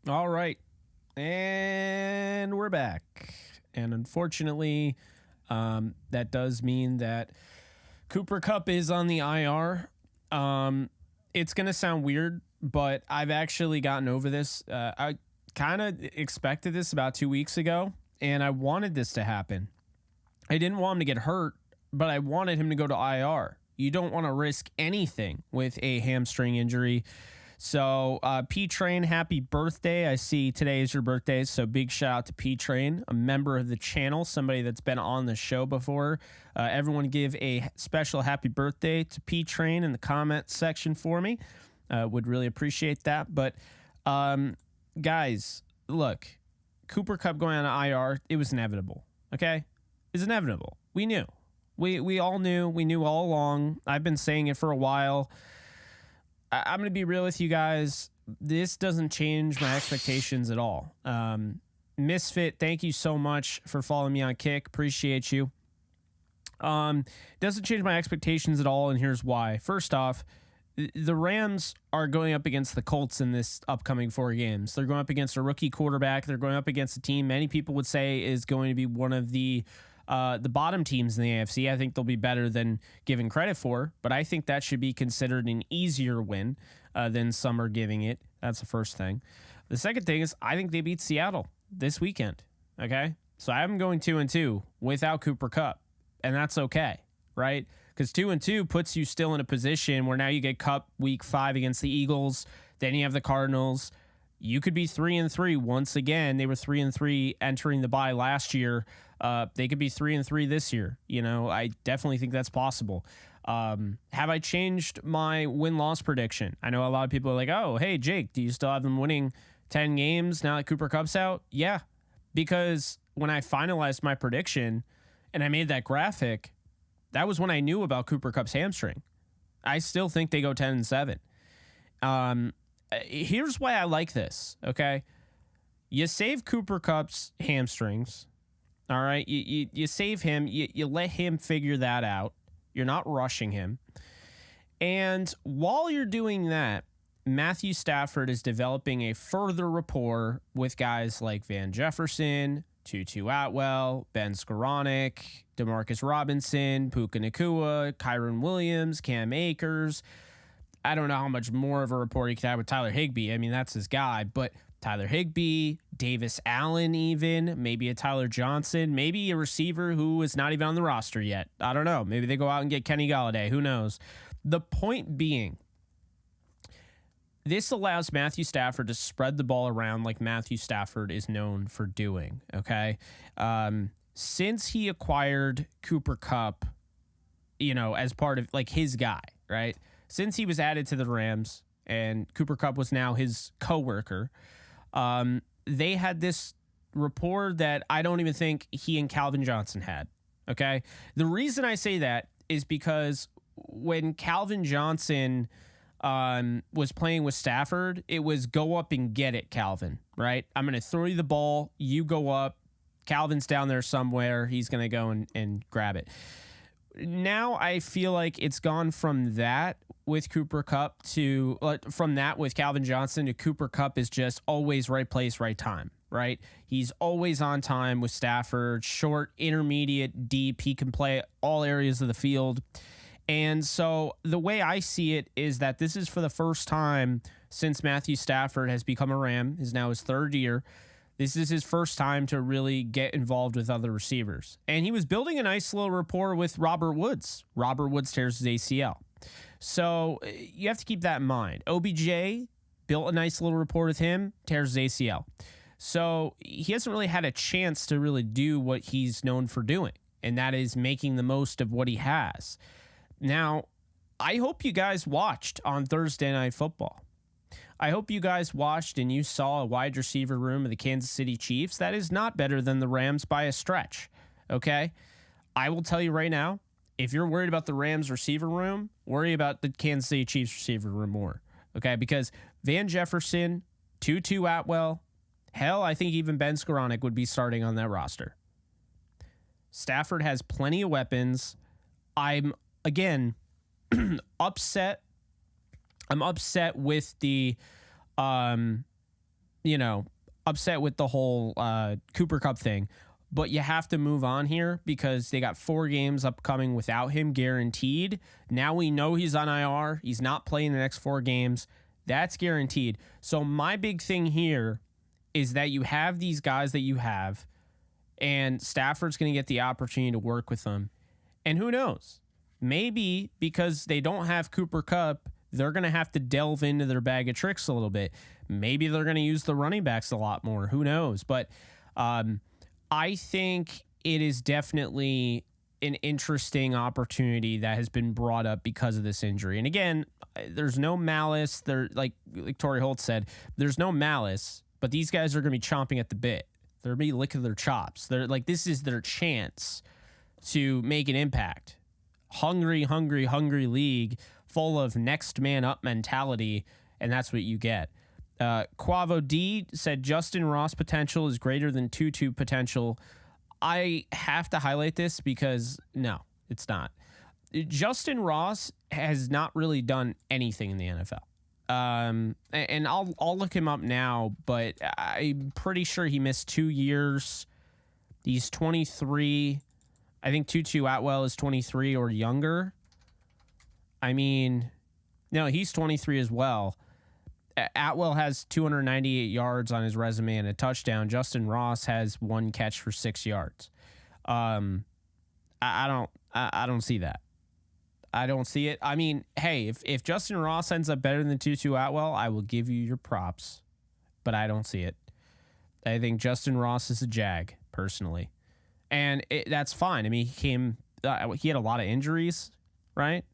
All right. And we're back. And unfortunately, that does mean that Cooper Kupp is on the IR. It's going to sound weird, but I've actually gotten over this. I kind of expected this about 2 weeks ago, and I wanted this to happen. I didn't want him to get hurt, but I wanted him to go to IR. You don't want to risk anything with a hamstring injury. So, P-Train, happy birthday. I see today is your birthday, so big shout out to P-Train, a member of the channel, somebody that's been on the show before. Everyone give a special happy birthday to P-Train in the comment section for me. Would really appreciate that. But, guys, look, Cooper Kupp going on IR, it was inevitable, okay? It's inevitable. We knew. We all knew. We knew all along. I've been saying it for a while. I'm going to be real with you guys. This doesn't change my expectations at all. Misfit, thank you so much for following me on Kick. Appreciate you. Doesn't change my expectations at all, and here's why. First off, the Rams are going up against the Colts in this upcoming 4 games. They're going up against a rookie quarterback. They're going up against a team many people would say is going to be one of the bottom teams in the AFC. I think they'll be better than given credit for, but I think that should be considered an easier win than some are giving it. That's the first thing. The second thing is I think they beat Seattle this weekend. Okay, so I'm going 2-2 without Cooper Kupp, and that's okay, right? Because 2-2 puts you still in a position where now you get Kupp week 5 against the Eagles. Then you have the Cardinals. You could be 3-3 once again. They were 3-3 entering the bye last year. They could be 3-3 this year. You know, I definitely think that's possible. Have I changed my win-loss prediction? I know a lot of people are like, oh, hey, Jake, do you still have them winning 10 games now that Cooper Kupp's out? Yeah, because when I finalized my prediction and I made that graphic, that was when I knew about Cooper Kupp's hamstring. I still think they go 10-7. Here's why I like this, okay? You save Cooper Kupp's hamstrings, all right? You save him. You let him figure that out. You're not rushing him. And while you're doing that, Matthew Stafford is developing a further rapport with guys like Van Jefferson, Tutu Atwell, Ben Skoranek, Demarcus Robinson, Puka Nacua, Kyron Williams, Cam Akers. I don't know how much more of a rapport he could have with Tyler Higbee. I mean, that's his guy. But Tyler Higbee, Davis Allen even, maybe a Tyler Johnson, maybe a receiver who is not even on the roster yet. I don't know. Maybe they go out and get Kenny Golladay. Who knows? The point being, this allows Matthew Stafford to spread the ball around like Matthew Stafford is known for doing, okay? Since he acquired Cooper Kupp, you know, as part of, like, his guy, right? Since he was added to the Rams and Cooper Kupp was now his coworker, they had this rapport that I don't even think he and Calvin Johnson had, okay? The reason I say that is because when Calvin Johnson was playing with Stafford, it was go up and get it, Calvin, right? I'm going to throw you the ball. You go up. Calvin's down there somewhere. He's going to go and grab it. Now I feel like it's gone from that with Cooper Kupp to from that with Calvin Johnson to Cooper Kupp is just always right place, right time, right? He's always on time with Stafford, short, intermediate, deep. He can play all areas of the field. And so the way I see it is that this is for the first time since Matthew Stafford has become a Ram, is now his 3rd year. This is his first time to really get involved with other receivers. And he was building a nice little rapport with Robert Woods. Robert Woods tears his ACL. So you have to keep that in mind. OBJ built a nice little rapport with him, tears his ACL. So he hasn't really had a chance to really do what he's known for doing, and that is making the most of what he has. Now, I hope you guys watched on Thursday Night Football. I hope you guys watched and you saw a wide receiver room of the Kansas City Chiefs. That is not better than the Rams by a stretch, okay? I will tell you right now, if you're worried about the Rams receiver room, worry about the Kansas City Chiefs receiver room more, okay? Because Van Jefferson, Tutu Atwell, hell, I think even Ben Skoranek would be starting on that roster. Stafford has plenty of weapons. I'm, again, upset. I'm upset with the upset with the whole Cooper Kupp thing. But you have to move on here because they got 4 games upcoming without him guaranteed. Now we know he's on IR. He's not playing the next 4 games. That's guaranteed. So my big thing here is that you have these guys that you have, and Stafford's going to get the opportunity to work with them. And who knows? Maybe because they don't have Cooper Kupp, they're going to have to delve into their bag of tricks a little bit. Maybe they're going to use the running backs a lot more. Who knows? But I think it is definitely an interesting opportunity that has been brought up because of this injury. And again, there's no malice. Like Torrey Holt said, there's no malice, but these guys are going to be chomping at the bit. They're going to be licking their chops. They're like, this is their chance to make an impact. Hungry league full of next man up mentality, and that's what you get. Quavo D said Justin Ross potential is greater than Tutu potential. I have to highlight this because no, it's not. Justin Ross has not really done anything in the NFL. And I'll look him up now, but I'm pretty sure he missed 2 years. He's 23. I think Tutu Atwell is 23 or younger. I mean, no, he's 23 as well. Atwell has 298 yards on his resume and a touchdown. Justin Ross has 1 catch for 6 yards. I don't see that. I don't see it. I mean, hey, if Justin Ross ends up better than Tutu Atwell, I will give you your props, but I don't see it. I think Justin Ross is a jag, personally, and that's fine. I mean, he had a lot of injuries, right?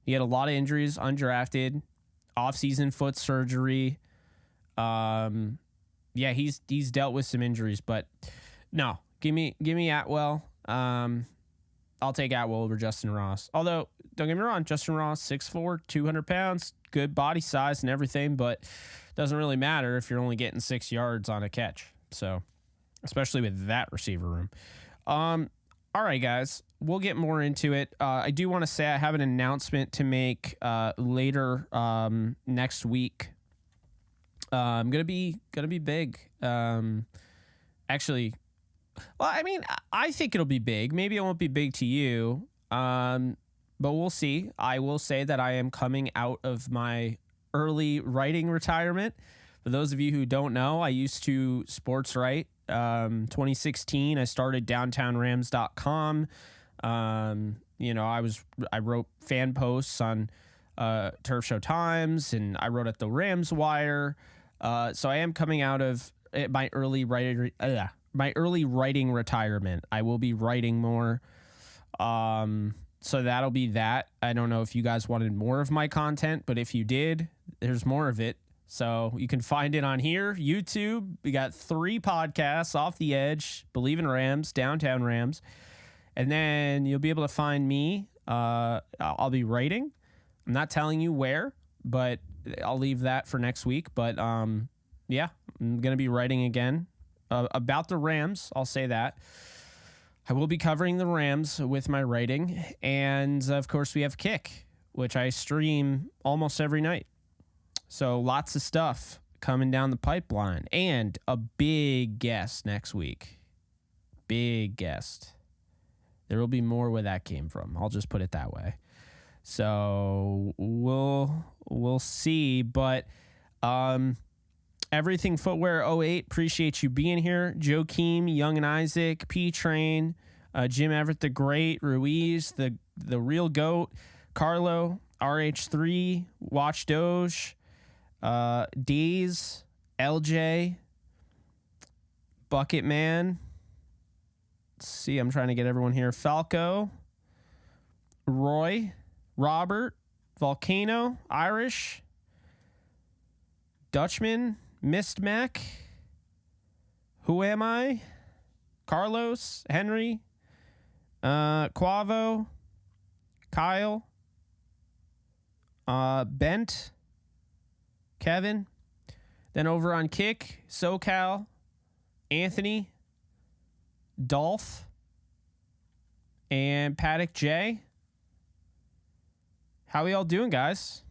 He had a lot of injuries, undrafted, off-season foot surgery. Yeah, he's dealt with some injuries, but no, give me Atwell. I'll take Atwell over Justin Ross. Although, don't get me wrong, Justin Ross, 6'4", 200 pounds, good body size and everything, but doesn't really matter if you're only getting 6 yards on a catch. So, especially with that receiver room. All right, guys, we'll get more into it. I do want to say I have an announcement to make later next week. Gonna be big. Actually. Well, I mean, I think it'll be big. Maybe it won't be big to you, but we'll see. I will say that I am coming out of my early writing retirement. For those of you who don't know, I used to sports write. 2016, I started downtownrams.com. I wrote fan posts on Turf Show Times, and I wrote at the Rams Wire. So I am coming out of my early writing retirement. I will be writing more. So that'll be that. I don't know if you guys wanted more of my content, but if you did, there's more of it. So you can find it on here, YouTube. We got 3 podcasts, Off the Edge, Believe in Rams, Downtown Rams. And then you'll be able to find me. I'll be writing. I'm not telling you where, but I'll leave that for next week. But yeah, I'm going to be writing again. About the Rams, I'll say that. I will be covering the Rams with my writing. And, of course, we have Kick, which I stream almost every night. So lots of stuff coming down the pipeline. And a big guest next week. Big guest. There will be more where that came from. I'll just put it that way. So we'll see. But Everything Footwear 08, appreciate you being here. Joakim, Young and Isaac, P-Train, Jim Everett the Great, Ruiz, the Real Goat, Carlo, RH3, Watch Doge, Deez, LJ, Bucket Man. Let's see, I'm trying to get everyone here. Falco, Roy, Robert, Volcano, Irish, Dutchman, Mist Mac, Who Am I? Carlos, Henry, Quavo, Kyle, Bent, Kevin. Then over on Kick, SoCal, Anthony, Dolph, and Paddock J. How are y'all doing, guys?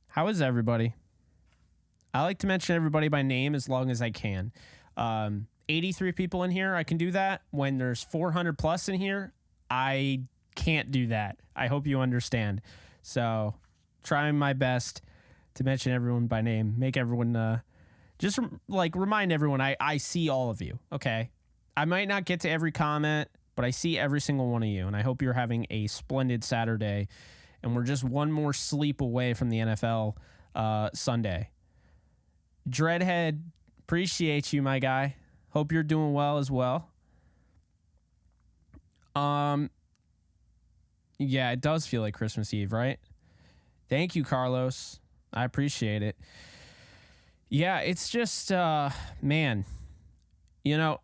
How is everybody? I like to mention everybody by name as long as I can. 83 people in here, I can do that. When there's 400 plus in here, I can't do that. I hope you understand. So trying my best to mention everyone by name, make everyone just like remind everyone I see all of you. Okay. I might not get to every comment, but I see every single one of you. And I hope you're having a splendid Saturday. And we're just one more sleep away from the NFL Sunday. Dreadhead, appreciate you, my guy. Hope you're doing well as well. Yeah, it does feel like Christmas Eve, right? Thank you, Carlos. I appreciate it. Yeah, it's just, man, you know,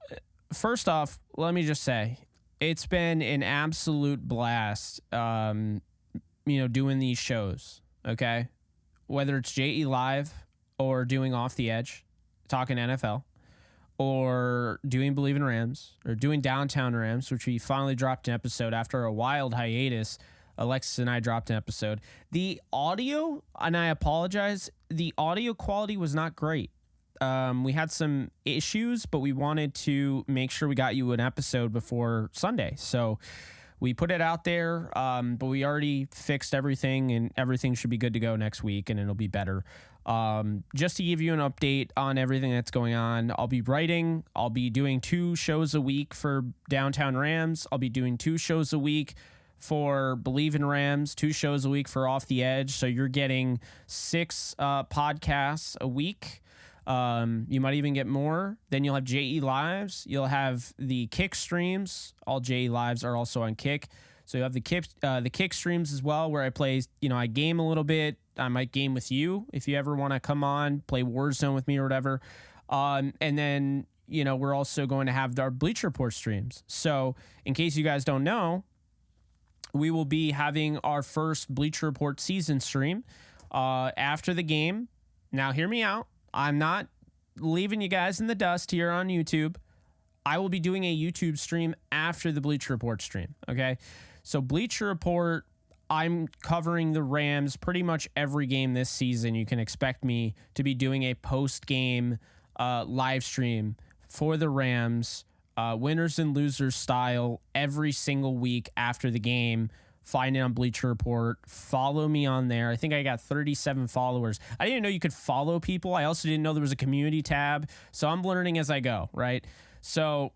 first off, let me just say, it's been an absolute blast, doing these shows, okay? Whether it's JE Live or doing Off the Edge, talking NFL, or doing Believe in Rams, or doing Downtown Rams, which we finally dropped an episode after a wild hiatus. Alexis and I dropped an episode. The audio, and I apologize, the audio quality was not great. We had some issues, but we wanted to make sure we got you an episode before Sunday. So we put it out there, but we already fixed everything, and everything should be good to go next week, and it'll be better. Just to give you an update on everything that's going on, I'll be writing. I'll be doing 2 shows a week for Downtown Rams. I'll be doing 2 shows a week for Believe in Rams, 2 shows a week for Off the Edge. So you're getting 6 podcasts a week. You might even get more. Then you'll have JE Lives. You'll have the Kick streams. All JE Lives are also on Kick. So you have the Kick streams as well, where I play, I game a little bit. I might game with you if you ever want to come on, play Warzone with me or whatever. And then, we're also going to have our Bleacher Report streams. So in case you guys don't know, we will be having our first Bleacher Report season stream after the game. Now, hear me out. I'm not leaving you guys in the dust here on YouTube. I will be doing a YouTube stream after the Bleacher Report stream, okay? So Bleacher Report, I'm covering the Rams pretty much every game this season. You can expect me to be doing a post-game live stream for the Rams, winners and losers style, every single week after the game. Find it on Bleacher Report. Follow me on there. I think I got 37 followers. I didn't know you could follow people. I also didn't know there was a community tab. So I'm learning as I go, right? So,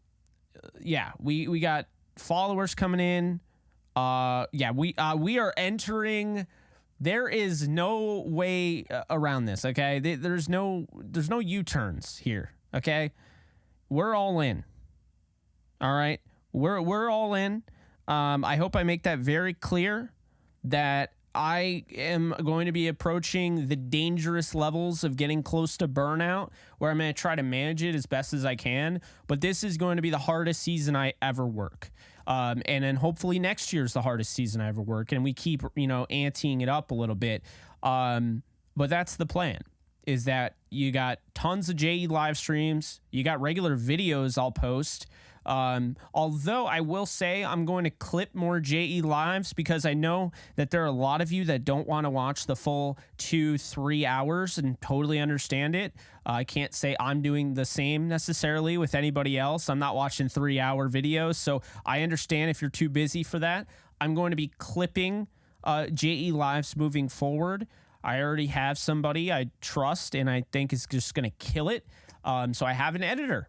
yeah, we got followers coming in. We are entering. There is no way around this, okay? There's no U-turns here, okay? We're all in. All right? We're all in. I hope I make that very clear that I am going to be approaching the dangerous levels of getting close to burnout, where I'm going to try to manage it as best as I can. But this is going to be the hardest season I ever work. And then hopefully next year's the hardest season I ever work. And we keep, anteing it up a little bit. But that's the plan, is that you got tons of JE live streams. You got regular videos I'll post. Although I will say I'm going to clip more JE lives, because I know that there are a lot of you that don't want to watch the full 2-3 hours, and totally understand it. I can't say I'm doing the same necessarily with anybody else. I'm not watching 3-hour videos, so I understand if you're too busy for that. I'm going to be clipping JE lives moving forward. I already have somebody I trust and I think is just going to kill it. So I have an editor.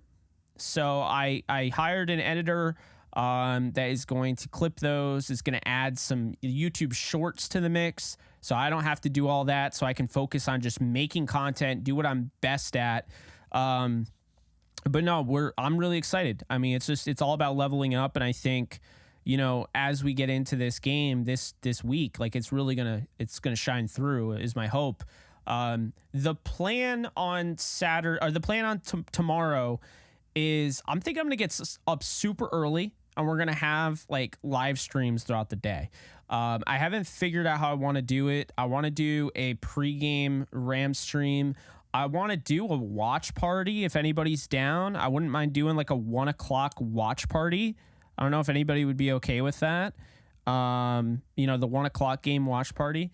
So I hired an editor that is going to clip those, is going to add some YouTube shorts to the mix, so I don't have to do all that, so I can focus on just making content, do what I'm best at. But no, I'm really excited. I mean, it's all about leveling up, and I think, as we get into this game this week, like it's gonna shine through, is my hope. The plan on Saturday, or the plan on tomorrow, is I'm thinking I'm going to get up super early, and we're going to have like live streams throughout the day. I haven't figured out how I want to do it. I want to do a pregame Ram stream. I want to do a watch party if anybody's down. I wouldn't mind doing like a 1 o'clock watch party. I don't know if anybody would be okay with that. The 1 o'clock game watch party.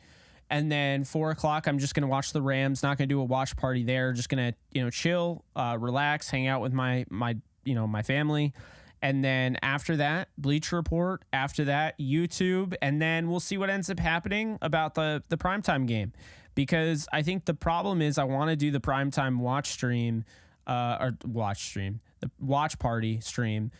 And then 4 o'clock, I'm just going to watch the Rams. Not going to do a watch party there. Just going to, chill, relax, hang out with my family. And then after that, Bleacher Report. After that, YouTube. And then we'll see what ends up happening about the primetime game. Because I think the problem is I want to do the primetime the watch party stream.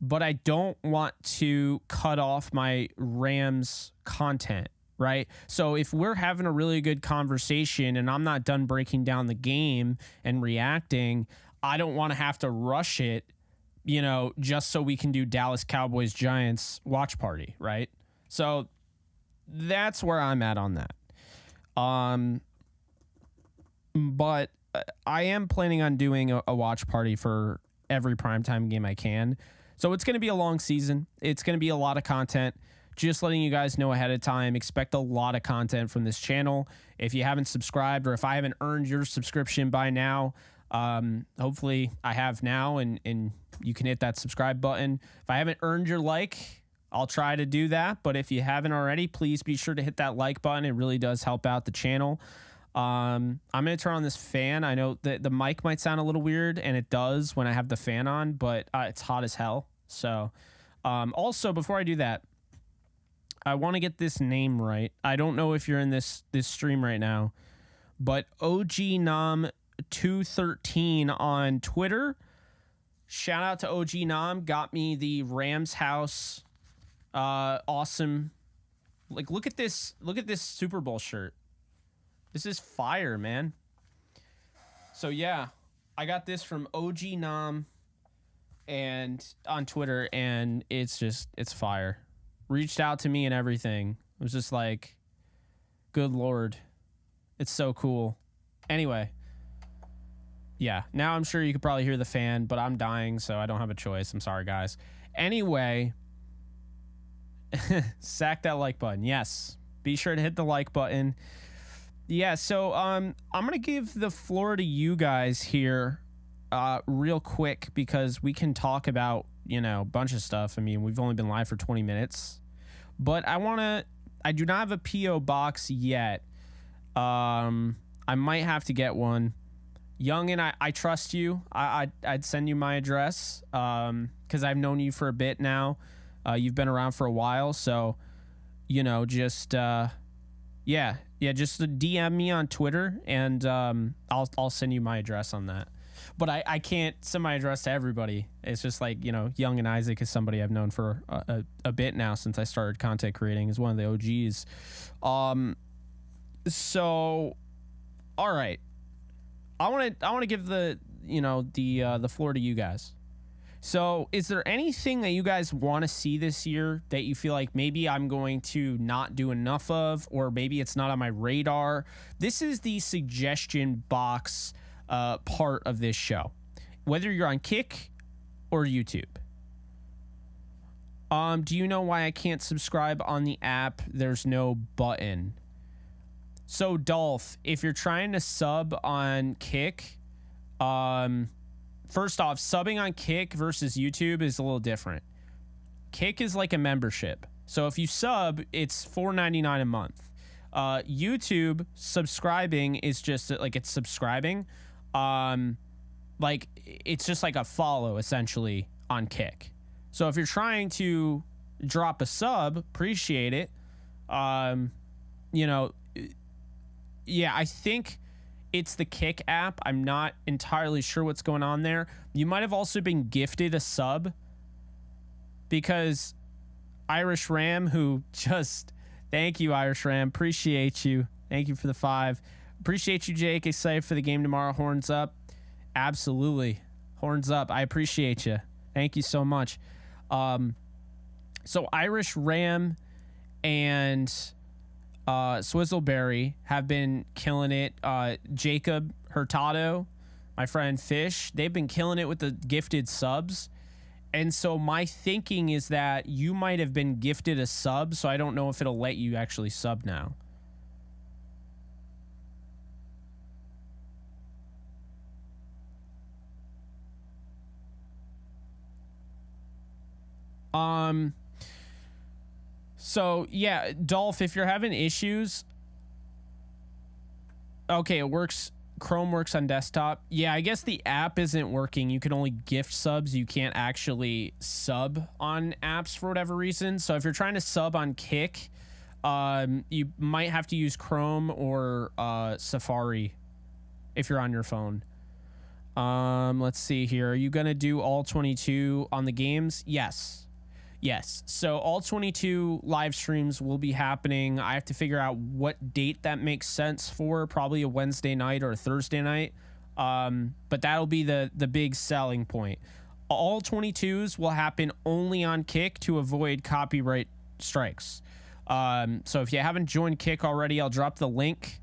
But I don't want to cut off my Rams content, right? So if we're having a really good conversation and I'm not done breaking down the game and reacting, I don't want to have to rush it, just so we can do Dallas Cowboys Giants watch party, right? So that's where I'm at on that. But I am planning on doing a watch party for every primetime game I can. So it's going to be a long season. It's going to be a lot of content. Just letting you guys know ahead of time, expect a lot of content from this channel. If you haven't subscribed, or if I haven't earned your subscription by now, hopefully I have now, and you can hit that subscribe button. If I haven't earned your like, I'll try to do that. But if you haven't already, please be sure to hit that like button. It really does help out the channel. I'm going to turn on this fan. I know that the mic might sound a little weird, and it does when I have the fan on, but it's hot as hell. So, also, before I do that, I want to get this name right. I don't know if you're in this stream right now, but OGNom213 on Twitter. Shout out to OGNom. Got me the Rams house. Awesome. Like, look at this Super Bowl shirt. This is fire, man. So yeah, I got this from OGNom and on Twitter, and it's fire. Reached out to me and everything. It was just like, good Lord. It's so cool. Anyway. Yeah, now I'm sure you could probably hear the fan, but I'm dying, so I don't have a choice. I'm sorry, guys. Anyway, sack that like button. Yes. Be sure to hit the like button. Yeah, so I'm going to give the floor to you guys here real quick, because we can talk about, a bunch of stuff. I mean, we've only been live for 20 minutes. But I do not have a P.O. box yet. I might have to get one. Young, and I trust you. I'd send you my address because I've known you for a bit now. You've been around for a while, so, just... just DM me on Twitter, and I'll send you my address on that. But I can't send my address to everybody. It's just like, Young and Isaac is somebody I've known for a bit now since I started content creating. Is one of the OGs. So, all right. I want to give the floor to you guys. So is there anything that you guys want to see this year that you feel like maybe I'm going to not do enough of, or maybe it's not on my radar? This is the suggestion box part of this show, whether you're on Kick or YouTube. Do you know why I can't subscribe on the app? There's no button. So Dolph, if you're trying to sub on Kick, first off, subbing on Kick versus YouTube is a little different. Kick is like a membership. So if you sub, it's $4.99 a month. YouTube subscribing is just like it's subscribing. Like it's just like a follow essentially on Kick. So if you're trying to drop a sub, appreciate it. Yeah, I think it's the Kick app. I'm not entirely sure what's going on there. You might have also been gifted a sub, because Irish Ram, who just, thank you, Irish Ram. Appreciate you. Thank you for the 5. Appreciate you, Jake. Excited for the game tomorrow. Horns up. Absolutely. Horns up. I appreciate you. Thank you so much. So Irish Ram and Swizzleberry have been killing it. Jacob Hurtado, my friend Fish, they've been killing it with the gifted subs. And so my thinking is that you might have been gifted a sub, so I don't know if it'll let you actually sub now. So yeah, Dolph, if you're having issues, Okay, it works. Chrome works on desktop. Yeah, I guess the app isn't working. You can only gift subs. You can't actually sub on apps for whatever reason. So if you're trying to sub on Kick, you might have to use Chrome or Safari if you're on your phone. Let's see here. Are you going to do all 22 on the games? Yes. Yes. So all 22 live streams will be happening. I have to figure out what date that makes sense for, probably a Wednesday night or a Thursday night. But that'll be the big selling point. All 22s will happen only on Kick to avoid copyright strikes. So if you haven't joined Kick already, I'll drop the link.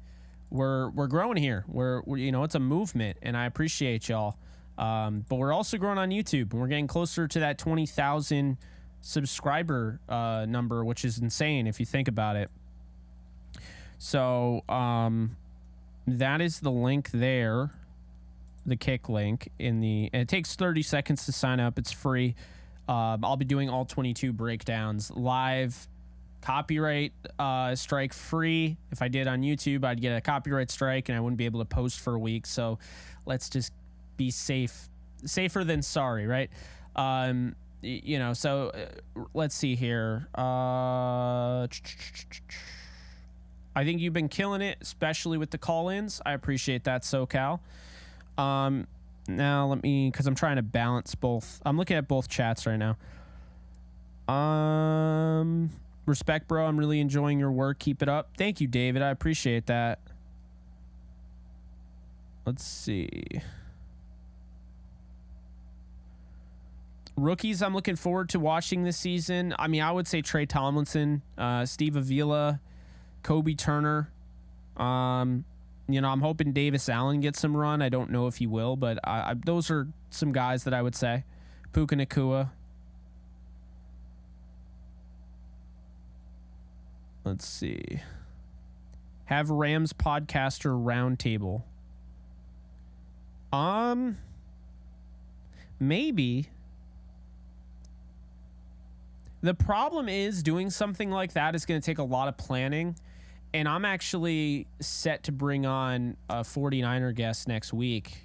We're growing here. We're it's a movement, and I appreciate y'all. But we're also growing on YouTube, and we're getting closer to that 20,000 subscriber number, which is insane if you think about it. So that is the link there, the Kick link and it takes 30 seconds to sign up. It's free. I'll be doing all 22 breakdowns live, copyright strike free. If I did on YouTube, I'd get a copyright strike and I wouldn't be able to post for a week. So let's just be safer than sorry, right? So let's see here. I think you've been killing it, especially with the call-ins. I appreciate that, SoCal. Now because I'm trying to balance both. I'm looking at both chats right now. Respect, bro. I'm really enjoying your work. Keep it up. Thank you, David. I appreciate that. Let's see. Rookies I'm looking forward to watching this season. I mean, I would say Trey Tomlinson, Steve Avila, Kobe Turner. I'm hoping Davis Allen gets some run. I don't know if he will, but those are some guys that I would say. Puka Nacua. Let's see. Have Rams podcaster roundtable. Maybe. The problem is doing something like that is going to take a lot of planning. And I'm actually set to bring on a 49er guest next week.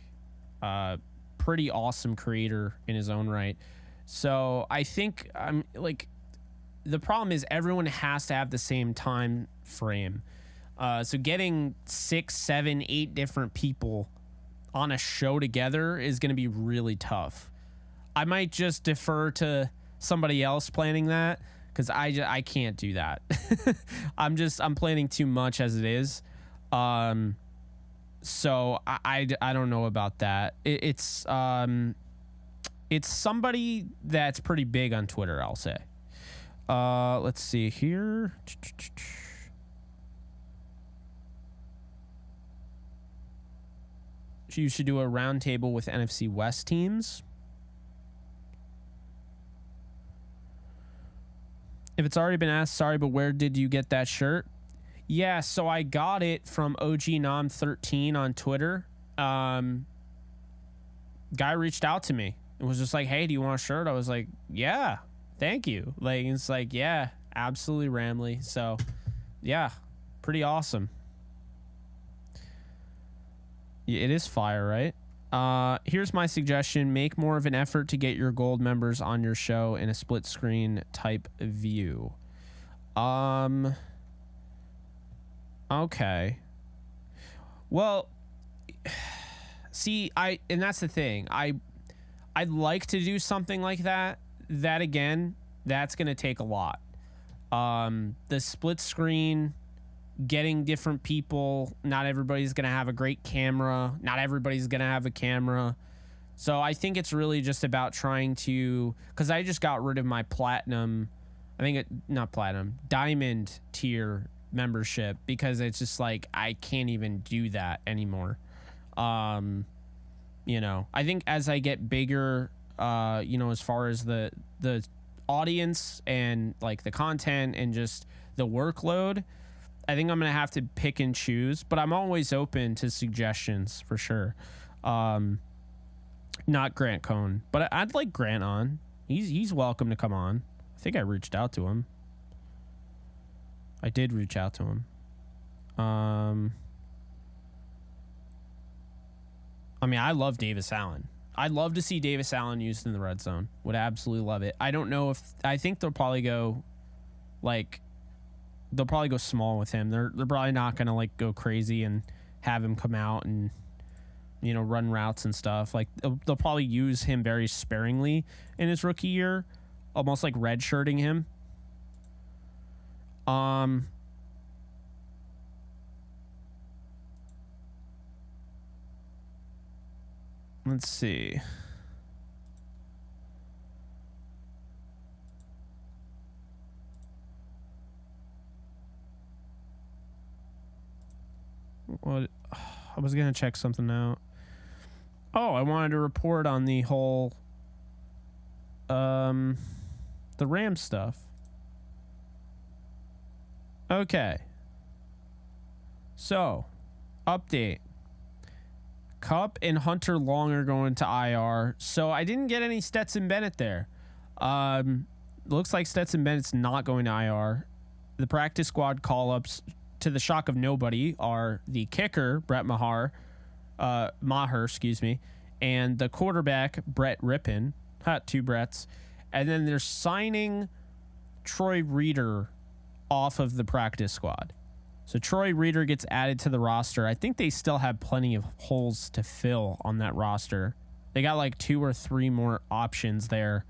Pretty awesome creator in his own right. So I think the problem is everyone has to have the same time frame. So getting 6, 7, 8 different people on a show together is going to be really tough. I might just defer to somebody else planning that because I can't do that. I'm planning too much as it is. So I don't know about that. It's somebody that's pretty big on Twitter, I'll say. Let's see here. You should do a roundtable with NFC West teams. If it's already been asked, sorry, but where did you get that shirt? Yeah, so I got it from OGNom13 on Twitter. Guy reached out to me. It was just like, hey, do you want a shirt? I was like, yeah, thank you. It's like, yeah, absolutely Ramley. So, yeah, pretty awesome. Yeah, it is fire, right? Here's my suggestion. Make more of an effort to get your gold members on your show in a split screen type view. Okay. Well, see, and that's the thing. I'd like to do something like that. That again, that's going to take a lot. The split screen, getting different people. Not everybody's going to have a great camera. Not everybody's going to have a camera. So I think it's really just about trying to, because I just got rid of my platinum, diamond tier membership because it's just like, I can't even do that anymore. I think as I get bigger, as far as the audience and like the content and just the workload, I think I'm going to have to pick and choose, but I'm always open to suggestions for sure. Not Grant Cohn, but I'd like Grant on. He's welcome to come on. I think I reached out to him. I did reach out to him. I mean, I love Davis Allen. I'd love to see Davis Allen used in the red zone. Would absolutely love it. I don't know if I think they'll probably go like they'll probably go small with him. They're probably not gonna like go crazy and have him come out and run routes and stuff. Like they'll probably use him very sparingly in his rookie year, almost like redshirting him. Let's see. What? I was gonna check something out. Oh, I wanted to report on the whole the Rams stuff. Okay. So, update. Kupp and Hunter Long are going to IR. So I didn't get any Stetson Bennett there. Looks like Stetson Bennett's not going to IR. The practice squad call-ups, to the shock of nobody, are the kicker, Brett Maher, and the quarterback, Brett Rippon. Two Bretts. And then they're signing Troy Reeder off of the practice squad. So Troy Reeder gets added to the roster. I think they still have plenty of holes to fill on that roster. They got like 2 or 3 more options there,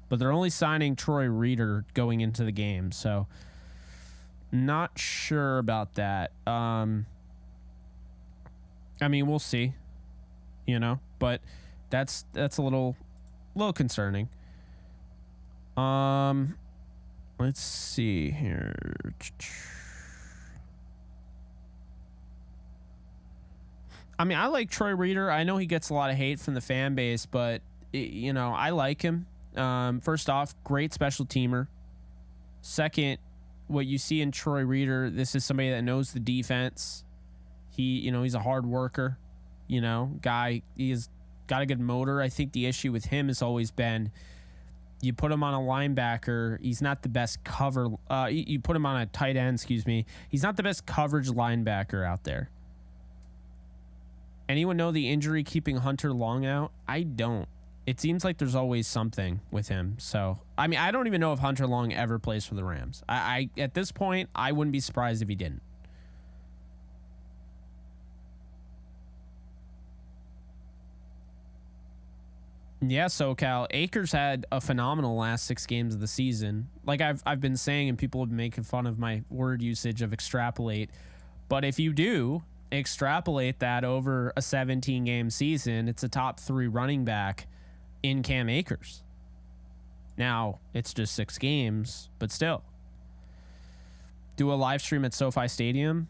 but they're only signing Troy Reeder going into the game. So not sure about that. I mean, we'll see, but that's a little concerning. Let's see here. I mean, I like Troy Reeder. I know he gets a lot of hate from the fan base, but I like him. First off, great special teamer. Second, what you see in Troy Reeder, this is somebody that knows the defense. He's a hard worker, guy. He's got a good motor. I think the issue with him has always been you put him on a linebacker, he's not the best cover. You put him on a tight end, he's not the best coverage linebacker out there. Anyone know the injury keeping Hunter Long out? I don't. It seems like there's always something with him. So, I mean, I don't even know if Hunter Long ever plays for the Rams. I at this point, I wouldn't be surprised if he didn't. Yeah, SoCal. Akers had a phenomenal last 6 games of the season. Like I've been saying, and people have been making fun of my word usage of extrapolate. But if you do extrapolate that over a 17-game season, it's a top 3 running back in Cam Akers. Now, it's just 6 games, but still. Do a live stream at SoFi Stadium?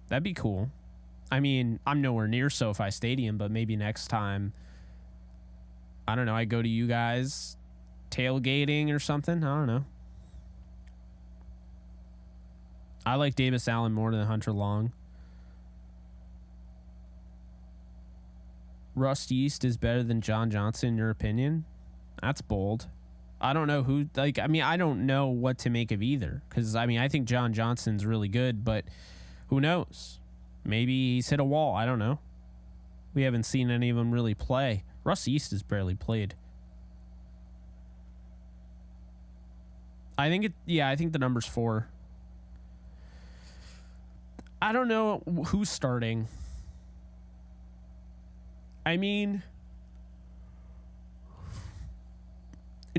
That'd be cool. I mean, I'm nowhere near SoFi Stadium, but maybe next time, I don't know, I go to you guys tailgating or something. I don't know. I like Davis Allen more than Hunter Long. Russ Yeast is better than John Johnson, in your opinion? That's bold. I don't know who, I don't know what to make of either. Because, I think John Johnson's really good, but who knows? Maybe he's hit a wall. I don't know. We haven't seen any of them really play. Russ Yeast has barely played. I think the number's 4. I don't know who's starting. I mean,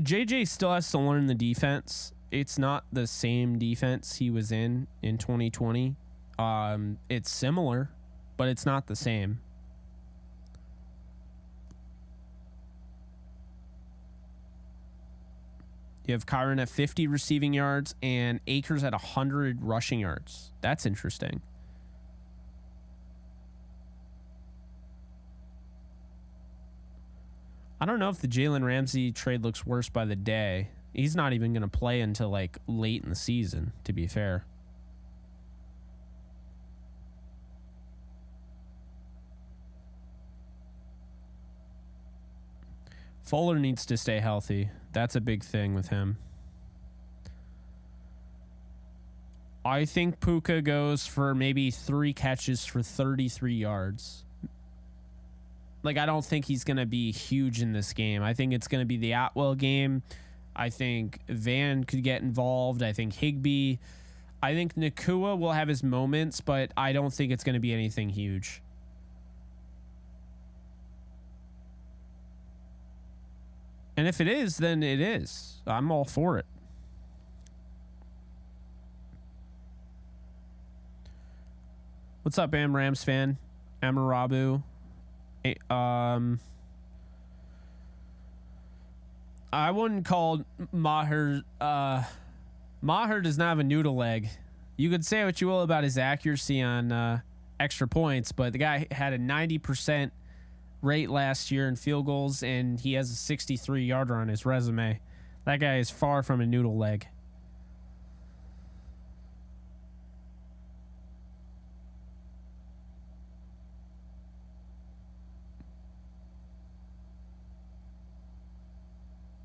JJ still has to learn the defense. It's not the same defense he was in 2020. It's similar, but it's not the same. You have Kyron at 50 receiving yards and Akers at 100 rushing yards. That's interesting. I don't know if the Jalen Ramsey trade looks worse by the day. He's not even going to play until late in the season, to be fair. Fuller needs to stay healthy. That's a big thing with him. I think Puka goes for maybe 3 catches for 33 yards. Like, I don't think he's going to be huge in this game. I think it's going to be the Atwell game. I think Van could get involved. I think Higbee. I think Nakua will have his moments, but I don't think it's going to be anything huge. And if it is, then it is. I'm all for it. What's up, Am Rams fan? Amarabu. I wouldn't call Maher. Maher does not have a noodle leg. You could say what you will about his accuracy on extra points, but the guy had a 90% rate last year in field goals, and he has a 63-yarder on his resume. That guy is far from a noodle leg.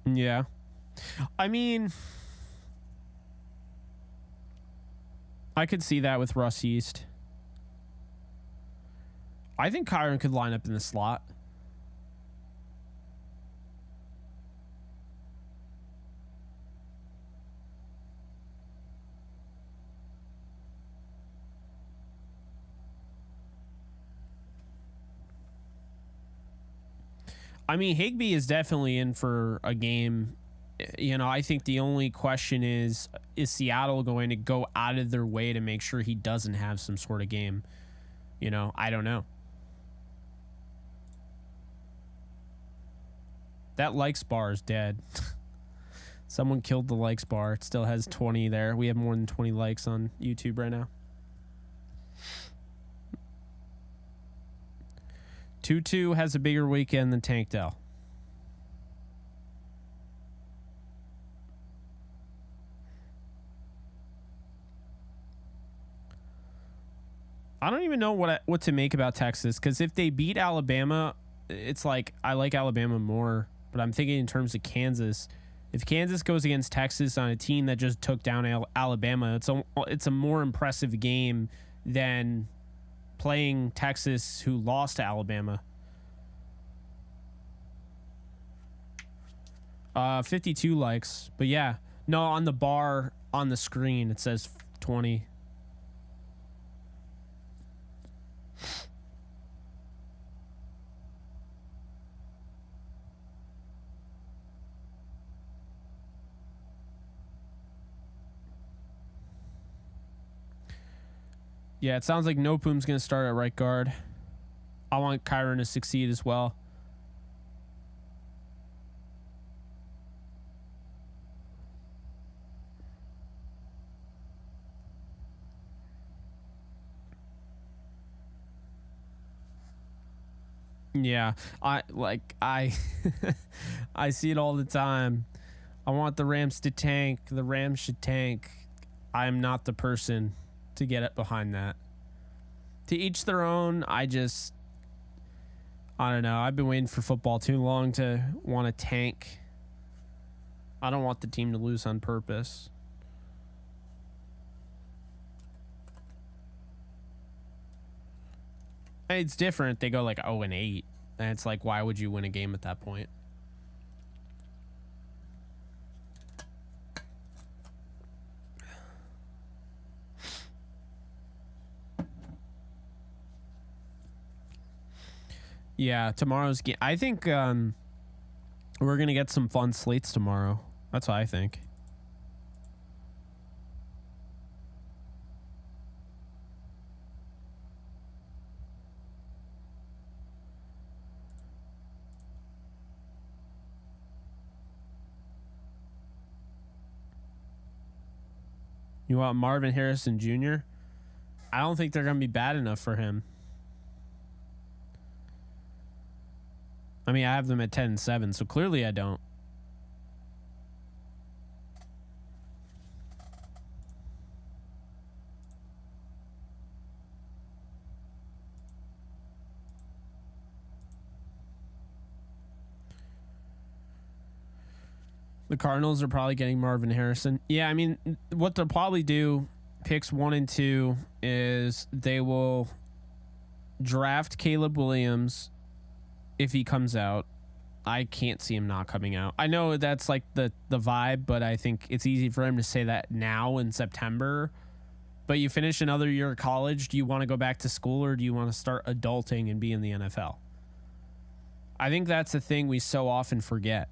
Yeah. I mean, I could see that with Russ East. I think Kyron could line up in the slot. I mean, Higbee is definitely in for a game. You know, I think the only question is Seattle going to go out of their way to make sure he doesn't have some sort of game? You know, I don't know. That likes bar is dead. Someone killed the likes bar. It still has 20 there. We have more than 20 likes on YouTube right now. Tutu has a bigger weekend than Tank Dell. I don't even know what to make about Texas, because if they beat Alabama, it's like I like Alabama more, but I'm thinking in terms of Kansas. If Kansas goes against Texas on a team that just took down Alabama, it's a more impressive game than playing Texas, who lost to Alabama. 52 likes, but yeah, no, on the bar on the screen it says 20. Yeah, it sounds like Nopum's going to start at right guard. I want Kyron to succeed as well. Yeah, I see it all the time. I want the Rams to tank. The Rams should tank. I am not the person to get it behind that. To each their own. I don't know. I've been waiting for football too long to want to tank. I don't want the team to lose on purpose. It's different. They go like 0-8, and it's like, why would you win a game at that point? Yeah, tomorrow's game. I think we're gonna get some fun slates tomorrow. That's what I think. You want Marvin Harrison Jr.? I don't think they're gonna be bad enough for him. I mean, I have them at 10-7, so clearly I don't. The Cardinals are probably getting Marvin Harrison. Yeah, I mean, what they'll probably do, picks 1 and 2, is they will draft Caleb Williams if he comes out. I can't see him not coming out. I know that's like the vibe, but I think it's easy for him to say that now in September. But you finish another year of college, do you want to go back to school or do you want to start adulting and be in the NFL? I think that's the thing we so often forget,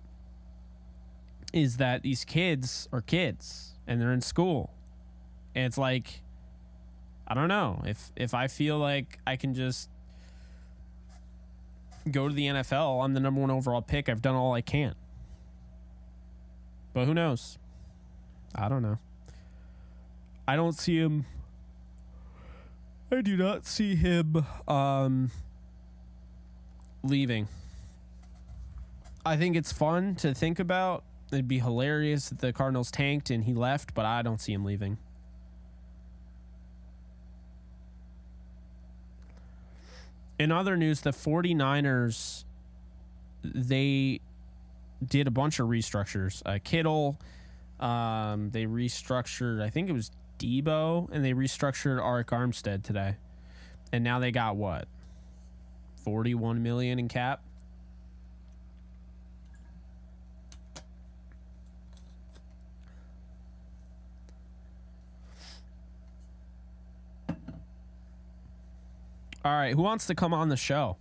is that these kids are kids and they're in school. And it's like, I don't know, if I feel like I can just go to the NFL, I'm the number 1 overall pick, I've done all I can. But who knows? I don't know. I don't see him. I do not see him leaving. I think it's fun to think about. It'd be hilarious that the Cardinals tanked and he left, but I don't see him leaving. In other news, the 49ers, they did a bunch of restructures. Kittle, they restructured, I think it was Debo, and they restructured Arik Armstead today. And now they got what? $41 million in cap? All right, who wants to come on the show?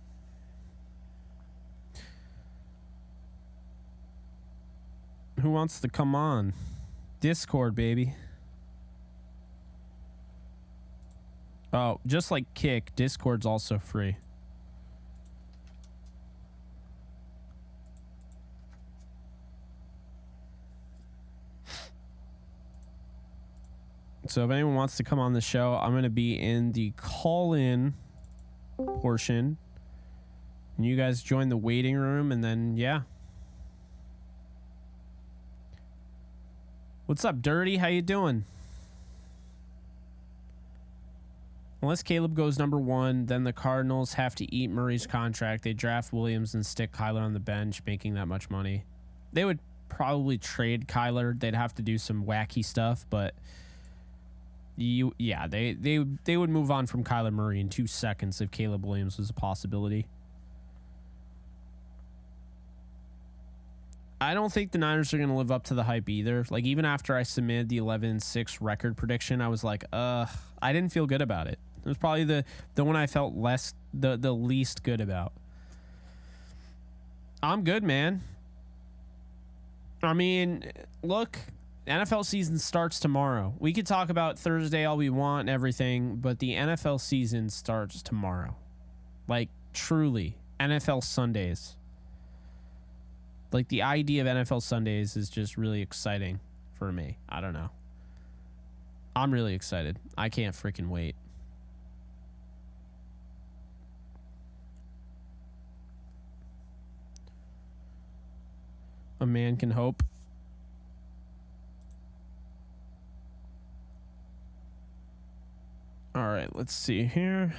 Who wants to come on? Discord, baby. Oh, just like Kick, Discord's also free. So if anyone wants to come on the show, I'm going to be in the call-in portion. And you guys join the waiting room, and then, yeah. What's up, Dirty? How you doing? Unless Caleb goes number 1, then the Cardinals have to eat Murray's contract. They draft Williams and stick Kyler on the bench, making that much money. They would probably trade Kyler. They'd have to do some wacky stuff, but they would move on from Kyler Murray in 2 seconds if Caleb Williams was a possibility. I don't think the Niners are going to live up to the hype either. Like, even after I submitted the 11-6 record prediction, I was like, I didn't feel good about it. It was probably the one I felt the least good about. I'm good, man. I mean, look, NFL season starts tomorrow. We could talk about Thursday all we want and everything, but the NFL season starts tomorrow. Like, truly, NFL Sundays. Like, the idea of NFL Sundays is just really exciting for me. I don't know. I'm really excited. I can't freaking wait. A man can hope. All right, let's see here.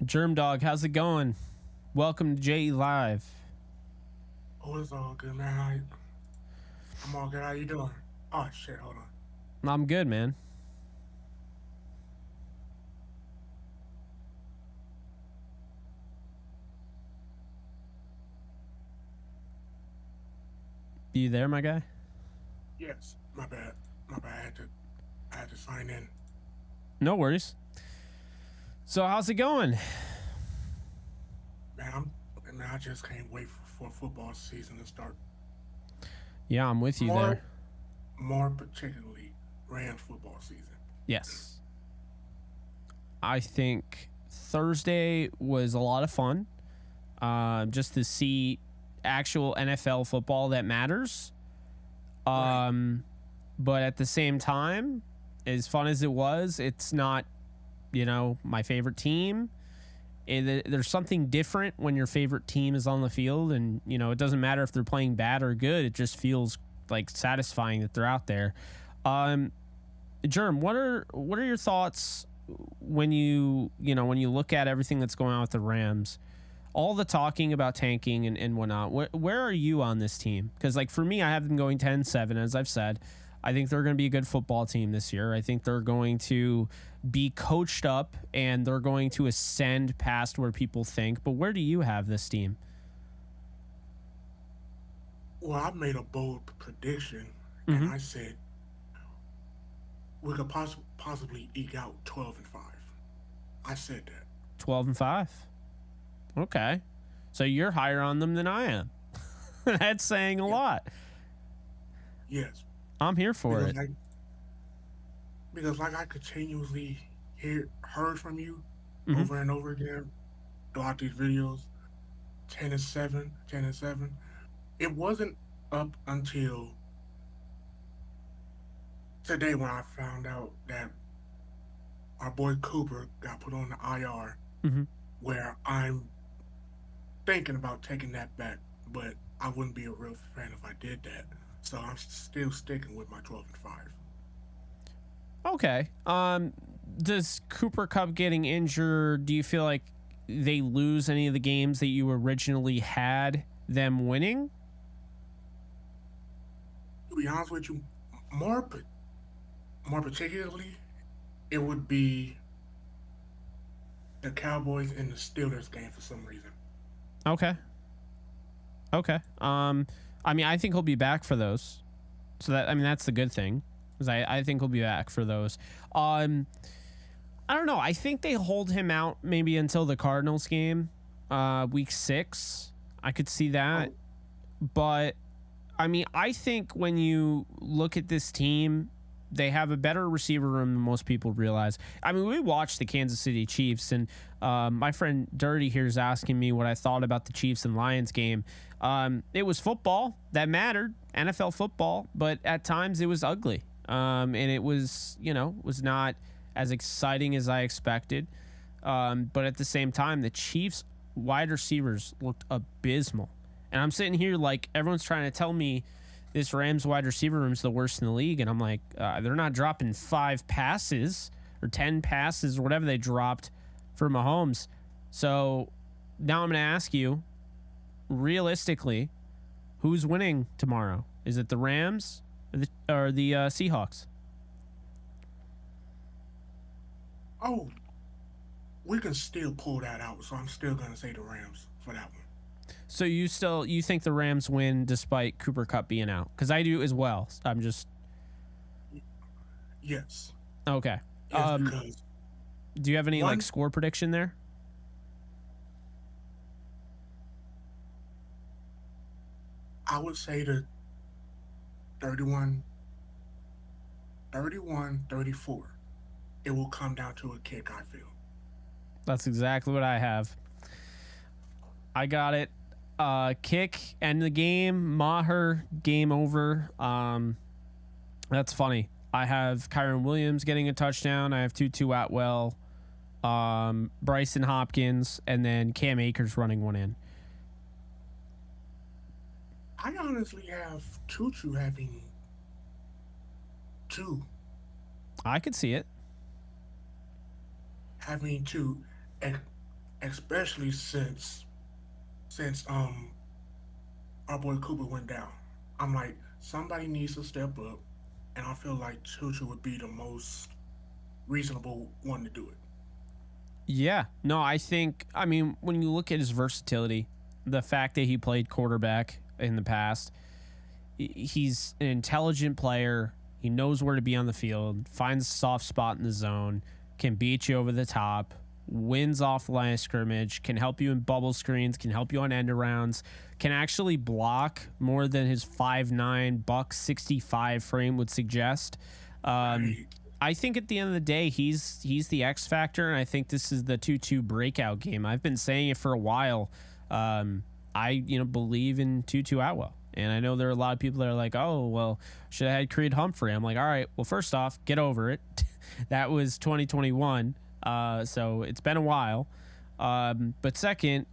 Germ Dog, how's it going? Welcome to JE Live. Oh, it's all good, man. I'm all good. How you doing? Oh, shit, hold on. I'm good, man. You there, my guy? Yes, my bad. I had to sign in. No worries. So how's it going? Man, I just can't wait for football season to start. Yeah, I'm with you there. More particularly, Rams football season. Yes. I think Thursday was a lot of fun. Just to see actual NFL football that matters. Right. But at the same time, as fun as it was, it's not, my favorite team. There's something different when your favorite team is on the field, and it doesn't matter if they're playing bad or good. It just feels like satisfying that they're out there. Jerm, what are your thoughts when when you look at everything that's going on with the Rams, all the talking about tanking and whatnot? Where are you on this team? Because like for me, I have them going 10-7, as I've said. I think they're going to be a good football team this year. I think they're going to be coached up and they're going to ascend past where people think. But where do you have this team? Well, I made a bold prediction, and Mm-hmm. I said we could possibly eke out 12-5. I said that. 12-5. Okay. So you're higher on them than I am. That's saying a Yeah. lot. Yes, I'm here for because it. like I continuously heard from you Mm-hmm. over and over again throughout these videos, 10-7, 10-7. It wasn't up until today when I found out that our boy Cooper got put on the IR, Mm-hmm. where I'm thinking about taking that back, but I wouldn't be a real fan if I did that. So I'm still sticking with my 12-5. Okay. Does Cooper Kupp getting injured, do you feel like they lose any of the games that you originally had them winning? To be honest with you, more more particularly, it would be the Cowboys and the Steelers game for some reason. Okay. Okay. I mean, I think he'll be back for those. So that's the good thing. Because I think he'll be back for those. Um, I don't know. I think they hold him out maybe until the Cardinals game, week 6. I could see that. Oh, But I mean, I think when you look at this team, they have a better receiver room than most people realize. I mean, we watched the Kansas City Chiefs, and my friend Dirty here is asking me what I thought about the Chiefs and Lions game. It was football that mattered, NFL football, but at times it was ugly. And it was, was not as exciting as I expected. But at the same time, the Chiefs wide receivers looked abysmal. And I'm sitting here like everyone's trying to tell me this Rams wide receiver room is the worst in the league. And I'm like, they're not dropping 5 passes or 10 passes or whatever they dropped for Mahomes. So now I'm going to ask you, realistically, who's winning tomorrow? Is it the Rams or the Seahawks? oh, we can still pull that out, so I'm still gonna say the Rams for that one. So you think the Rams win despite Cooper Kupp being out? Because I do as well. I'm just Yes, okay. yes, Um, because do you have any like one, score prediction there? I would say the 31, 31-34. It will come down to a kick, I feel. That's exactly what I have. I got it. Kick, end the game. Maher, game over. That's funny. I have Kyron Williams getting a touchdown. I have Tutu Atwell, Bryson Hopkins, and then Cam Akers running one in. I honestly have Tutu having two, I could see it. having two, ex- especially since our boy Cooper went down. I'm like, somebody needs to step up, and I feel like Tutu would be the most reasonable one to do it. Yeah. No, I mean, when you look at his versatility, the fact that he played quarterback in the past, he's an intelligent player. He knows where to be on the field, finds a soft spot in the zone, can beat you over the top, wins off the line of scrimmage, can help you in bubble screens, can help you on end arounds, can actually block more than his 5'9", buck 65 frame would suggest. Um, Right. I think at the end of the day, he's the X factor, and I think this is the 2-2 breakout game. I've been saying it for a while. I believe in Tutu Atwell, and I know there are a lot of people that are like, oh well, should have had Creed Humphrey. I'm like, all right, well, first off, get over it. That was 2021, so it's been a while. But second,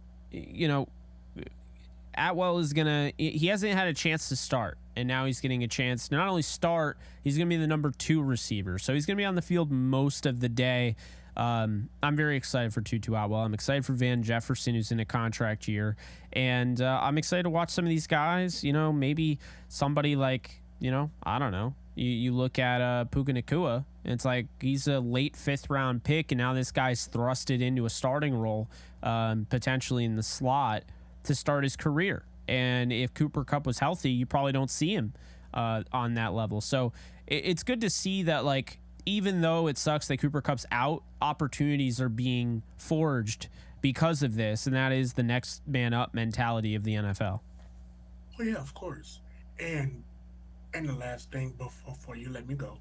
Atwell is gonna. He hasn't had a chance to start, and now he's getting a chance to not only start, he's going to be the number 2 receiver. So he's going to be on the field most of the day. I'm very excited for Tutu Atwell. I'm excited for Van Jefferson, who's in a contract year. And I'm excited to watch some of these guys. You know, maybe somebody like, you know, I don't know. You look at Puka Nacua, and it's like he's a late 5th round pick, and now this guy's thrusted into a starting role, potentially in the slot to start his career. And if Cooper Kupp was healthy, you probably don't see him on that level. So it's good to see that, like, even though it sucks that Cooper Kupp's out, opportunities are being forged because of this, and that is the next man up mentality of the NFL. Oh yeah, of course. And the last thing before you let me go,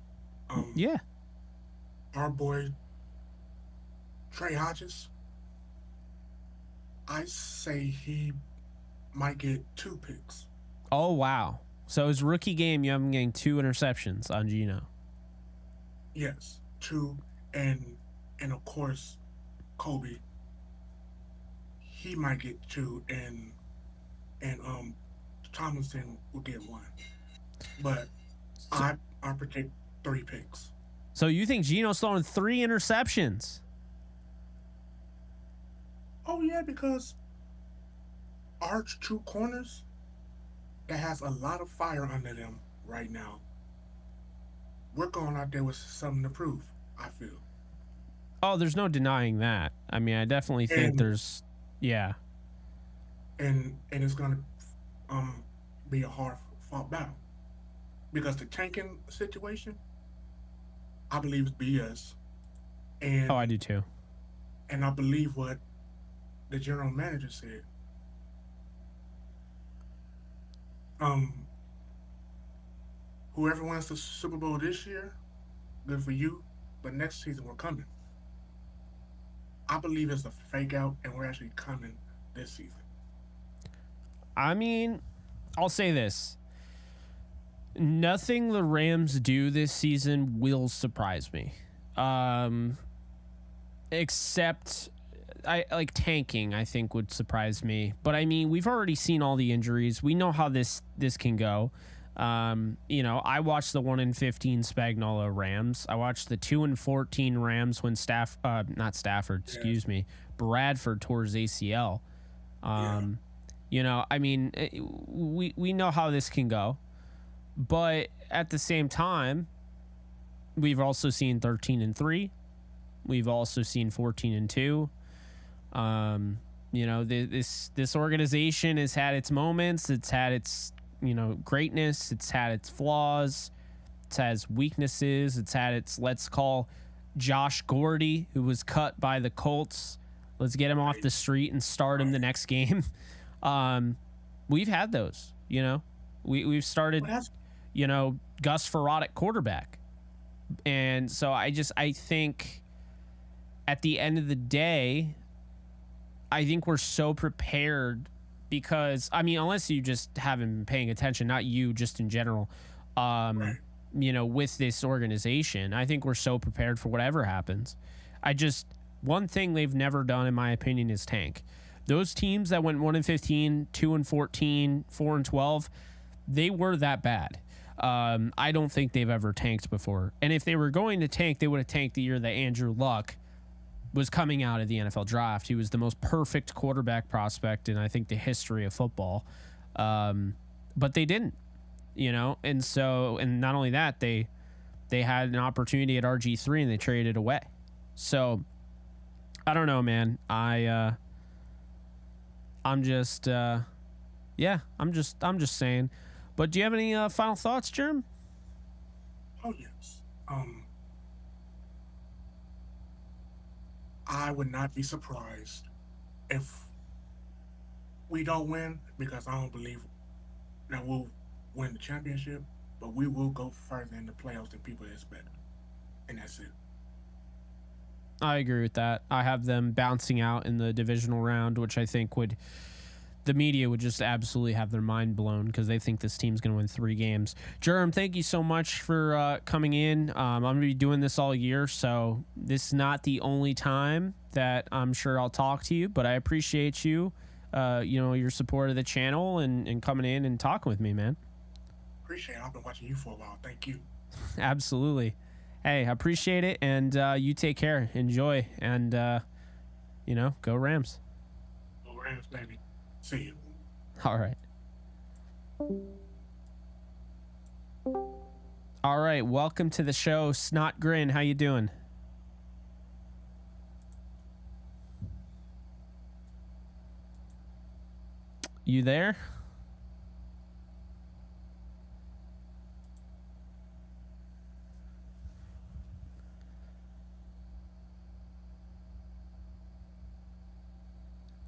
Yeah. our boy Trey Hodges, I say he might get 2 picks. Oh, wow. So his rookie game, you have him getting 2 interceptions on Geno. Yes, 2, and of course, Kobe, he might get 2, and Tomlinson will get 1. But I predict 3 picks. So you think Geno's throwing 3 interceptions? Oh yeah, because our 2 corners that has a lot of fire under them right now, we're going out there with something to prove, I feel. Oh, there's no denying that. I mean, I definitely think there's, yeah. And it's going to be a hard fought battle. Because the tanking situation, I believe is BS. And I do too. And I believe what the general manager said. Whoever wins the Super Bowl this year, good for you. But next season we're coming. I believe it's a fake out, and we're actually coming this season. I mean, I'll say this. Nothing the Rams do this season will surprise me. Except I like tanking, I think would surprise me. But I mean, we've already seen all the injuries. We know how this can go. You know, I watched the 1-15 Spagnuolo Rams. I watched the 2-14 Rams when Bradford tore his ACL. You know, I mean, we know how this can go. But at the same time, we've also seen 13-3. We've also seen 14-2. You know, this organization has had its moments. It's had its, you know, greatness. It's had its flaws. It has weaknesses. It's had its, let's call Josh Gordy, who was cut by the Colts. Let's get him off the street and start him the next game. We've had those, you know. We've started, you know, Gus Frerotte at quarterback. And so I think at the end of the day, I think we're so prepared because, I mean, unless you just haven't been paying attention, not you, just in general, you know, with this organization, I think we're so prepared for whatever happens. One thing they've never done, in my opinion, is tank. Those teams that went 1-15, 2-14, 4-12, they were that bad. I don't think they've ever tanked before. And if they were going to tank, they would have tanked the year that Andrew Luck was coming out of the NFL draft. He was the most perfect quarterback prospect in, I think, the history of football. But they didn't, you know? And so, and not only that, they had an opportunity at RG3 and they traded it away. So I don't know, man. I'm just saying. But do you have any final thoughts, Jerm? Oh, yes. I would not be surprised if we don't win, because I don't believe that we'll win the championship, but we will go further in the playoffs than people expect. And that's it. I agree with that. I have them bouncing out in the divisional round, which I think the media would just absolutely have their mind blown because they think this team's going to win 3 games. Jerem, thank you so much for coming in. I'm going to be doing this all year, so this is not the only time that I'm sure I'll talk to you, but I appreciate you, you know, your support of the channel and coming in and talking with me, man. appreciate it. I've been watching you for a while. Thank you. Absolutely. Hey, I appreciate it, and you take care. Enjoy, and go Rams. Go Rams, baby. See you. All right. All right. Welcome to the show, Snot Grin. How you doing? You there?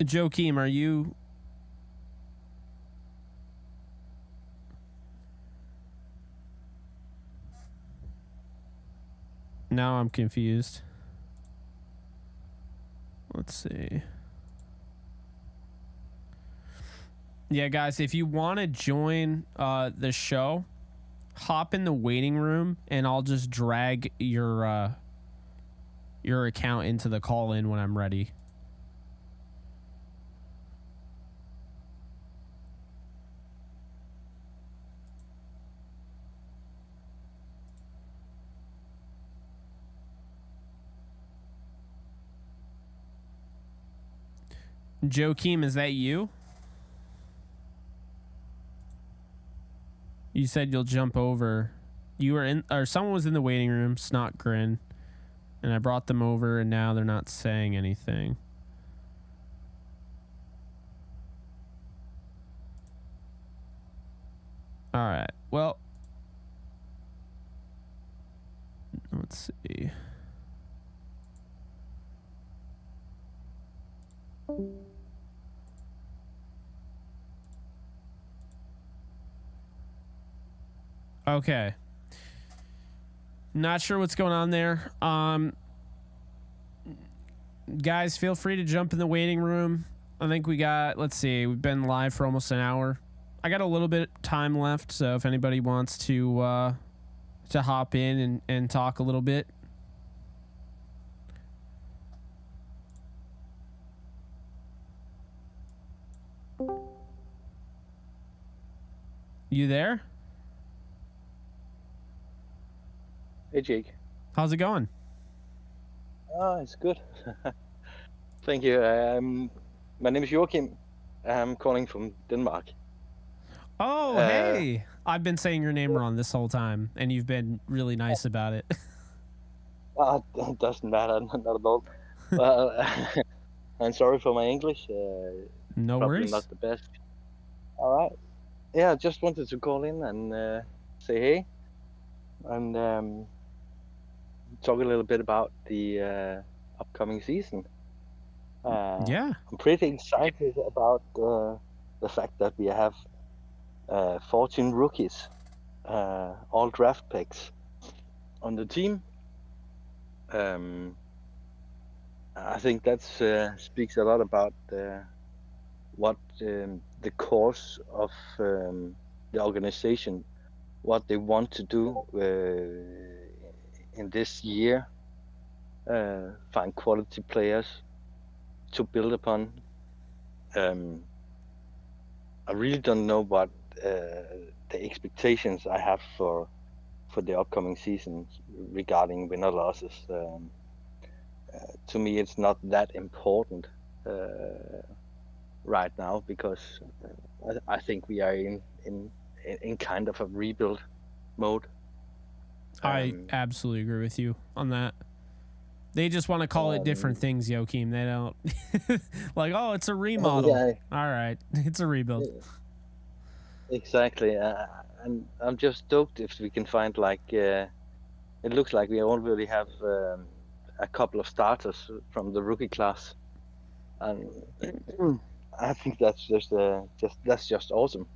Joakim, are you? Now I'm confused. Let's see. Yeah, guys, if you want to join the show, hop in the waiting room, and I'll just drag your account into the call in when I'm ready. Joakim, is that you? You said you'll jump over. You were in, or someone was in the waiting room, Snot Grin, and I brought them over, and now they're not saying anything. All right. Well, let's see. Okay. Not sure what's going on there. Guys, feel free to jump in the waiting room. I think we got, let's see, we've been live for almost an hour. I got a little bit of time left, so if anybody wants to hop in and talk a little bit. You there? Hey, Jake. How's it going? Oh, it's good. Thank you. My name is Joachim. I'm calling from Denmark. Oh, hey. I've been saying your name wrong this whole time, and you've been really nice about it. It doesn't matter, not at all. Well, I'm sorry for my English. No probably worries. not the best. All right. Yeah, I just wanted to call in and say hey, and talk a little bit about the upcoming season. Yeah. I'm pretty excited about the fact that we have 14 rookies, all draft picks on the team. I think that speaks a lot about what the course of the organization, what they want to do in this year, find quality players to build upon. I really don't know what the expectations I have for the upcoming season regarding winner losses. To me, it's not that important right now because I think we are in kind of a rebuild mode. I absolutely agree with you on that. They just want to call it different things, Joachim. They don't like, oh, it's a remodel. Yeah. All right, it's a rebuild. Exactly, and I'm just stoked if we can find it looks like we already have a couple of starters from the rookie class, and I think that's just awesome.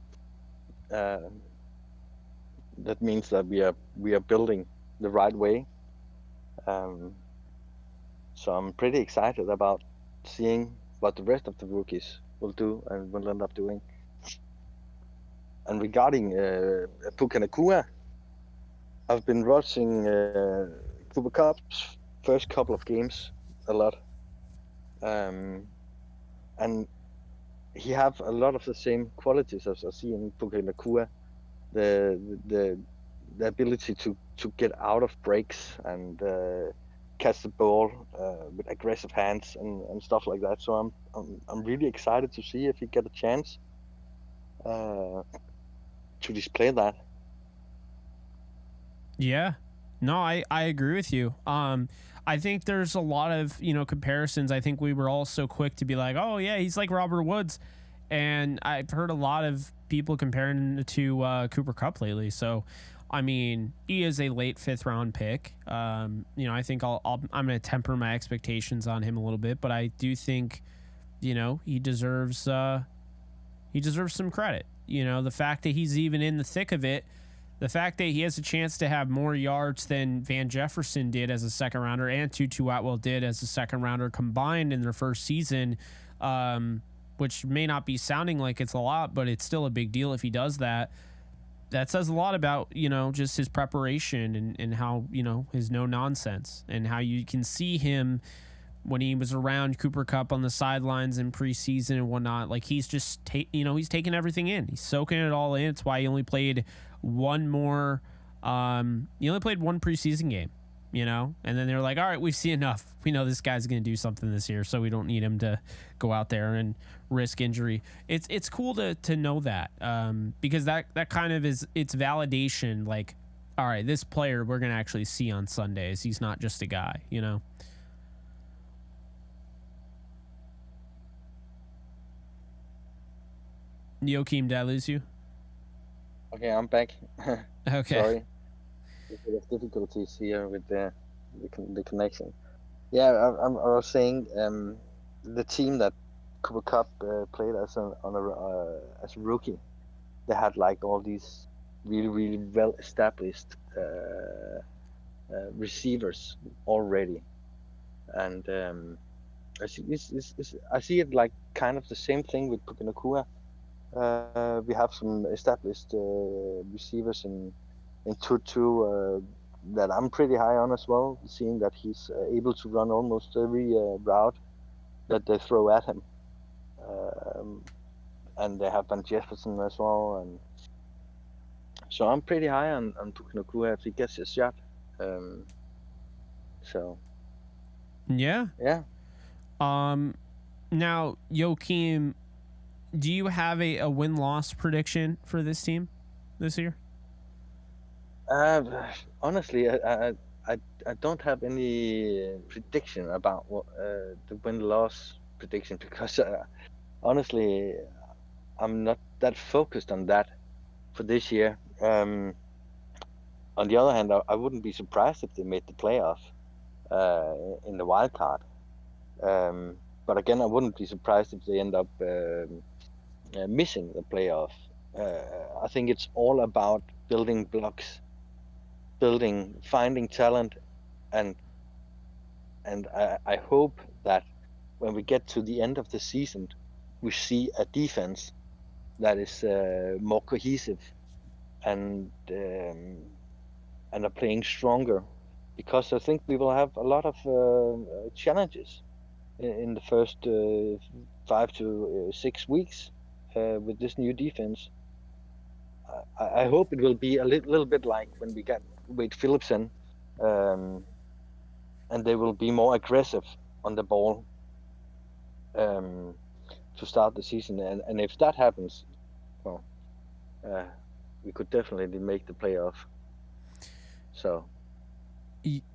That means that we are building the right way. So I'm pretty excited about seeing what the rest of the rookies will do and will end up doing. And regarding Puka, I've been watching Cooper Kupp's first couple of games a lot, and he have a lot of the same qualities as I see in Puka. the the ability to get out of breaks and catch the ball with aggressive hands and stuff like that. So I'm really excited to see if he get a chance to display that. Yeah. No, I agree with you. I think there's a lot of, comparisons. I think we were all so quick to be like, oh yeah, he's like Robert Woods. And I've heard a lot of people comparing him to Cooper Kupp lately. So, I mean, he is a late 5th round pick. I think I'm going to temper my expectations on him a little bit, but I do think, he deserves some credit. The fact that he's even in the thick of it, the fact that he has a chance to have more yards than Van Jefferson did as a second rounder and Tutu Atwell did as a second rounder combined in their first season, which may not be sounding like it's a lot, but it's still a big deal if he does that. That says a lot about, just his preparation and how, his no nonsense and how you can see him when he was around Cooper Kupp on the sidelines in preseason and whatnot. Like he's just, he's taking everything in. He's soaking it all in. It's why he only played one preseason game, and then they're like, all right, we've seen enough. We know this guy's going to do something this year, so we don't need him to go out there and risk injury. It's cool to know that, because that kind of it's validation. Like, all right, this player we're going to actually see on Sundays. He's not just a guy, Joachim, did I lose you? Okay, I'm back. Okay. Sorry. There's difficulties here with the connection. Yeah, I was saying the team that Cooper Kupp played as a rookie, they had like all these really, really well established receivers already, and I see it like kind of the same thing with Puka Nacua. We have some established receivers in Tutu that I'm pretty high on as well, seeing that he's able to run almost every route that they throw at him. And they have Van Jefferson as well, and so I'm pretty high on Puka Nacua if he gets his shot. So yeah. Now, Joachim, do you have a win-loss prediction for this team this year? Honestly, I don't have any prediction about what the win-loss prediction, because honestly, I'm not that focused on that for this year. On the other hand, I wouldn't be surprised if they made the playoff in the wild card. But again, I wouldn't be surprised if they end up missing the playoff. I think it's all about building blocks, finding talent, and I hope that when we get to the end of the season, we see a defense that is more cohesive and are playing stronger, because I think we will have a lot of challenges in the first 5 to 6 weeks with this new defense. I hope it will be a little bit like when we got Wade Phillips in, and they will be more aggressive on the ball to start the season. And if that happens, well, we could definitely make the playoff. So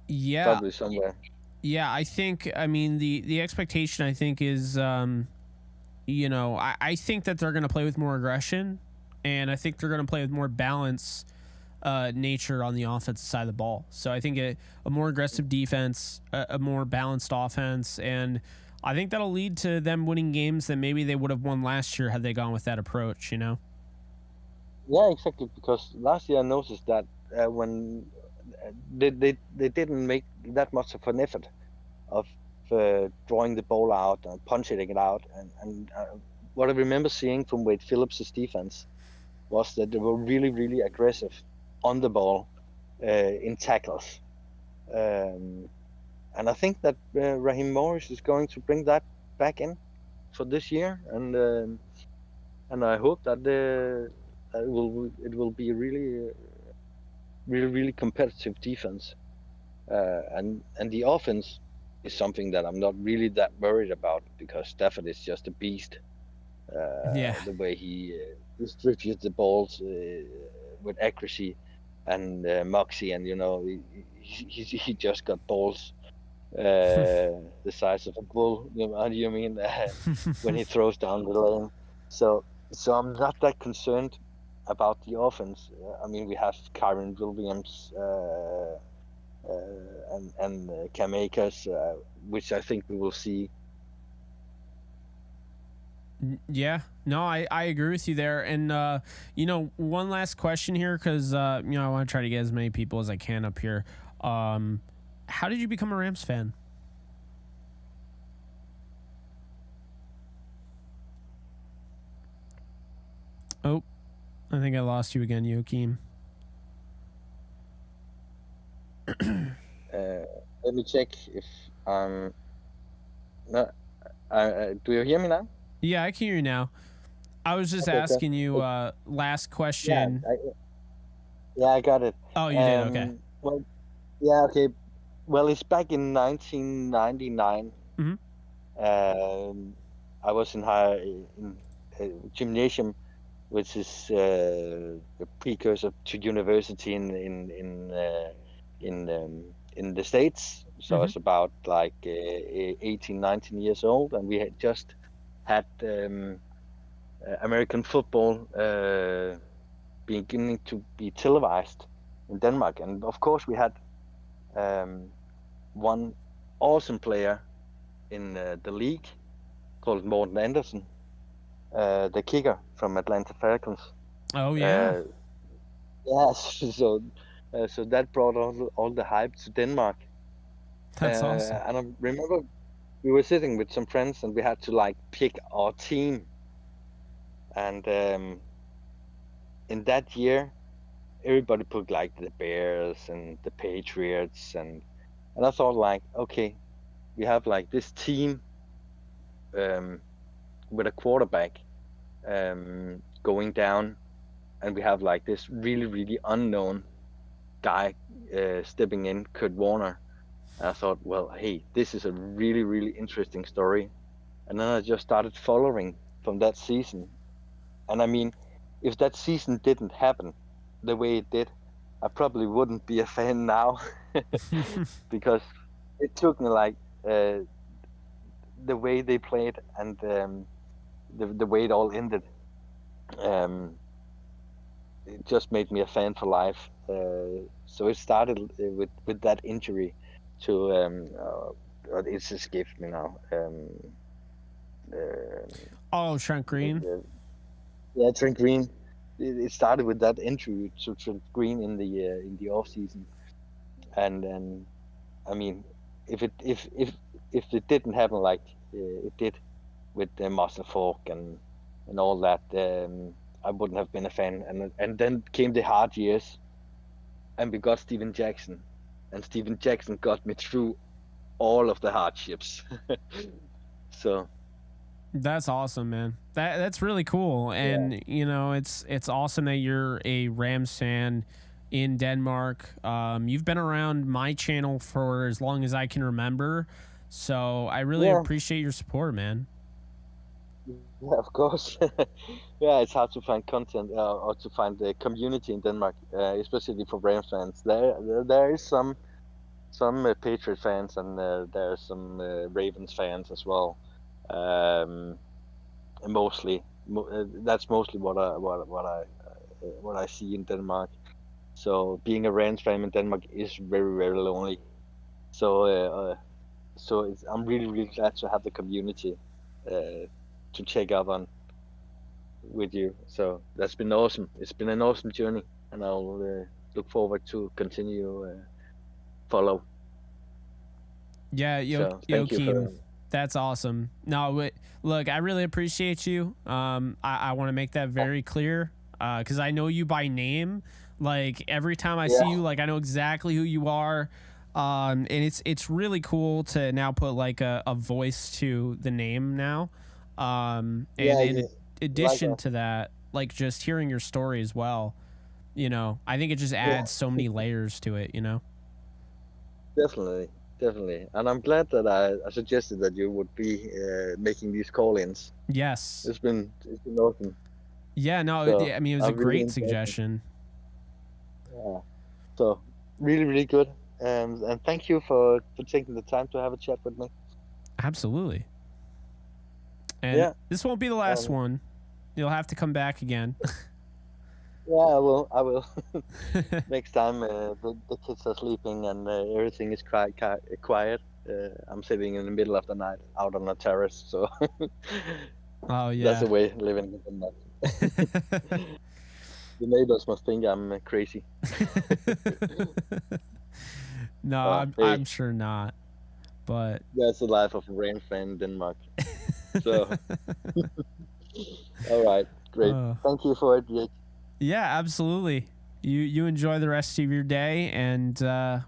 yeah, probably somewhere. Yeah, I think, the expectation, I think, is, I think that they're going to play with more aggression, and I think they're going to play with more balance nature on the offensive side of the ball. So I think a more aggressive defense, a more balanced offense, and I think that'll lead to them winning games that maybe they would have won last year had they gone with that approach, Yeah, exactly, because last year I noticed that when they didn't make that much of an effort of drawing the ball out and punching it out, and what I remember seeing from Wade Phillips' defense was that they were really, really aggressive on the ball in tackles, and I think that Raheem Morris is going to bring that back in for this year, and I hope that it will be really really competitive defense, and the offense is something that I'm not really that worried about because Stafford is just a beast. Yeah. The way he distributes the balls with accuracy and moxie, and he just got balls the size of a bull. How do you mean when he throws down the lane? So I'm not that concerned about the offense. I mean, we have Kyron Williams and Cam Akers, which I think we will see. Yeah, no, I agree with you there. And, one last question here because, I want to try to get as many people as I can up here. How did you become a Rams fan? Oh, I think I lost you again, Joachim. Let me check if no, do you hear me now? Yeah, I can hear you now. I was just Okay, asking you last question. I got it. Oh, you did? Okay. Well, yeah, okay. Well, it's back in 1999. Mm-hmm. I was in gymnasium, which is the precursor to university in the States. So I was about like 18, 19 years old, and we had just had American football beginning to be televised in Denmark. And of course, we had one awesome player in the league called Morten Andersen, the kicker from Atlanta Falcons. Oh, yeah. So that brought all the hype to Denmark. That's awesome. And I remember we were sitting with some friends and we had to like pick our team. And in that year, everybody put like the Bears and the Patriots, and I thought like, okay, we have like this team with a quarterback going down, and we have like this really really unknown guy stepping in, Kurt Warner. And I thought, well, hey, this is a really really interesting story, and then I just started following from that season. And I mean, if that season didn't happen the way it did, I probably wouldn't be a fan now because it took me like the way they played and the way it all ended. It just made me a fan for life. So it started with that injury to it's escaped me now. Trent Green. Yeah, Trent Green. It started with that injury to Trent Green in the off season, and I mean, if it didn't happen like it did with Master Fork and all that, I wouldn't have been a fan. And then came the hard years, and we got Steven Jackson, and Steven Jackson got me through all of the hardships. So. That's awesome, man. That's really cool, and it's awesome that you're a Rams fan in Denmark. You've been around my channel for as long as I can remember, so I really appreciate your support, man. Yeah, of course. Yeah, it's hard to find content or to find the community in Denmark, especially for Rams fans. There is some Patriot fans, and there are some Ravens fans as well. Mostly, that's mostly what I see in Denmark. So being a Rams fan in Denmark is very very lonely. So I'm really really glad to have the community to check up on with you. So that's been awesome. It's been an awesome journey, and I'll look forward to continue follow. Yeah, Joachim. That's awesome. No, look, I really appreciate you. I want to make that very clear because I know you by name. Like every time I see you, like I know exactly who you are. And it's really cool to now put like a voice to the name now. In addition to that, like just hearing your story as well. You know, I think it just adds so many layers to it. You know. Definitely, definitely. And I'm glad that I suggested that you would be making these call-ins. Yes. It's been awesome. Yeah. No. So I mean, it was I a really great enjoyed it. suggestion. Yeah. So really, really good. And thank you for taking the time to have a chat with me. Absolutely. And Yeah. this won't be the last one. You'll have to come back again. Yeah, I will. I will. Next time the kids are sleeping and everything is quiet, I'm sitting in the middle of the night out on a terrace. So Oh that's yeah. the way living with them. The neighbors must think I'm crazy. No, Hey, I'm sure not. But that's the life of a rain fan in Denmark. So, all right, great. Thank you for it, Jake. Yeah, absolutely. You enjoy the rest of your day, and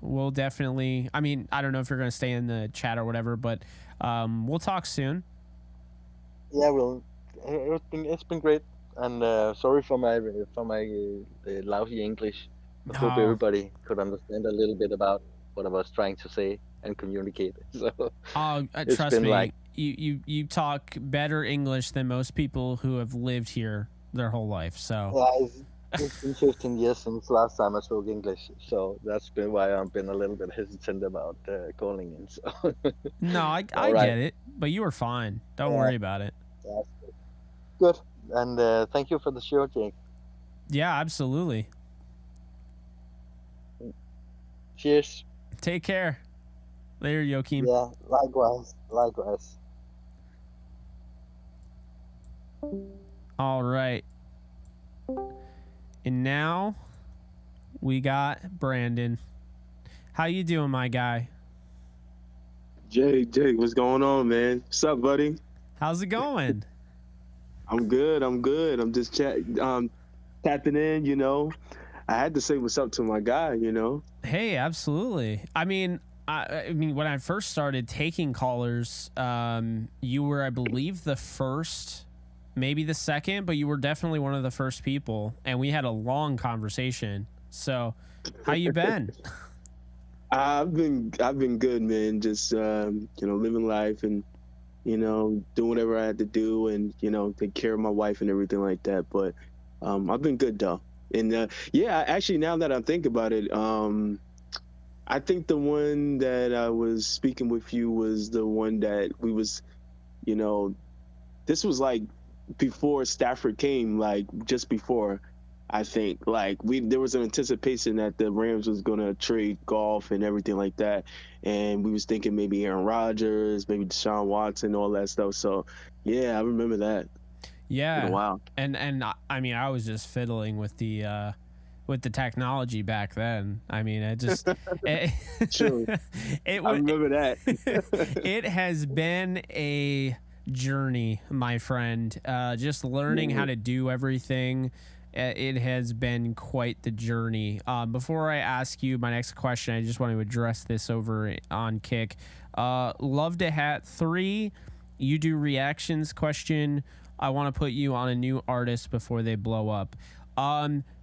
we'll definitely. I mean, I don't know if you're gonna stay in the chat or whatever, but we'll talk soon. Yeah, well, it's been great, and sorry for my lousy English. I hope everybody could understand a little bit about what I was trying to say and communicate. So, trust me, like, you talk better English than most people who have lived here their whole life. So yeah, it's been 15 years since last time I spoke English, so that's been why I've been a little bit hesitant about calling in. So no, I get it, but you were fine. Don't worry about it. Yeah, good, and thank you for the show, Jake. Yeah, absolutely. Cheers. Take care. Later, Joachim. Yeah, likewise. All right. And now we got Brandon. How you doing, my guy? Jake, what's going on, man? What's up, buddy? How's it going? I'm good. I'm just tapping in, you know. I had to say what's up to my guy, you know. Hey, absolutely. I mean, when I first started taking callers, you were, I believe, the first, maybe the second, but you were definitely one of the first people, and we had a long conversation. So, how you been? I've been good, man. Just living life and doing whatever I had to do, and take care of my wife and everything like that. But I've been good though. And yeah, actually, now that I think about it, I think the one that I was speaking with you was the one that we was, this was like before Stafford came, like just before. I think there was an anticipation that the Rams was gonna trade Goff and everything like that, and we was thinking maybe Aaron Rodgers, maybe Deshaun Watson, all that stuff. So yeah, I remember that. Yeah. Wow. And I mean, I was just fiddling with the technology back then. I mean, I remember that. It has been a journey, my friend. Just learning how to do everything. It has been quite the journey. Before I ask you my next question, I just want to address this over on Kick. Love to Hat 3. You do reactions question. I want to put you on a new artist before they blow up.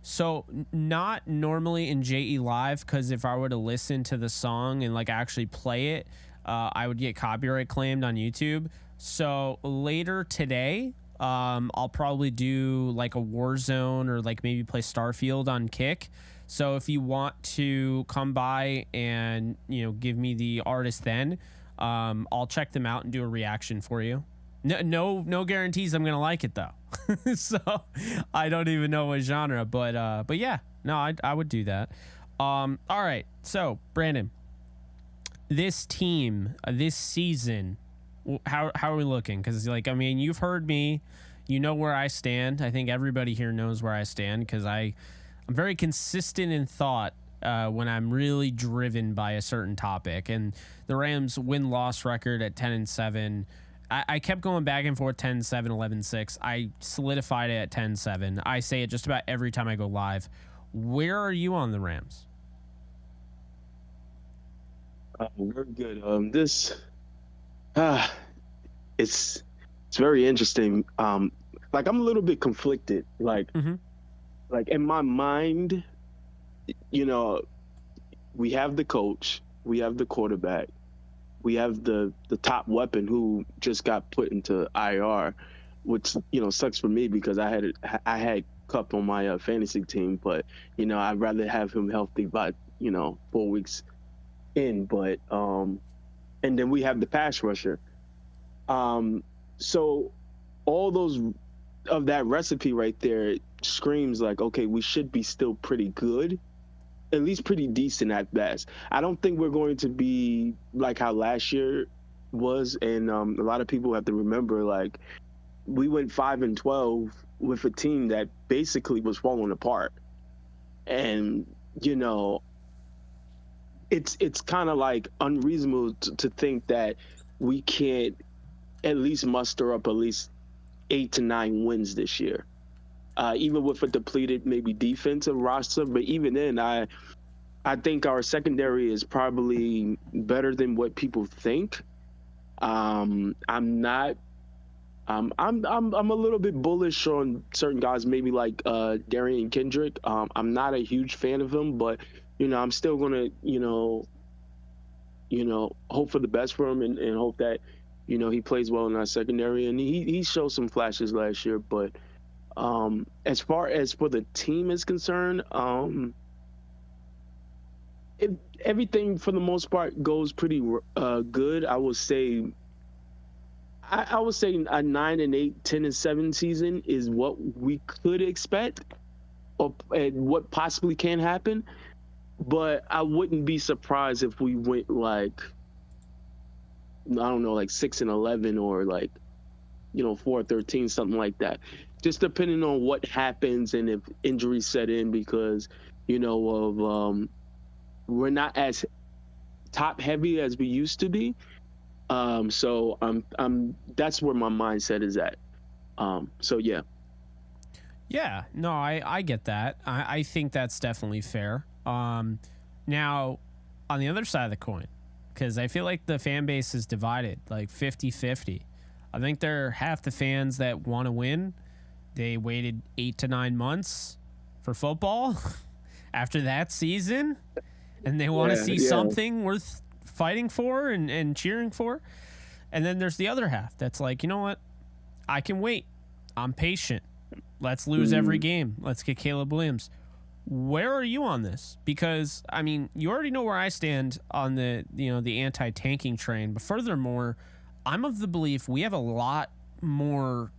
So not normally in JE Live, because if I were to listen to the song and like actually play it, I would get copyright claimed on YouTube. So later today, I'll probably do like a Warzone or like maybe play Starfield on Kick. So if you want to come by and give me the artist, then I'll check them out and do a reaction for you. No guarantees I'm gonna like it though. So I don't even know what genre, but yeah, no, I would do that. All right, so Brandon, this team, this season, how are we looking? Because you've heard me, you know where I stand. I think everybody here knows where I stand because I'm very consistent in thought when I'm really driven by a certain topic. And the Rams win-loss record at 10-7. I kept going back and forth 10-7, 11-6. I solidified it at 10-7. I say it just about every time I go live. Where are you on the Rams? Very good. It's very interesting. like I'm a little bit conflicted. Like in my mind, you know, we have the coach, we have the quarterback, we have the top weapon who just got put into IR, which sucks for me because I had Kupp on my fantasy team, but I'd rather have him healthy by 4 weeks in. But and then we have the pass rusher. So all those of that recipe right there screams like, okay, we should be still pretty good, at least pretty decent at best. I don't think we're going to be like how last year was, and a lot of people have to remember, like, we went 5-12 with a team that basically was falling apart, and it's kind of like unreasonable to think that we can't at least muster up at least 8 to 9 wins this year. Even with a depleted maybe defensive roster, but even then, I think our secondary is probably better than what people think. I'm not. I'm a little bit bullish on certain guys, maybe like Darian Kendrick. I'm not a huge fan of him, but I'm still gonna hope for the best for him and hope that he plays well in our secondary. And he showed some flashes last year, but as far as for the team is concerned, everything for the most part goes pretty good. I would say a 9-8, 10-7 season is what we could expect, and what possibly can happen. But I wouldn't be surprised if we went like, I don't know, like 6-11 or like 4-13, something like that. Just depending on what happens and if injuries set in, because we're not as top heavy as we used to be. So that's where my mindset is at. So yeah. Yeah, no, I get that. I think that's definitely fair. Now, on the other side of the coin, because I feel like the fan base is divided, like 50-50. I think there are half the fans that want to win. They waited 8 to 9 months for football after that season, and they want to see something worth fighting for and cheering for. And then there's the other half that's like, you know what? I can wait. I'm patient. Let's lose every game. Let's get Caleb Williams. Where are you on this? Because, I mean, you already know where I stand on the anti-tanking train. But furthermore, I'm of the belief we have a lot more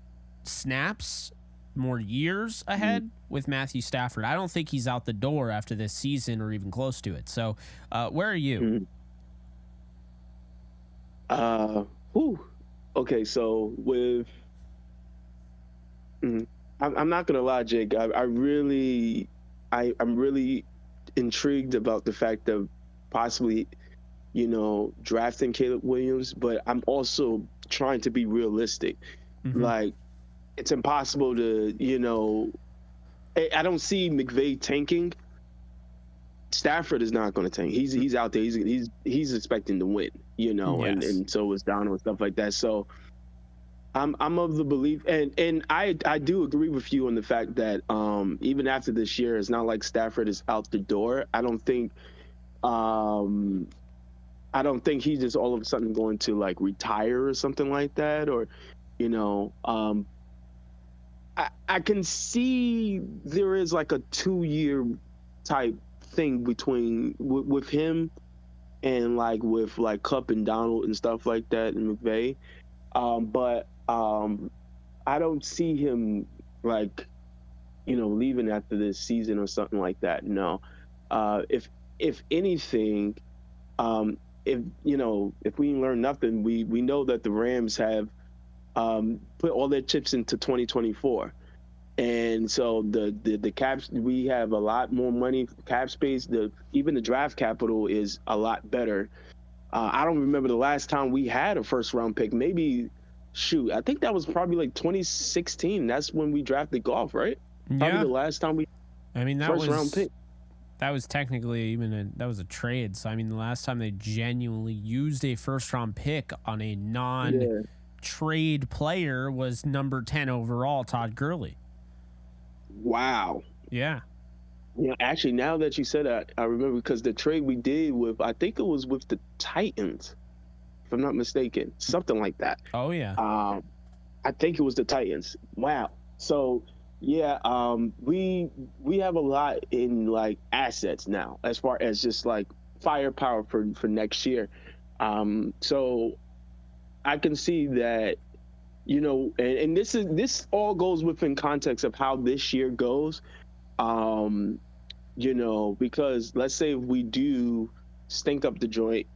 snaps, more years ahead with Matthew Stafford. I don't think he's out the door after this season or even close to it. So, where are you? Okay, so with... I'm not gonna lie, Jake. I'm really intrigued about the fact of possibly, drafting Caleb Williams, but I'm also trying to be realistic. Like, it's impossible to, I don't see McVay tanking. Stafford is not going to tank. He's out there. He's expecting to win, Yes. and so is Donald and stuff like that. So I'm of the belief, and I do agree with you on the fact that even after this year, it's not like Stafford is out the door. I don't think he's just all of a sudden going to like retire or something like that, or I can see there is like a 2-year type thing between with him and like with like Kupp and Donald and stuff like that and McVay. But I don't see him like, leaving after this season or something like that. No. If anything, if we learn nothing, we know that the Rams have put all their chips into 2024. And so the caps, we have a lot more money, cap space. Even the draft capital is a lot better. I don't remember the last time we had a first round pick. Maybe, I think that was probably like 2016. That's when we drafted Goff, right? Probably the last time we. I mean, that first was round pick. That was technically that was a trade. So I mean, the last time they genuinely used a first round pick on a trade player was number 10 overall, Todd Gurley. Wow. Yeah. Yeah, actually, now that you said that, I remember because the trade we did with, I think it was with the Titans, if I'm not mistaken, something like that. Oh, yeah. I think it was the Titans. Wow. So, yeah, we have a lot in like assets now as far as just like firepower for next year. So I can see that, you know, and this all goes within context of how this year goes. You know, because let's say if we do stink up the joint,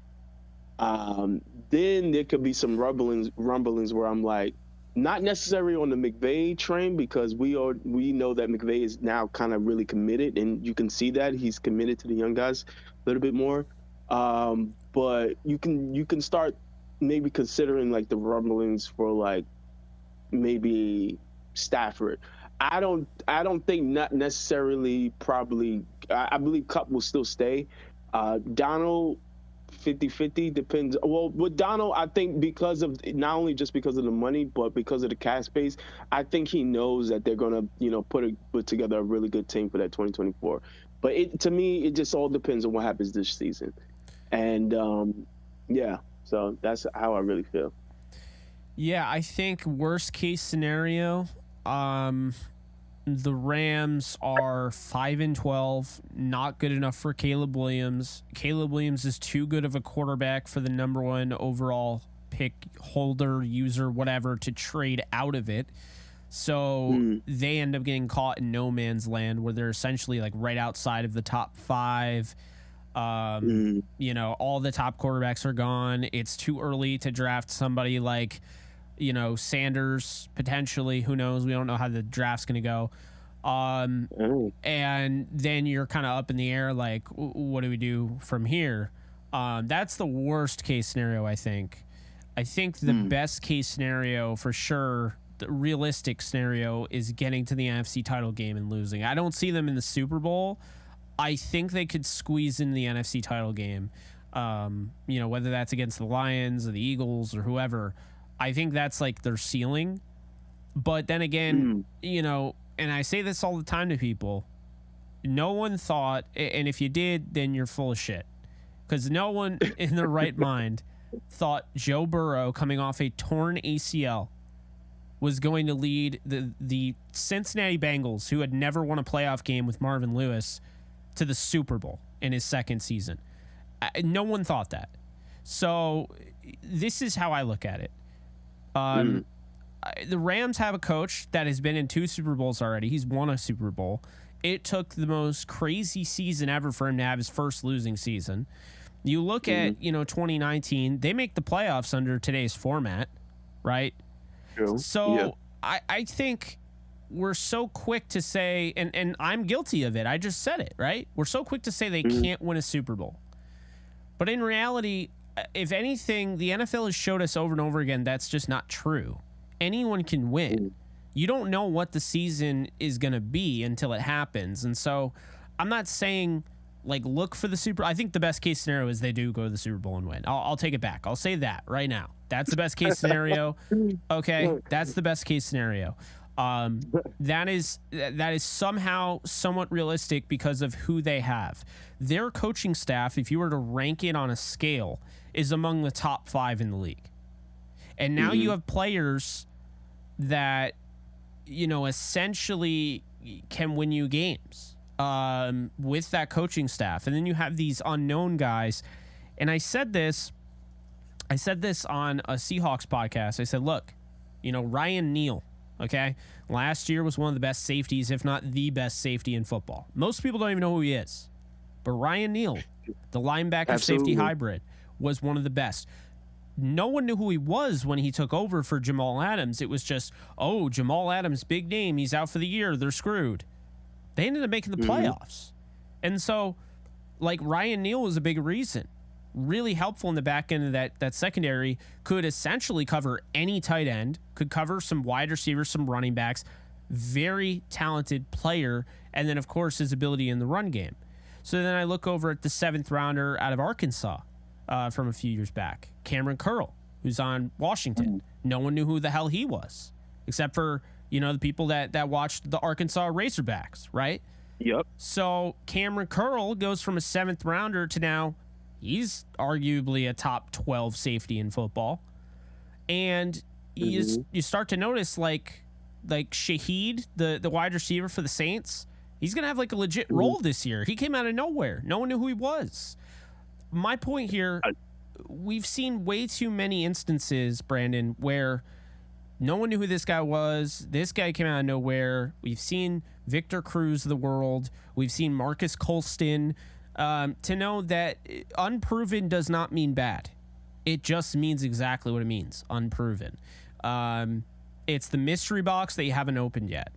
then there could be some rumblings where I'm like, not necessarily on the McVay train, because we know that McVay is now kind of really committed, and you can see that he's committed to the young guys a little bit more. But you can start maybe considering like the rumblings for like maybe Stafford. I don't think not necessarily probably. I believe Kupp will still stay. Donald 50-50 depends. Well, with Donald, I think because of not only just because of the money, but because of the cap space, I think he knows that they're gonna, you know, put together a really good team for that 2024. But to me, it just all depends on what happens this season, and yeah. So that's how I really feel. Yeah, I think worst case scenario, the Rams are 5-12, not good enough for Caleb Williams. Caleb Williams is too good of a quarterback for the number 1 overall pick holder, user, whatever, to trade out of it. So they end up getting caught in no man's land where they're essentially like right outside of the top 5. You know, all the top quarterbacks are gone. It's too early to draft somebody like, you know, Sanders, potentially. Who knows? We don't know how the draft's going to go. And then you're kind of up in the air, like, what do we do from here? That's the worst case scenario, I think. I think the best case scenario, for sure, the realistic scenario, is getting to the NFC title game and losing. I don't see them in the Super Bowl. I think they could squeeze in the NFC title game, you know, whether that's against the Lions or the Eagles or whoever. I think that's like their ceiling. But then again, you know, and I say this all the time to people, no one thought, and if you did, then you're full of shit. Because no one in their right mind thought Joe Burrow, coming off a torn ACL, was going to lead the Cincinnati Bengals, who had never won a playoff game with Marvin Lewis, to the Super Bowl in his second season. No one thought that. So this is how I look at it. The Rams have a coach that has been in 2 Super Bowls already. He's won a Super Bowl. It took the most crazy season ever for him to have his first losing season. You look at, you know, 2019, they make the playoffs under today's format, right? True. So Yeah. I think we're so quick to say, and I'm guilty of it. I just said it, right? We're so quick to say they can't win a Super Bowl. But in reality, if anything, the NFL has showed us over and over again that's just not true. Anyone can win. You don't know what the season is going to be until it happens. And so I'm not saying, like, look for the Super. I think the best case scenario is they do go to the Super Bowl and win. I'll take it back. I'll say that right now. That's the best case scenario. Okay, that's the best case scenario. That is somehow somewhat realistic because of who they have. Their coaching staff, if you were to rank it on a scale, is among the top 5 in the league. And now you have players that, you know, essentially can win you games with that coaching staff. And then you have these unknown guys. And I said this on a Seahawks podcast. I said, look, you know, Ryan Neal, okay, last year was one of the best safeties, if not the best safety in football. Most people don't even know who he is. But Ryan Neal, the linebacker safety hybrid, was one of the best. No one knew who he was when he took over for Jamal Adams. It was just, oh, Jamal Adams, big name. He's out for the year. They're screwed. They ended up making the playoffs. And so, like, Ryan Neal was a big reason. Really helpful in the back end of that secondary. Could essentially cover any tight end. Could cover some wide receivers, some running backs. Very talented player. And then, of course, his ability in the run game. So then I look over at the 7th rounder out of Arkansas from a few years back, Cameron Curl. who's on Washington. No one knew who the hell he was, except for, the people that watched the Arkansas Razorbacks, right? Yep. So Cameron Curl goes from a 7th rounder to now he's arguably a top 12 safety in football. And you start to notice like Shaheed, the wide receiver for the Saints, he's going to have like a legit role this year. He came out of nowhere. No one knew who he was. My point here, we've seen way too many instances, Brandon, where no one knew who this guy was. This guy came out of nowhere. We've seen Victor Cruz of the world. We've seen Marcus Colston. To know that unproven does not mean bad. It just means exactly what it means, unproven. It's the mystery box that you haven't opened yet.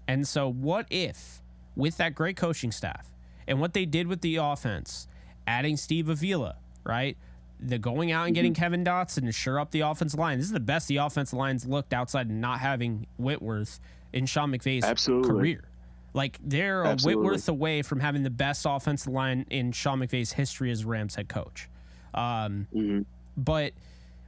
And so what if, with that great coaching staff and what they did with the offense, adding Steve Avila, right? The going out and getting Kevin Dotson to shore up the offensive line. This is the best the offensive line's looked outside of not having Whitworth in Sean McVay's career. Like, they're a Whitworth away from having the best offensive line in Sean McVay's history as Rams head coach. But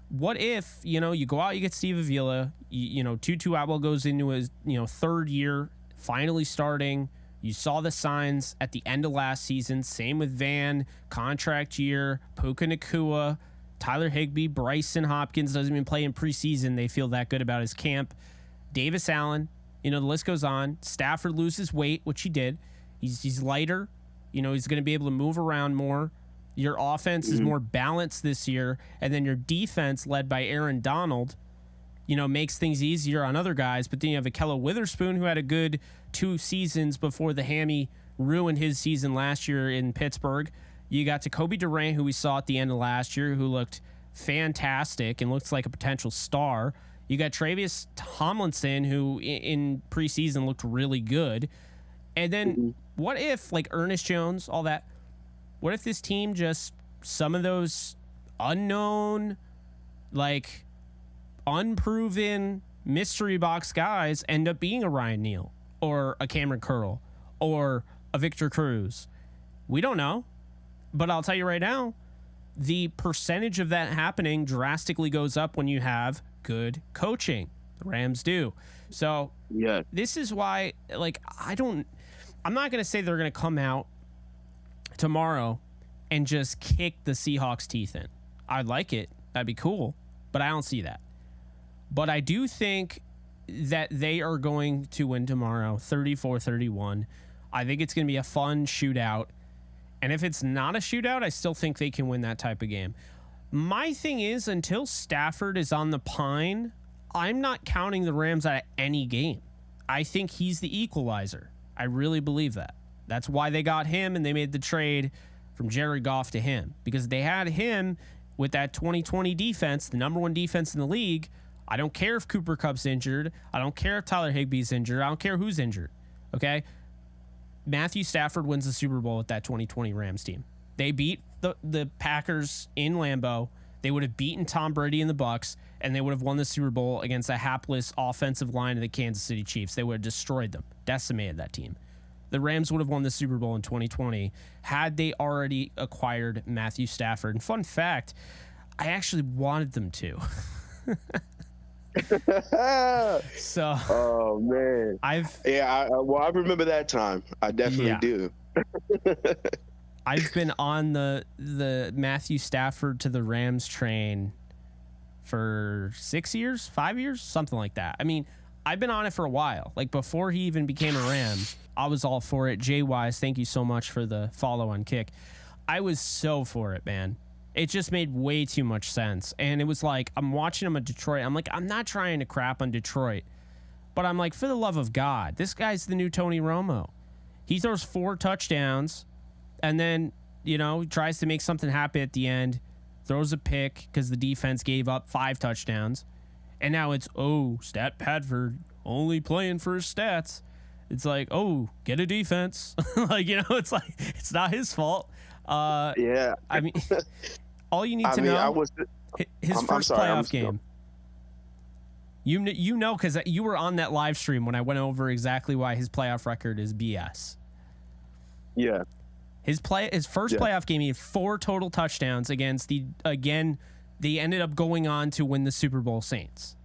what if, you go out, you get Steve Avila, Tutu Atwell goes into his, 3rd year, finally starting. You saw the signs at the end of last season. Same with Van, contract year, Puka Nacua, Tyler Higbee, Bryson Hopkins doesn't even play in preseason. They feel that good about his camp. Davis Allen, the list goes on. Stafford loses weight, which he did. He's lighter. He's going to be able to move around more. Your offense is more balanced this year. And then your defense, led by Aaron Donald, makes things easier on other guys. But then you have Ahkello Witherspoon, who had a good 2 seasons before the hammy ruined his season last year in Pittsburgh. You got Jacoby Durant, who we saw at the end of last year, who looked fantastic and looks like a potential star. You got Travis Tomlinson, who in preseason looked really good. And then what if, like Ernest Jones, all that, what if this team just, some of those unknown, like unproven mystery box guys end up being a Ryan Neal or a Cameron Curl or a Victor Cruz? We don't know. But I'll tell you right now, the percentage of that happening drastically goes up when you have good coaching. The Rams do. So this is why, like, I'm not going to say they're going to come out tomorrow and just kick the Seahawks' teeth in. I'd like it. That'd be cool. But I don't see that. But I do think that they are going to win tomorrow, 34-31. I think it's going to be a fun shootout. And if it's not a shootout, I still think they can win that type of game. My thing is, until Stafford is on the pine, I'm not counting the Rams out of any game. I think he's the equalizer. I really believe that. That's why they got him and they made the trade from Jared Goff to him. Because they had him with that 2020 defense, the number 1 defense in the league. I don't care if Cooper Kupp's injured. I don't care if Tyler Higbee's injured. I don't care who's injured. Okay? Matthew Stafford wins the Super Bowl with that 2020 Rams team. They beat the Packers in Lambeau. They would have beaten Tom Brady and the Bucs, and they would have won the Super Bowl against a hapless offensive line of the Kansas City Chiefs. They would have destroyed them, decimated that team. The Rams would have won the Super Bowl in 2020 had they already acquired Matthew Stafford. And fun fact, I actually wanted them to. So, oh man, I remember that time. I definitely do. I've been on the Matthew Stafford to the Rams train for 6 years, 5 years, something like that. I mean, I've been on it for a while. Like, before he even became a Ram, I was all for it. Jay Wise, thank you so much for the follow on Kick. I was so for it, man. It just made way too much sense. And it was like, I'm watching him in Detroit. I'm like, I'm not trying to crap on Detroit. But I'm like, for the love of God, this guy's the new Tony Romo. He throws 4 touchdowns and then, tries to make something happen at the end, throws a pick because the defense gave up 5 touchdowns. And now it's, Stat Padford only playing for his stats. It's like, get a defense. It's like, it's not his fault. Yeah. I mean, all you need to know, his first playoff game. You know, because you were on that live stream when I went over exactly why his playoff record is BS. Yeah. His first playoff game, he had 4 total touchdowns against the They ended up going on to win the Super Bowl Saints.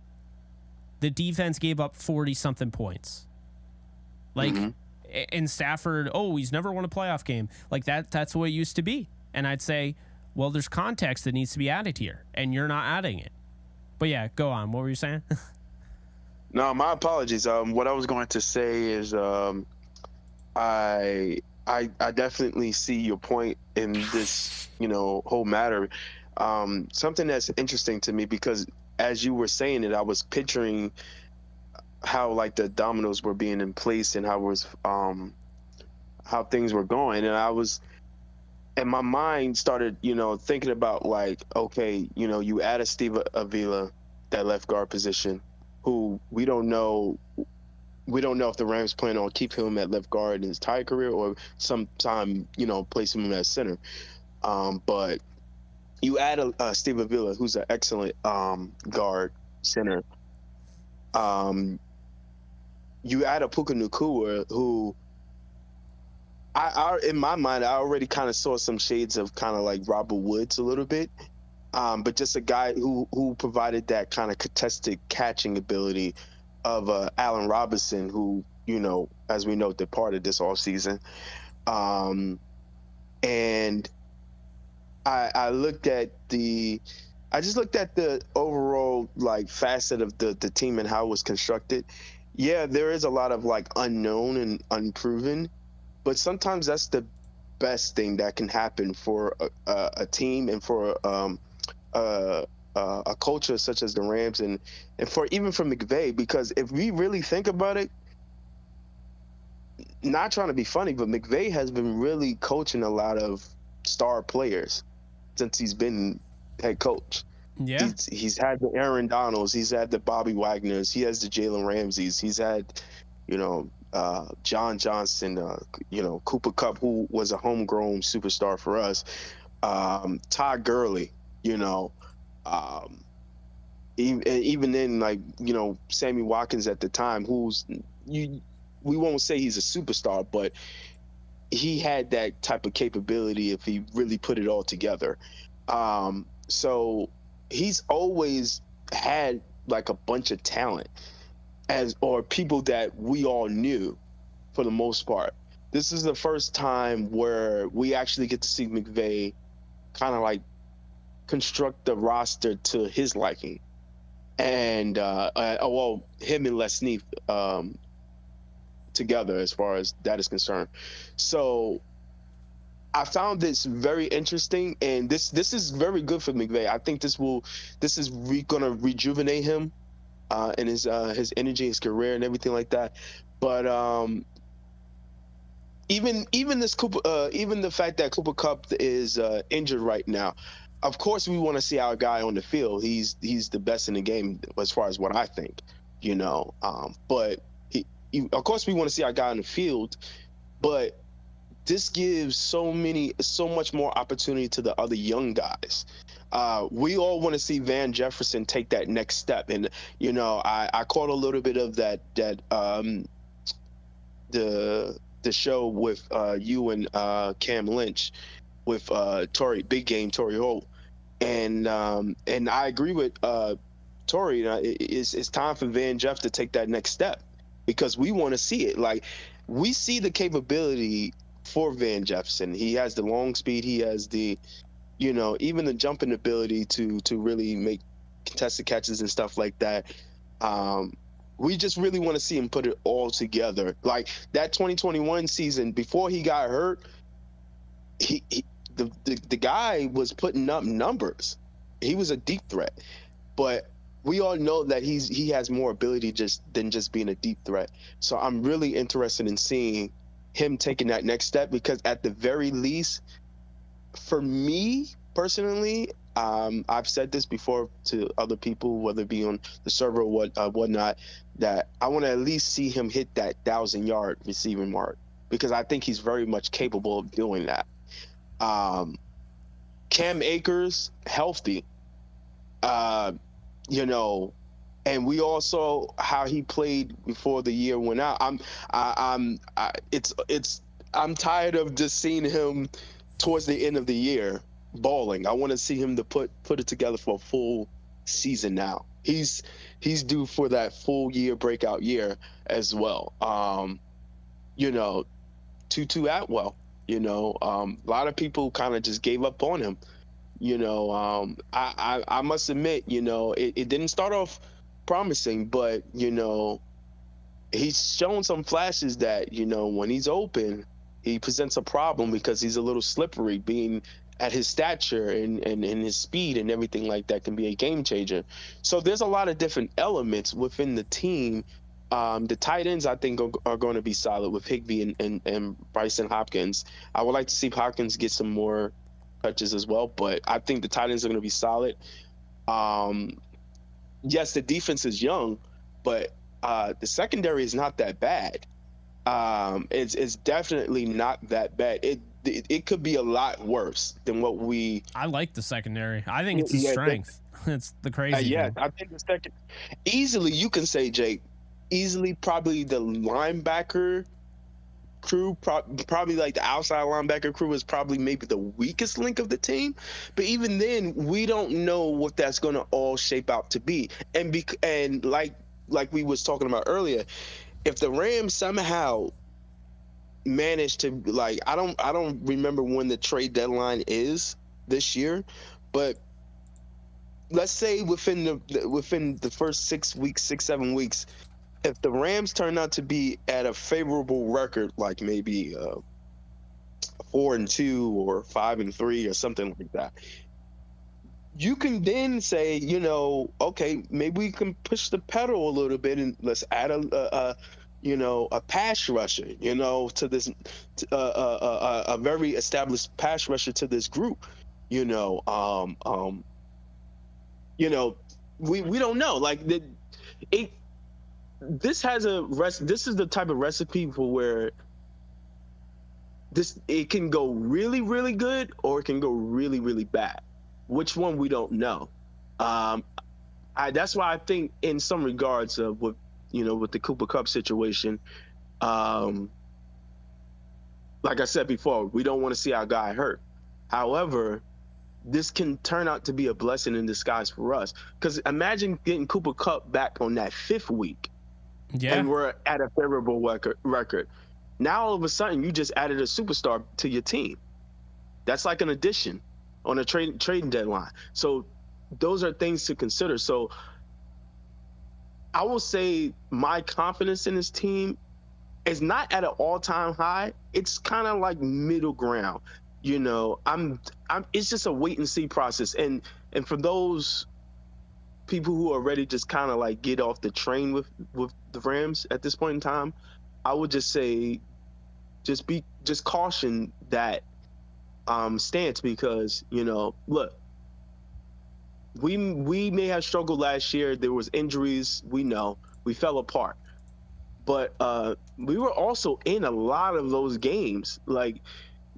The defense gave up 40-something points. Like, and Stafford, he's never won a playoff game. Like, that's the way it used to be. And I'd say, well, there's context that needs to be added here, and you're not adding it. But yeah, go on. What were you saying? No, my apologies. What I was going to say is, I definitely see your point in this, whole matter. Something that's interesting to me, because as you were saying it, I was picturing how like the dominoes were being in place and how things were going, and my mind started, thinking about like, okay, you add a Steve Avila, that left guard position, who we don't know if the Rams plan on keep him at left guard in his entire career or sometime, place him at center. But you add a Steve Avila, who's an excellent guard center. You add a Puka Nacua, who I in my mind, I already kind of saw some shades of kind of like Robert Woods a little bit. But just a guy who provided that kind of contested catching ability of Allen Robinson, who, as we know, departed this offseason. And I looked at the overall like facet of the team and how it was constructed. Yeah, there is a lot of like unknown and unproven, but sometimes that's the best thing that can happen for a team and for a culture such as the Rams and for McVay, because if we really think about it, not trying to be funny, but McVay has been really coaching a lot of star players since he's been head coach. Yeah, he's had the Aaron Donalds, he's had the Bobby Wagners, he has the Jalen Ramseys, he's had, John Johnson, Cooper Kupp, who was a homegrown superstar for us, Todd Gurley, even then, like, Sammy Watkins at the time, we won't say he's a superstar, but he had that type of capability if he really put it all together. So he's always had like a bunch of talent or people that we all knew for the most part. This is the first time where we actually get to see McVay kind of like construct the roster to his liking. And him and Les Snead together as far as that is concerned. So I found this very interesting, and this is very good for McVay. I think this is gonna rejuvenate him and his energy, his career, and everything like that. But even the fact that Cooper Kupp is injured right now, of course we want to see our guy on the field. He's the best in the game as far as what I think, but of course we want to see our guy on the field, but this gives so much more opportunity to the other young guys. We all want to see Van Jefferson take that next step. And, I caught a little bit of that the show with you and Cam Lynch with Big Game Torrey Holt. And I agree with Torrey. It's time for Van Jeff to take that next step, because we want to see it. Like, we see the capability for Van Jefferson. He has the long speed. He has the, even the jumping ability to really make contested catches and stuff like that. We just really want to see him put it all together. Like that 2021 season, before he got hurt, the guy was putting up numbers. He was a deep threat, but we all know that he has more ability than just being a deep threat. So I'm really interested in seeing him taking that next step, because at the very least, for me personally, I've said this before to other people, whether it be on the server or whatnot, that I want to at least see him hit that 1,000-yard receiving mark, because I think he's very much capable of doing that. Cam Akers, healthy, and we all saw how he played before the year went out. I'm tired of just seeing him towards the end of the year balling. I want to see him to put it together for a full season now. He's due for that full year breakout year as well. You know, Tutu Atwell, a lot of people kind of just gave up on him. I must admit, it didn't start off promising, but he's shown some flashes that, when he's open, he presents a problem because he's a little slippery, being at his stature and his speed and everything like that can be a game changer. So there's a lot of different elements within the team. The tight ends, I think, are going to be solid with Higbee and Bryson Hopkins. I would like to see Hopkins get some more touches as well, but I think the tight ends are going to be solid. Yes, the defense is young, but the secondary is not that bad. It's definitely not that bad. It could be a lot worse than what we. I like the secondary. I think it's a strength. It's the crazy. Yeah, thing. I think the second easily you can say, Jake, easily probably the linebacker crew, probably like the outside linebacker crew is probably maybe the weakest link of the team. But even then, we don't know what that's going to all shape out to be. And like we was talking about earlier, if the Rams somehow manage to, like, I don't remember when the trade deadline is this year, but let's say within the first 7 weeks, if the Rams turn out to be at a favorable record, like maybe 4-2 or 5-3 or something like that, you can then say, okay, maybe we can push the pedal a little bit and let's add a pass rusher, to this, a very established pass rusher to this group, we don't know. Like this is the type of recipe for where it can go really, really good or it can go really, really bad. Which one we don't know. That's why I think in some regards of with the Cooper Kupp situation, like I said before, we don't want to see our guy hurt. However, this can turn out to be a blessing in disguise for us. Because imagine getting Cooper Kupp back on that 5th week. Yeah. And we're at a favorable record. Now, all of a sudden, you just added a superstar to your team. That's like an addition on a trading deadline. So those are things to consider. So I will say my confidence in this team is not at an all-time high. It's kind of like middle ground. It's just a wait and see process. And for those people who are ready to just kind of like get off the train with the Rams at this point in time, I would just say just caution that stance, because look, we may have struggled last year. There was injuries, we fell apart, but we were also in a lot of those games, like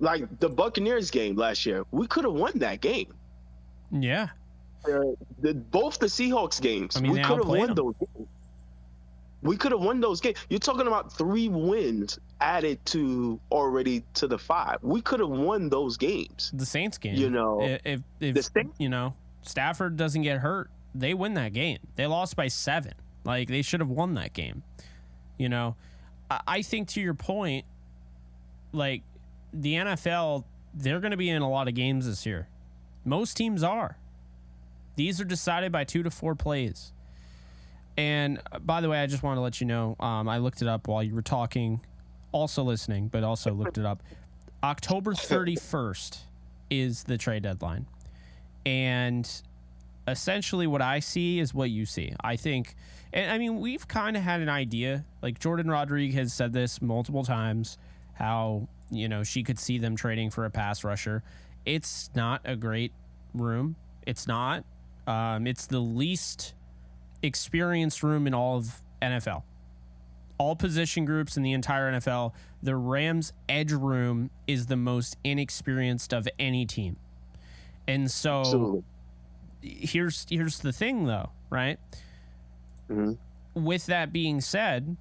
the Buccaneers game last year. We could have won that game. Yeah. Both the Seahawks games, we could have won those games. We could have won those games. You're talking about 3 wins added to the 5. We could have won those games. The Saints game. If the Saints, Stafford doesn't get hurt, they win that game. They lost by 7. Like, they should have won that game. I think, to your point, like, the NFL, they're going to be in a lot of games this year. Most teams are. These are decided by 2 to 4 plays. And by the way, I just want to let you know, I looked it up while you were talking, also listening, but also looked it up. October 31st is the trade deadline. And essentially what I see is what you see. I think, and I mean, we've kind of had an idea, like Jordan Rodriguez has said this multiple times, how, she could see them trading for a pass rusher. It's not a great room. It's not. It's the least experienced room in all of NFL. All position groups in the entire NFL, the Rams' edge room is the most inexperienced of any team. And so Absolutely. here's the thing, though, right? Mm-hmm. With that being said,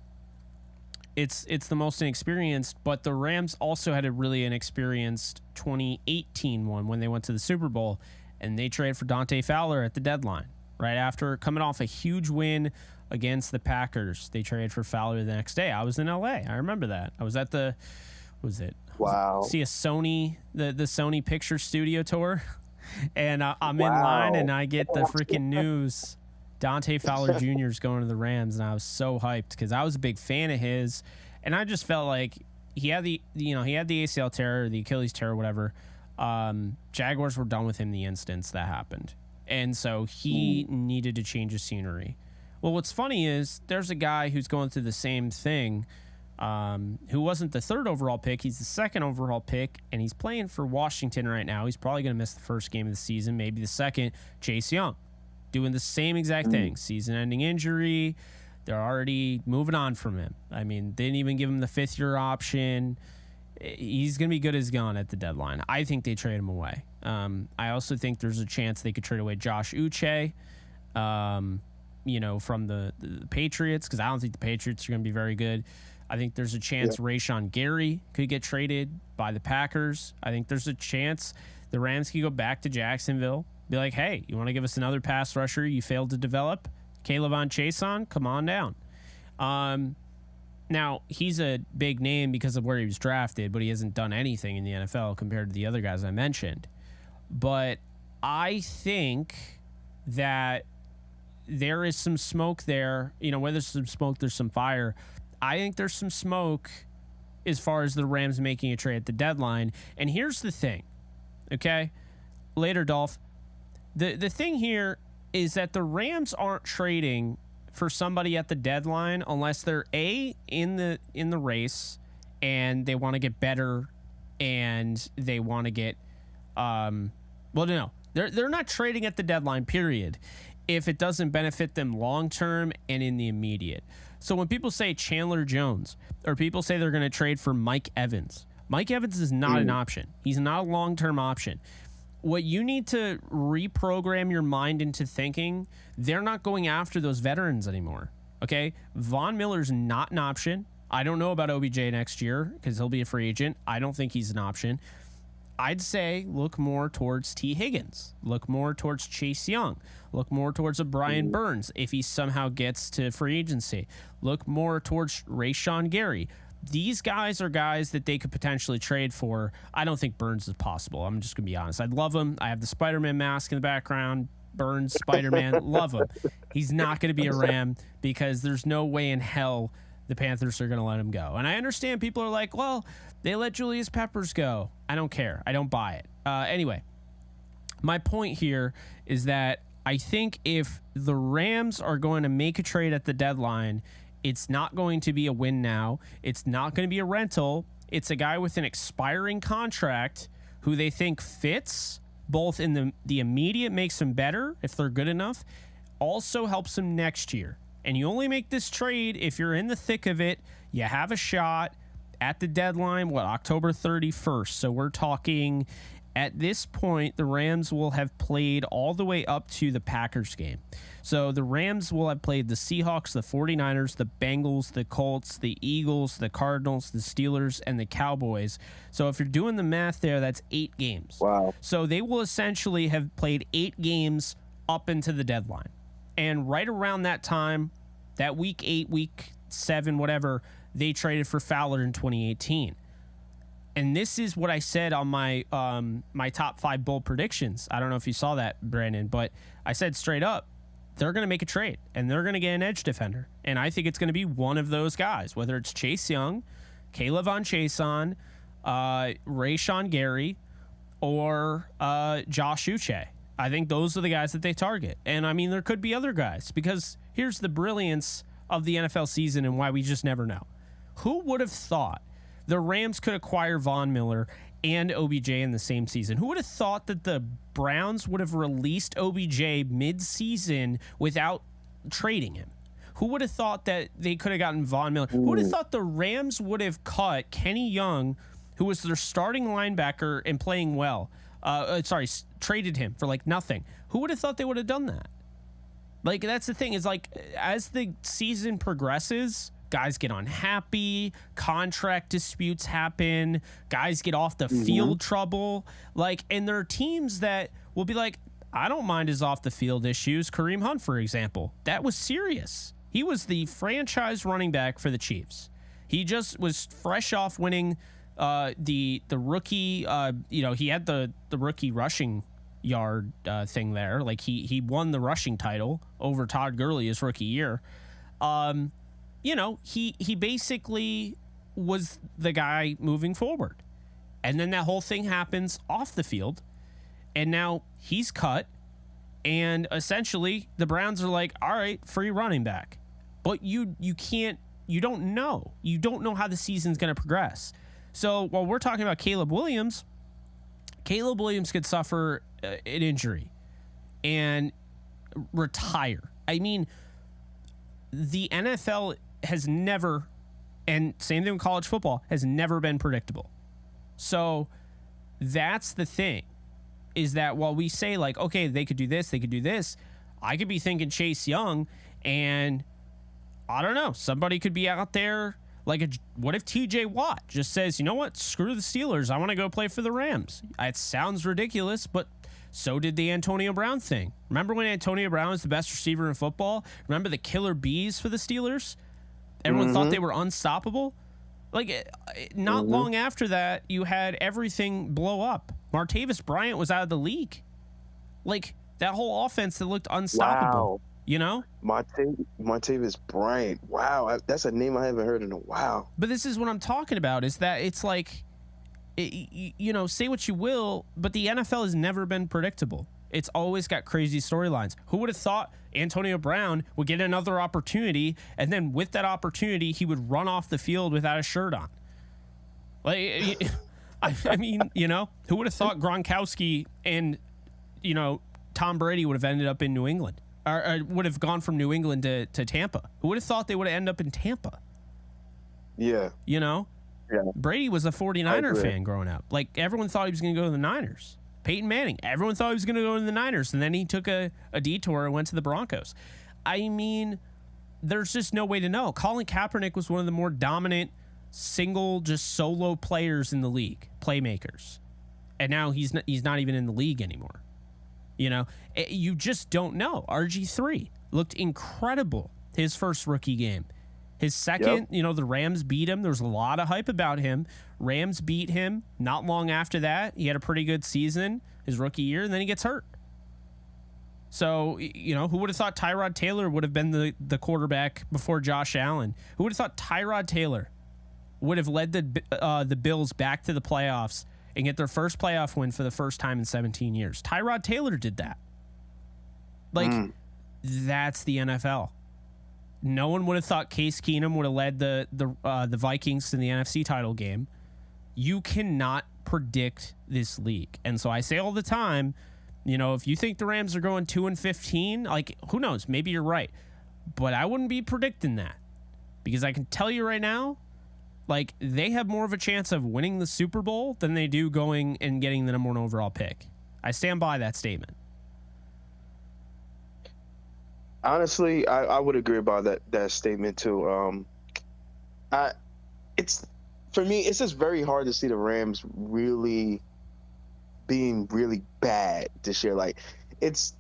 It's the most inexperienced, but the Rams also had a really inexperienced 2018 one when they went to the Super Bowl, and they traded for Dante Fowler at the deadline. Right after coming off a huge win against the Packers, they traded for Fowler the next day. I was in LA. I remember that. I was at the, what was it? Wow. See a Sony, the Sony Picture Studio tour, and I'm in line, and I get the freaking news. Dante Fowler Jr. is going to the Rams, and I was so hyped because I was a big fan of his, and I just felt like he had the ACL tear, the Achilles tear, whatever. Jaguars were done with him the instant that happened, and so he needed to change his scenery. Well, what's funny is there's a guy who's going through the same thing, who wasn't the 3rd overall pick. He's the 2nd overall pick, and he's playing for Washington right now. He's probably going to miss the first game of the season, maybe the second. Chase Young. Doing the same exact thing. Season-ending injury. They're already moving on from him. I mean, they didn't even give him the 5th-year option. He's going to be good as gone at the deadline. I think they trade him away. I also think there's a chance they could trade away Josh Uche, from the Patriots, because I don't think the Patriots are going to be very good. I think there's a chance Rashawn Gary could get traded by the Packers. I think there's a chance the Rams could go back to Jacksonville. Be like, hey, you want to give us another pass rusher you failed to develop? Kayvon Chason, come on down. Now, he's a big name because of where he was drafted, but he hasn't done anything in the NFL compared to the other guys I mentioned. But I think that there is some smoke there. Where there's some smoke, there's some fire. I think there's some smoke as far as the Rams making a trade at the deadline. And here's the thing, okay? Later, Dolph. The thing here is that the Rams aren't trading for somebody at the deadline unless they're in the race and they want to get better and they want to get no. They're not trading at the deadline, period, if it doesn't benefit them long term and in the immediate. So when people say Chandler Jones or people say they're going to trade for Mike Evans is not an option. He's not a long-term option. What you need to reprogram your mind into thinking, they're not going after those veterans anymore. Okay? Von Miller's not an option. I don't know about OBJ next year because he'll be a free agent. I don't think he's an option. I'd say look more towards T. Higgins. Look more towards Chase Young. Look more towards a Brian Burns if he somehow gets to free agency. Look more towards Rashawn Gary. These guys are guys that they could potentially trade for. I don't think Burns is possible. I'm just going to be honest. I'd love him. I have the Spider-Man mask in the background. Burns, Spider-Man, love him. He's not going to be a Ram because there's no way in hell the Panthers are going to let him go. And I understand people are like, well, they let Julius Peppers go. I don't care. I don't buy it. Anyway, my point here is that I think if the Rams are going to make a trade at the deadline, it's not going to be a win now. It's not going to be a rental. It's a guy with an expiring contract who they think fits both in the immediate, makes them better if they're good enough, also helps them next year. And you only make this trade if you're in the thick of it. You have a shot at the deadline, October 31st. So we're talking at this point, the Rams will have played all the way up to the Packers game. So the Rams will have played the Seahawks, the 49ers, the Bengals, the Colts, the Eagles, the Cardinals, the Steelers, and the Cowboys. So if you're doing the math there, that's 8 games. Wow. So they will essentially have played 8 games up into the deadline. And right around that time, that week 8, week 7, whatever, they traded for Fowler in 2018. And this is what I said on my my top 5 bold predictions. I don't know if you saw that, Brandon, but I said straight up, they're going to make a trade, and they're going to get an edge defender. And I think it's going to be one of those guys, whether it's Chase Young, Kayvon Chason, Rashawn Gary, or Josh Uche. I think those are the guys that they target. And, I mean, there could be other guys, because here's the brilliance of the NFL season and why we just never know. Who would have thought the Rams could acquire Von Miller and OBJ in the same season? Who would have thought that the Browns would have released OBJ mid-season without trading him? Who would have thought that they could have gotten Von Miller? Who would have thought the Rams would have cut Kenny Young, who was their starting linebacker and playing well? Traded him for like nothing. Who would have thought they would have done that? Like, that's the thing, is like, as the season progresses, guys get unhappy, contract disputes happen, guys get off the field trouble. Like, and there are teams that will be like, I don't mind his off the field issues. Kareem Hunt, for example, that was serious. He was the franchise running back for the Chiefs. He just was fresh off winning the rookie. He had the rookie rushing yard thing there. Like he won the rushing title over Todd Gurley his rookie year. He basically was the guy moving forward. And then that whole thing happens off the field. And now he's cut. And essentially the Browns are like, all right, free running back. But you don't know. You don't know how the season's going to progress. So while we're talking about Caleb Williams could suffer an injury and retire. I mean, the NFL has never, and same thing with college football, has never been predictable. So that's the thing, is that while we say like, okay, they could do this, I could be thinking Chase Young, and I don't know, somebody could be out there like, what if TJ Watt just says, you know what, screw the Steelers, I want to go play for the Rams. It sounds ridiculous, but so did the Antonio Brown thing. Remember when Antonio Brown was the best receiver in football? Remember the killer bees for the Steelers? Everyone thought they were unstoppable. Like, not long after that, you had everything blow up. Martavis Bryant was out of the league. Like, that whole offense that looked unstoppable. Wow. You know? Martavis Bryant. Wow. That's a name I haven't heard in a while. But this is what I'm talking about, is that it's like, say what you will, but the NFL has never been predictable. It's always got crazy storylines. Who would have thought Antonio Brown would get another opportunity, and then with that opportunity, he would run off the field without a shirt on? Like, I mean, who would have thought Gronkowski and, Tom Brady would have ended up in New England, or would have gone from New England to Tampa? Who would have thought they would have ended up in Tampa? Yeah. Yeah. Brady was a 49er fan growing up. Like, everyone thought he was going to go to the Niners. Peyton Manning, everyone thought he was going to go to the Niners, and then he took a detour and went to the Broncos. I mean, there's just no way to know. Colin Kaepernick was one of the more dominant just solo players in the league, playmakers. And now he's not even in the league anymore. You just don't know. RG3 looked incredible his first rookie game. His second, the Rams beat him. There was a lot of hype about him. Rams beat him. Not long after that, he had a pretty good season his rookie year, and then he gets hurt. So, who would have thought Tyrod Taylor would have been the quarterback before Josh Allen? Who would have thought Tyrod Taylor would have led the Bills back to the playoffs and get their first playoff win for the first time in 17 years? Tyrod Taylor did that. That's the NFL. No one would have thought Case Keenum would have led the Vikings to the NFC title game. You cannot predict this league. And so I say all the time, if you think the Rams are going 2-15, like, who knows? Maybe you're right. But I wouldn't be predicting that, because I can tell you right now, like, they have more of a chance of winning the Super Bowl than they do going and getting the number 1 overall pick. I stand by that statement. Honestly, I would agree about that statement too. For me, it's just very hard to see the Rams really being really bad this year. Like, it's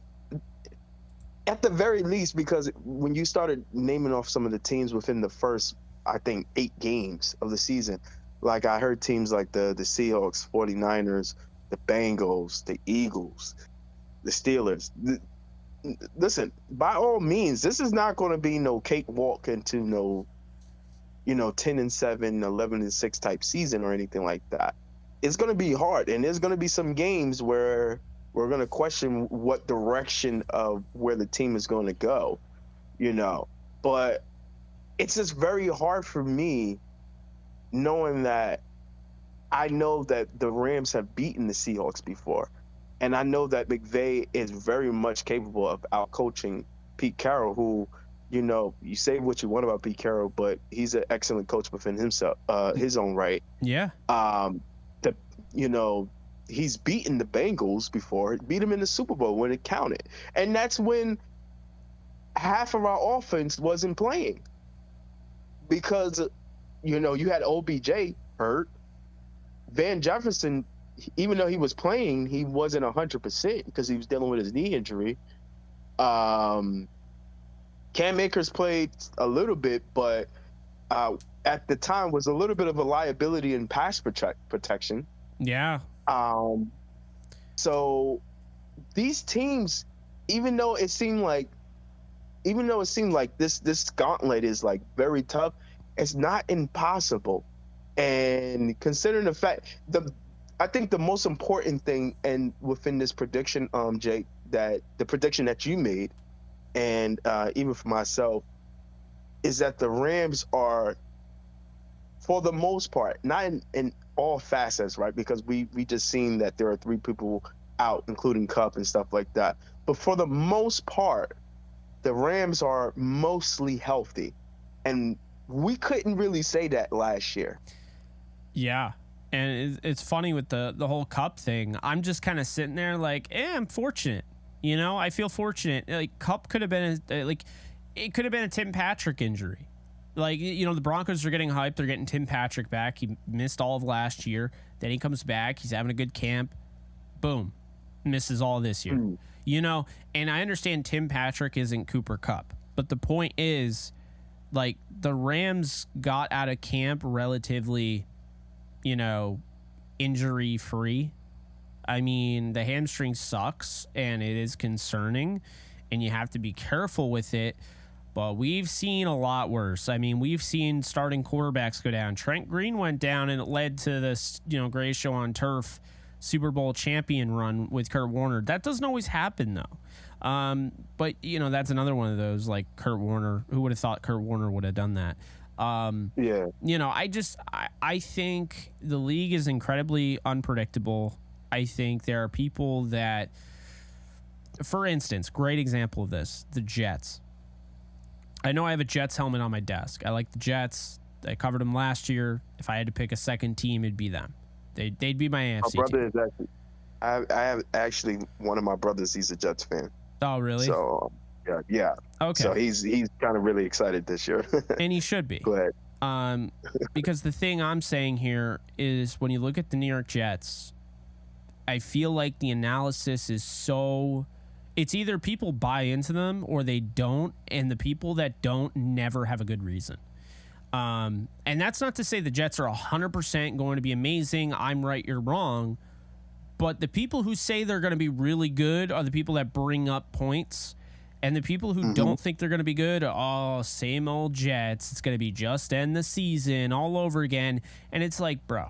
at the very least, because when you started naming off some of the teams within the first, I think, 8 games of the season, like, I heard teams like the Seahawks, 49ers, the Bengals, the Eagles, the Steelers. Listen, by all means, this is not going to be no cakewalk into no, 10-7, 11-6 type season or anything like that. It's going to be hard, and there's going to be some games where we're going to question what direction of where the team is going to go, But it's just very hard for me, knowing that I know that the Rams have beaten the Seahawks before. And I know that McVay is very much capable of out-coaching Pete Carroll, who, you say what you want about Pete Carroll, but he's an excellent coach within himself, his own right. Yeah. He's beaten the Bengals before, beat them in the Super Bowl when it counted. And that's when half of our offense wasn't playing. because you had OBJ hurt. Van Jefferson, even though he was playing, he wasn't 100% because he was dealing with his knee injury. Cam Akers played a little bit, but at the time was a little bit of a liability in pass protection. Yeah. So these teams, even though it seemed like this gauntlet is like very tough, it's not impossible. And considering the fact, I think the most important thing, and within this prediction, Jake, that the prediction that you made, and even for myself, is that the Rams are, for the most part, not in all facets, right? Because we just seen that there are 3 people out, including Kupp and stuff like that. But for the most part, the Rams are mostly healthy, and we couldn't really say that last year. Yeah. And it's funny with the whole Kupp thing. I'm just kind of sitting there like, I'm fortunate. I feel fortunate. Like, Kupp could have been it could have been a Tim Patrick injury. Like, the Broncos are getting hyped. They're getting Tim Patrick back. He missed all of last year. Then he comes back. He's having a good camp. Boom. Misses all this year. And I understand Tim Patrick isn't Cooper Kupp. But the point is, like, the Rams got out of camp relatively, injury free. I mean, the hamstring sucks and it is concerning and you have to be careful with it. But we've seen a lot worse. I mean, we've seen starting quarterbacks go down. Trent Green went down and it led to this, Gray Show on Turf Super Bowl champion run with Kurt Warner. That doesn't always happen though. But that's another one of those, like Kurt Warner. Who would have thought Kurt Warner would have done that? I think the league is incredibly unpredictable. I think there are people that, for instance, great example of this, the Jets. I know I have a Jets helmet on my desk. I like the Jets. I covered them last year. If I had to pick a second team, it'd be them. They'd be my AFC My brother team. is actually, I have actually one of my brothers. He's a Jets fan. Oh, really? So yeah. Okay. So he's kind of really excited this year. And he should be. Go ahead. Because the thing I'm saying here is when you look at the New York Jets, I feel like the analysis is so, it's either people buy into them or they don't, and the people that don't never have a good reason. And that's not to say the Jets are 100% going to be amazing. I'm right, you're wrong. But the people who say they're going to be really good are the people that bring up points. And the people who don't think they're going to be good, same old Jets. It's going to be just end the season all over again. And it's like, bro,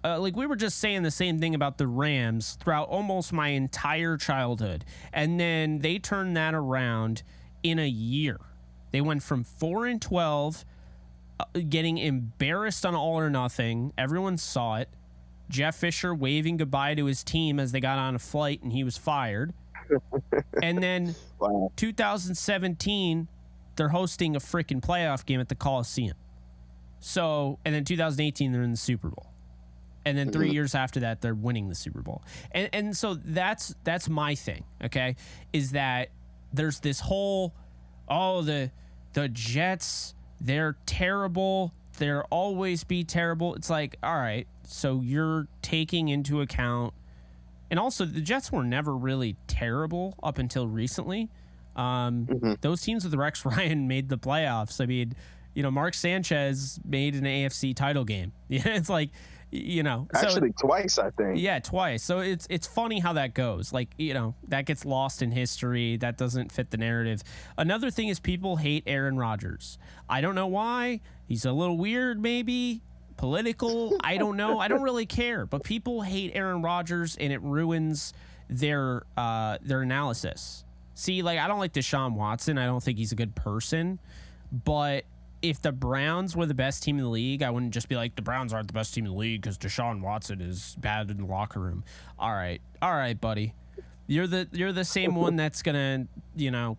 like we were just saying the same thing about the Rams throughout almost my entire childhood. And then they turned that around in a year. They went from 4-12, getting embarrassed on All or Nothing. Everyone saw it. Jeff Fisher waving goodbye to his team as they got on a flight and he was fired. And then 2017, they're hosting a freaking playoff game at the Coliseum. So, and then 2018, they're in the Super Bowl. And then 3 years after that, they're winning the Super Bowl. And so that's my thing, okay, is that there's this whole, the Jets, they're terrible. They'll always be terrible. It's like, all right, so you're taking into account. And also, the Jets were never really terrible up until recently. Those teams with Rex Ryan made the playoffs. I mean, Mark Sanchez made an AFC title game. Yeah, it's like, actually twice, I think. Yeah, twice. So it's funny how that goes. Like, that gets lost in history. That doesn't fit the narrative. Another thing is people hate Aaron Rodgers. I don't know why. He's a little weird, maybe. Political, I don't know. I don't really care. But people hate Aaron Rodgers, and it ruins their analysis. See, like, I don't like Deshaun Watson. I don't think he's a good person. But if the Browns were the best team in the league, I wouldn't just be like, the Browns aren't the best team in the league because Deshaun Watson is bad in the locker room. All right, buddy. You're the same one that's gonna,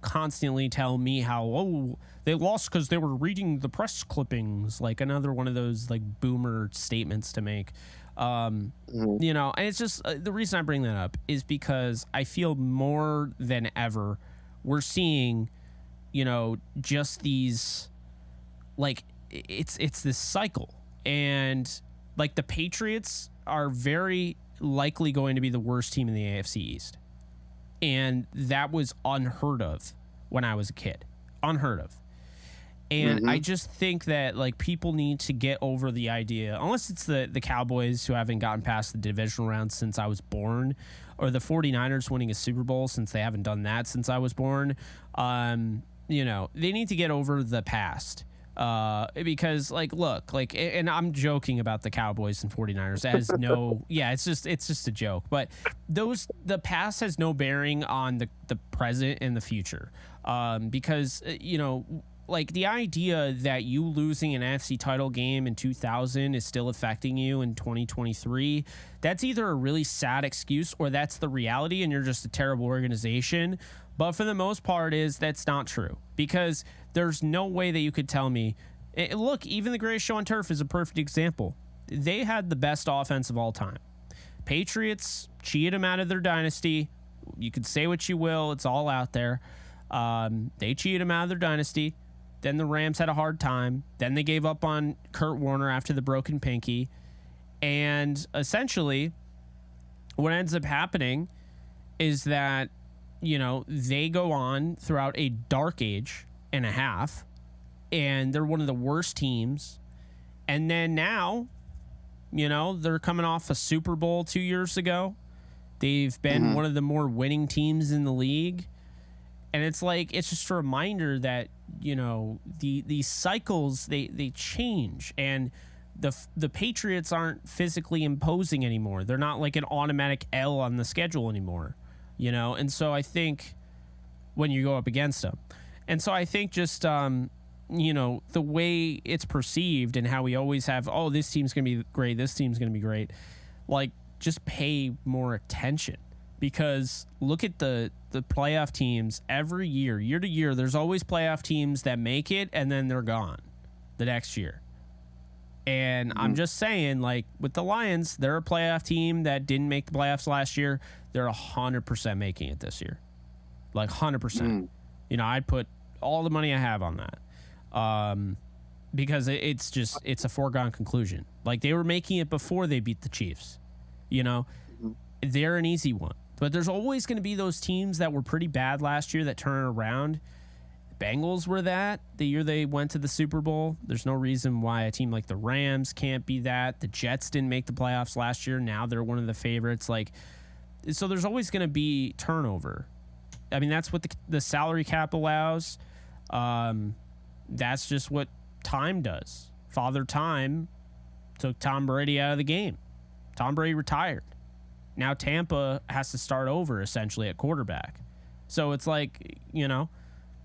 constantly tell me how, they lost because they were reading the press clippings, like another one of those like boomer statements to make. And it's just the reason I bring that up is because I feel more than ever we're seeing, just these like it's this cycle, and like the Patriots are very likely going to be the worst team in the AFC East, and that was unheard of when I was a kid, unheard of. And I just think that like people need to get over the idea, unless it's the Cowboys who haven't gotten past the divisional round since I was born, or the 49ers winning a Super Bowl since they haven't done that since I was born. You know, they need to get over the past. Because like, look, like, and I'm joking about the Cowboys and 49ers as no, yeah, it's just a joke, but the past has no bearing on the present and the future. Because, you know, like the idea that you losing an NFC title game in 2000 is still affecting you in 2023, that's either a really sad excuse or that's the reality and you're just a terrible organization. But for the most part that's not true, because there's no way that you could tell me, look, even the Greatest Show on Turf is a perfect example. They had the best offense of all time. Patriots cheated them out of their dynasty. You could say what you will. It's all out there. They cheated them out of their dynasty. Then the Rams had a hard time. Then they gave up on Kurt Warner after the broken pinky. And essentially, what ends up happening is that, you know, they go on throughout a dark age and a half, and they're one of the worst teams. And then now, you know, they're coming off a Super Bowl 2 years ago. They've been one of the more winning teams in the league. And it's like, it's just a reminder that, you know, these cycles, they change, and the Patriots aren't physically imposing anymore. They're not like an automatic L on the schedule anymore, you know? And so I think when you go up against them, and so I think just, you know, the way it's perceived and how we always have, oh, this team's going to be great, this team's going to be great, like, just pay more attention. Because look at the playoff teams every year to year. There's always playoff teams that make it and then they're gone the next year. And I'm just saying, like, with the Lions, they're a playoff team that didn't make the playoffs last year. They're 100% making it this year. Like 100%. You know, I'd put all the money I have on that. Because it's a foregone conclusion. Like, they were making it before they beat the Chiefs. You know, they're an easy one. But there's always going to be those teams that were pretty bad last year that turn around. The Bengals were that the year they went to the Super Bowl. There's no reason why a team like the Rams can't be that. The Jets didn't make the playoffs last year. Now they're one of the favorites. Like, so there's always going to be turnover. I mean, that's what the salary cap allows. That's just what time does. Father Time took Tom Brady out of the game. Tom Brady retired. Now Tampa has to start over essentially at quarterback. So it's like, you know,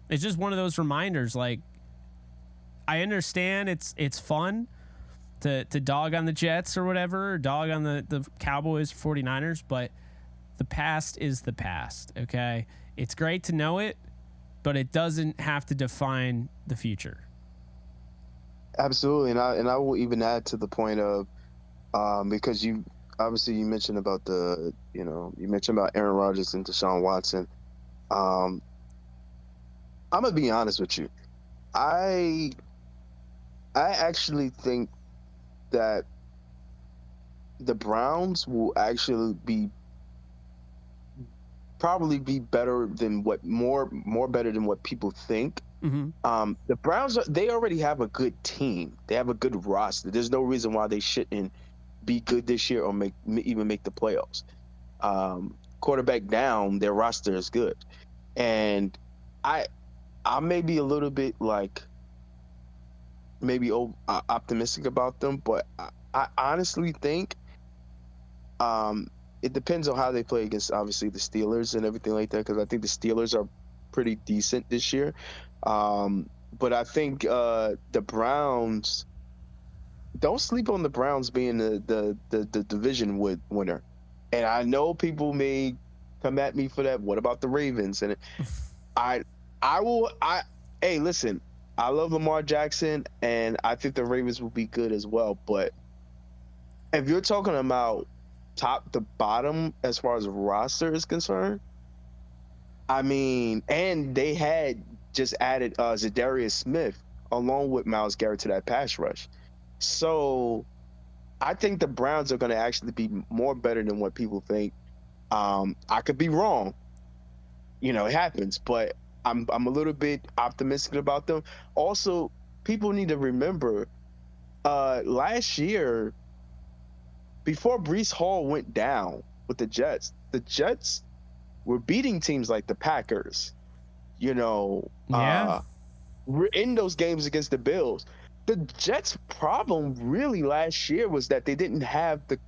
it's just one of those reminders. Like, I understand it's fun to dog on the Jets or whatever, or dog on the Cowboys, 49ers, but the past is the past, okay? It's great to know it, but it doesn't have to define the future. Absolutely, and I will even add to the point of because you mentioned about you mentioned about Aaron Rodgers and Deshaun Watson. I'm gonna be honest with you. I actually think that the Browns will actually probably be better than more better than what people think. The Browns, they already have a good team. They have a good roster. There's no reason why they shouldn't be good this year or even make the playoffs. Quarterback down, their roster is good. And I may be a little bit like maybe optimistic about them, but I honestly think it depends on how they play against obviously the Steelers and everything like that, because I think the Steelers are pretty decent this year. But I think the Browns, don't sleep on the Browns being the division winner. And I know people may come at me for that. What about the Ravens? And hey, listen, I love Lamar Jackson, and I think the Ravens will be good as well. But if you're talking about top to bottom as far as roster is concerned, I mean, and they had just added Zadarius Smith, along with Myles Garrett to that pass rush. So I think the Browns are going to actually be more better than what people think. I could be wrong. You know, it happens, but I'm a little bit optimistic about them. Also, people need to remember last year, before Breece Hall went down with the Jets were beating teams like the Packers. You know, we're in those games against the Bills. The Jets' problem really last year was that they didn't have the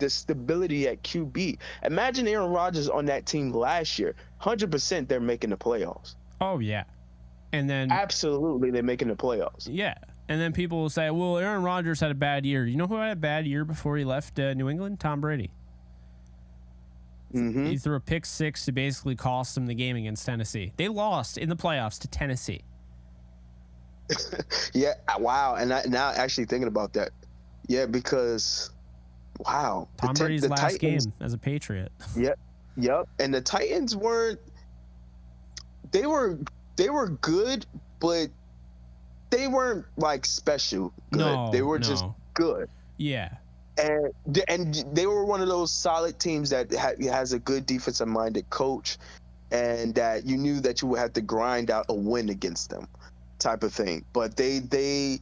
stability at QB. Imagine Aaron Rodgers on that team last year. 100% they're making the playoffs. Oh yeah, and then absolutely they're making the playoffs. Yeah, and then people will say, "Well, Aaron Rodgers had a bad year." You know who had a bad year before he left New England? Tom Brady. Mm-hmm. He threw a pick six to basically cost him the game against Tennessee. They lost in the playoffs to Tennessee. Yeah, wow. And now actually thinking about that, yeah, because wow, Tom Brady's last Titans, game as a Patriot. Yep. And the Titans weren't. They were good, but they weren't like special good. No, they were just good. Yeah. And they were one of those solid teams that has a good defensive minded coach, and that you knew that you would have to grind out a win against them, type of thing. But they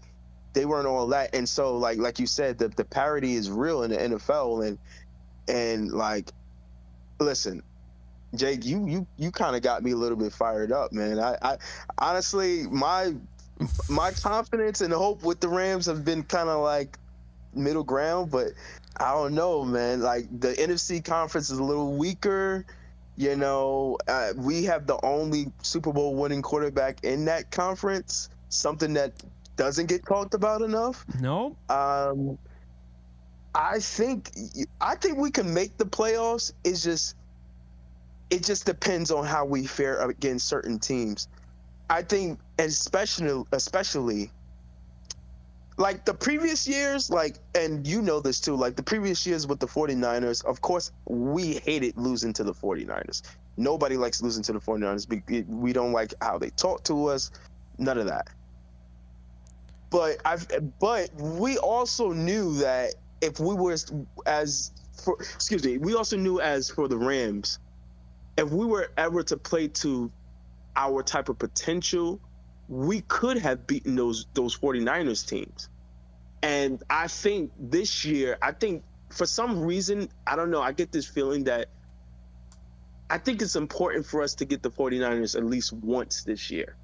weren't all that. And so like you said, the parity is real in the NFL. And like, listen, Jake, you kind of got me a little bit fired up, man. I honestly, my confidence and hope with the Rams have been kind of like middle ground, but I don't know, man. Like, the NFC conference is a little weaker. You know, we have the only Super Bowl winning quarterback in that conference, something that doesn't get talked about enough. No. I think we can make the playoffs. It just depends on how we fare against certain teams. I think, especially like the previous years, like, and you know this too, like the previous years with the 49ers, of course, we hated losing to the 49ers. Nobody likes losing to the 49ers. We don't like how they talk to us, none of that. But we also knew that if we were we also knew as for the Rams, if we were ever to play to our type of potential, we could have beaten those 49ers teams. And I think this year, for some reason, I don't know, I get this feeling that I think it's important for us to get the 49ers at least once this year.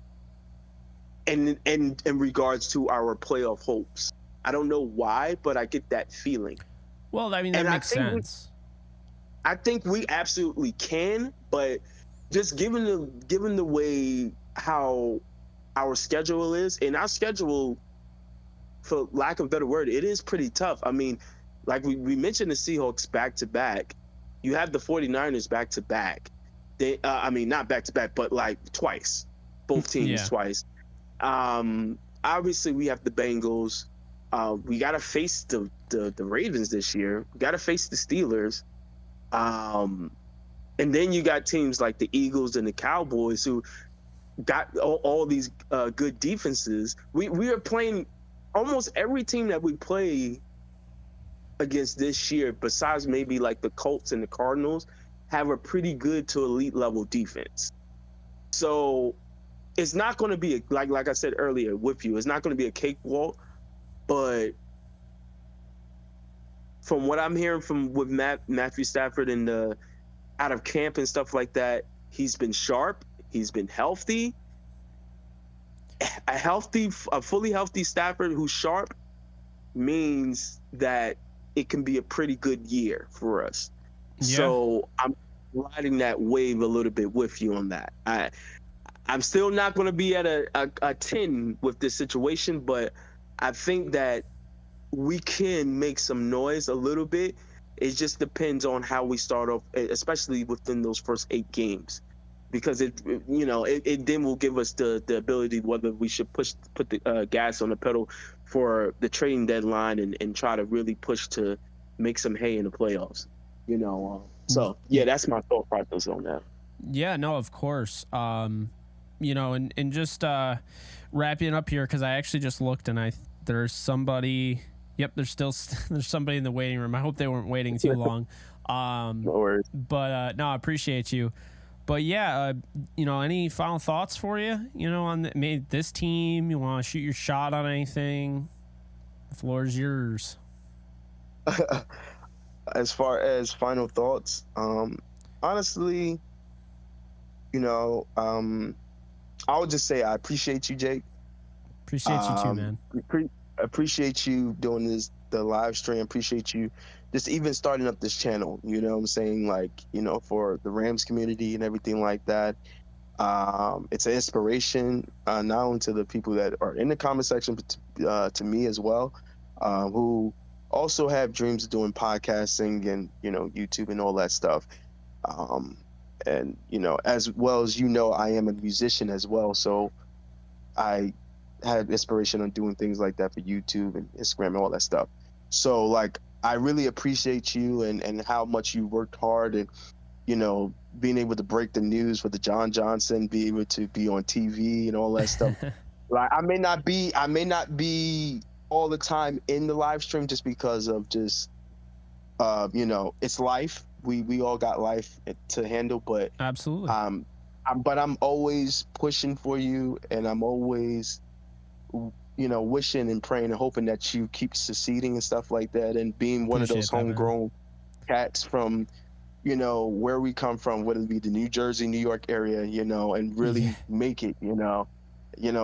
And in regards to our playoff hopes. I don't know why, but I get that feeling. Well, I mean, that makes sense. I think we absolutely can, but just given the way how our schedule is, and our schedule, for lack of a better word, it is pretty tough. I mean, like we mentioned the Seahawks back to back. You have the 49ers back to back. They, not back to back, but like twice, both teams twice. Obviously we have the Bengals. We got to face the Ravens this year. We got to face the Steelers. And then you got teams like the Eagles and the Cowboys who got all these good defenses. We are playing almost every team that we play against this year, besides maybe like the Colts and the Cardinals, have a pretty good to elite level defense. So it's not going to be like I said earlier with you, it's not going to be a cakewalk, but from what I'm hearing with Matthew Stafford and out of camp and stuff like that, he's been sharp. He's been healthy. A fully healthy Stafford who's sharp means that it can be a pretty good year for us. Yeah. So I'm riding that wave a little bit with you on that. I'm still not going to be at a 10 with this situation, but I think that we can make some noise a little bit. It just depends on how we start off, especially within those first 8 games, because it then will give us the ability whether we should put the gas on the pedal for the trading deadline and try to really push to make some hay in the playoffs. So yeah, that's my thought process on that. Yeah, no, of course. and just wrapping up here because I actually just looked and there's somebody. Yep, there's somebody in the waiting room. I hope they weren't waiting too long. No worries. But no, I appreciate you. But yeah, any final thoughts for you? On this team, you want to shoot your shot on anything? The floor is yours. As far as final thoughts, honestly, I would just say I appreciate you, Jake. Appreciate you too, man. Appreciate you doing the live stream. Appreciate you just even starting up this channel. You know what I'm saying? Like, for the Rams community and everything like that. It's an inspiration, not only to the people that are in the comment section, but to me as well, who also have dreams of doing podcasting and, YouTube and all that stuff. And, as well as, I am a musician as well. So I had inspiration on doing things like that for YouTube and Instagram and all that stuff. So like, I really appreciate you and how much you worked hard and, being able to break the news for the John Johnson, be able to be on TV and all that stuff. Like I may not be all the time in the live stream just because of just, it's life. We all got life to handle, but absolutely. But I'm always pushing for you, and I'm always, wishing and praying and hoping that you keep succeeding and stuff like that, and being one of those homegrown cats from, where we come from, whether it be the New Jersey, New York area, and really make it,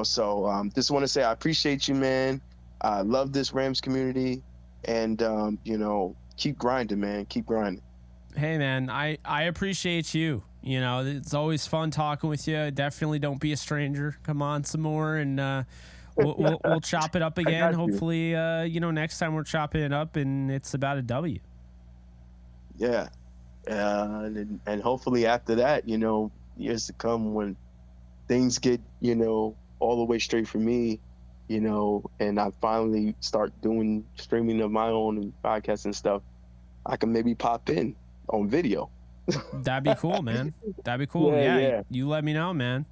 So just want to say I appreciate you, man. I love this Rams community, and keep grinding, man. Keep grinding. Hey, man, I appreciate you. It's always fun talking with you. Definitely don't be a stranger. Come on some more, and we'll chop it up again. Hopefully, next time we're chopping it up, and it's about a W. Yeah, and hopefully after that, years to come when things get, all the way straight for me, and I finally start doing streaming of my own and podcasts and stuff, I can maybe pop in on video. That'd be cool, man. That'd be cool. Yeah. You let me know, man.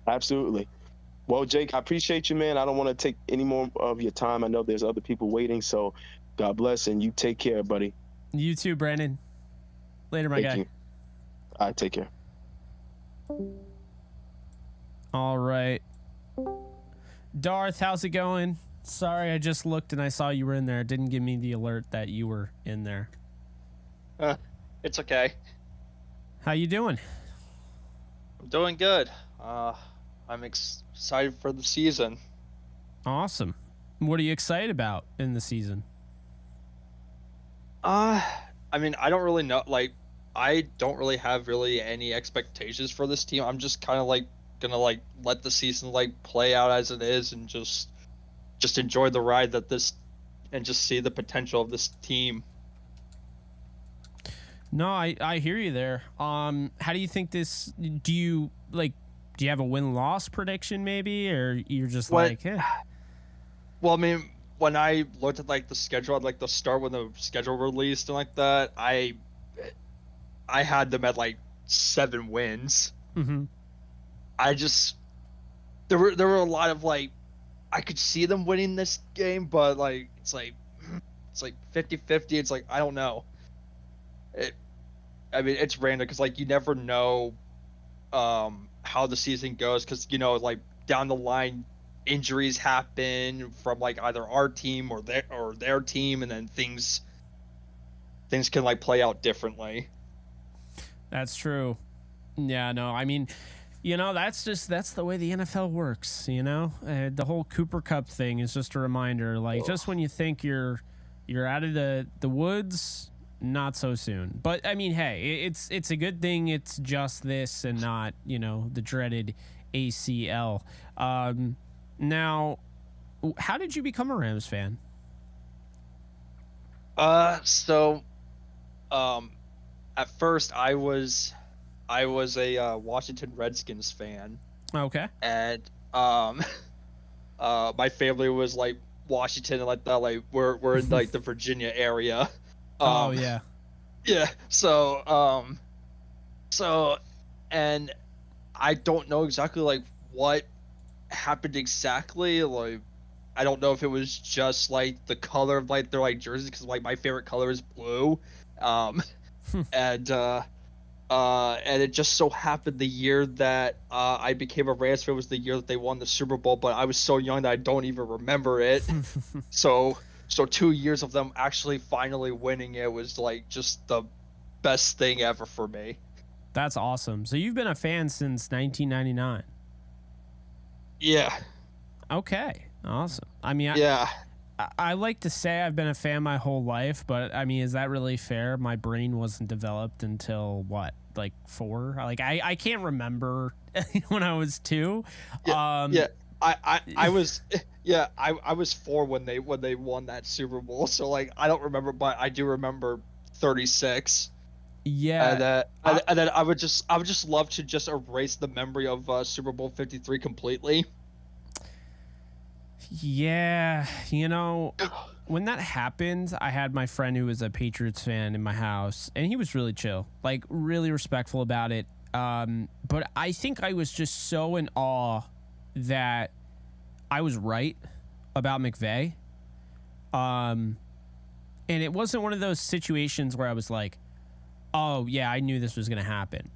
Absolutely. Well, Jake, I appreciate you, man. I don't want to take any more of your time. I know there's other people waiting, so God bless, and you take care, buddy. You too, Brandon. Later, my guy. You. All right, take care. All right. Darth, how's it going? Sorry, I just looked and I saw you were in there. It didn't give me the alert that you were in there. It's okay. How you doing? I'm doing good. I'm excited for the season. Awesome. What are you excited about in the season? I don't really know. Like, I don't really have any expectations for this team. I'm just kind of gonna let the season play out as it is and just enjoy the ride and just see the potential of this team. No, I hear you there. How do you think this? Do you have a win-loss prediction maybe, or you're just Well, when I looked at the schedule at the start when the schedule released and that, I had them at 7 wins. Mm-hmm. There were a lot of I could see them winning this game, but it's 50-50. It's I don't know. It's random because you never know how the season goes because down the line injuries happen from either our team or their team, and then things can play out differently. That's true. Yeah, no, that's the way the NFL works, the whole Cooper Kupp thing is just a reminder, just when you think you're out of the woods, not so soon. But hey, it's a good thing it's just this and not, the dreaded ACL. Now, how did you become a Rams fan? At first I was a Washington Redskins fan. Okay. And my family was Washington and that, we're in the Virginia area. Oh yeah. Yeah. So and I don't know exactly like what happened exactly. Like, I don't know if it was just like the color of like their like jerseys, because like my favorite color is blue, and it just so happened the year that I became a Rams fan was the year that they won the Super Bowl, but I was so young that I don't even remember it. So 2 years of them actually finally winning it was like just the best thing ever for me. That's awesome. So you've been a fan since 1999. Yeah. Okay, awesome. I mean, Yeah. I like to say I've been a fan my whole life, but I mean, is that really fair? My brain wasn't developed until what, like 4? Like I can't remember when I was 2. Yeah. I was I was 4 when they won that Super Bowl. So like I don't remember, but I do remember 36. Yeah. And then I would just love to just erase the memory of Super Bowl 53 completely. Yeah, when that happened, I had my friend who was a Patriots fan in my house, and he was really chill, like really respectful about it. But I think I was just so in awe that I was right about McVay. And it wasn't one of those situations where I was like, oh yeah, I knew this was going to happen.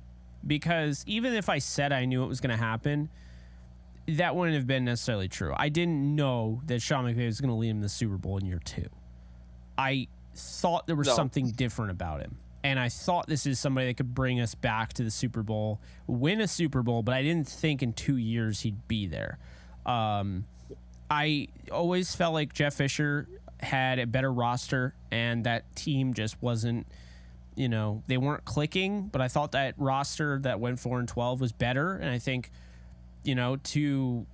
Because even if I said I knew it was going to happen, that wouldn't have been necessarily true. I didn't know that Sean McVay was going to lead him to the Super Bowl in year 2. I thought there was something different about him. And I thought this is somebody that could bring us back to the Super Bowl, win a Super Bowl, but I didn't think in 2 years he'd be there. I always felt like Jeff Fisher had a better roster, and that team just wasn't, they weren't clicking, but I thought that roster that went 4-12 was better. And I think, to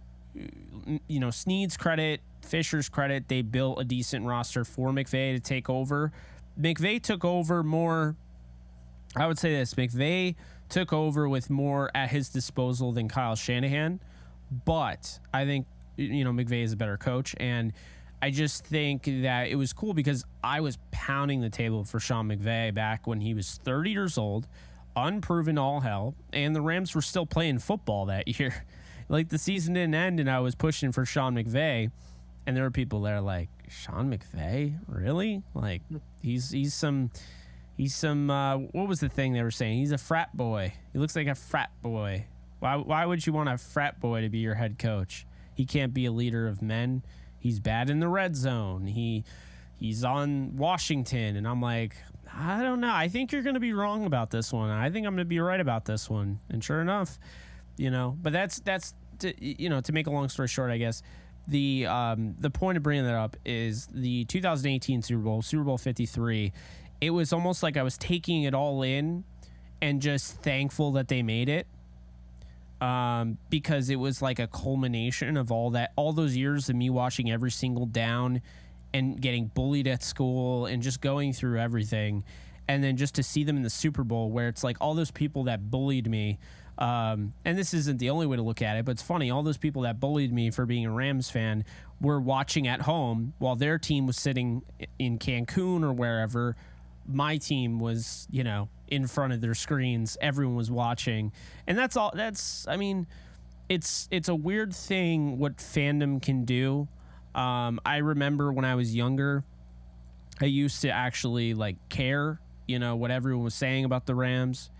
Snead's credit, Fisher's credit, they built a decent roster for McVay to take over. McVay took over more. I would say this: McVay took over with more at his disposal than Kyle Shanahan. But I think McVay is a better coach, and I just think that it was cool because I was pounding the table for Sean McVay back when he was 30 years old, unproven all hell, and the Rams were still playing football that year. Like, the season didn't end, and I was pushing for Sean McVay, and there were people there like, Sean McVay, really? Like, he's some what was the thing they were saying? He's a frat boy. He looks like a frat boy. Why would you want a frat boy to be your head coach? He can't be a leader of men. He's bad in the red zone. He's on Washington, and I'm like, I don't know. I think you're going to be wrong about this one. I think I'm going to be right about this one. And sure enough, but that's to make a long story short, I guess the point of bringing that up is the 2018 Super Bowl 53. It was almost like I was taking it all in and just thankful that they made it. Because it was like a culmination of all those years of me watching every single down and getting bullied at school and just going through everything. And then just to see them in the Super Bowl where it's like all those people that bullied me. And this isn't the only way to look at it, but it's funny. All those people that bullied me for being a Rams fan were watching at home while their team was sitting in Cancun or wherever. My team was, in front of their screens. Everyone was watching. And that's all. It's a weird thing what fandom can do. I remember when I was younger, I used to actually care, what everyone was saying about the Rams.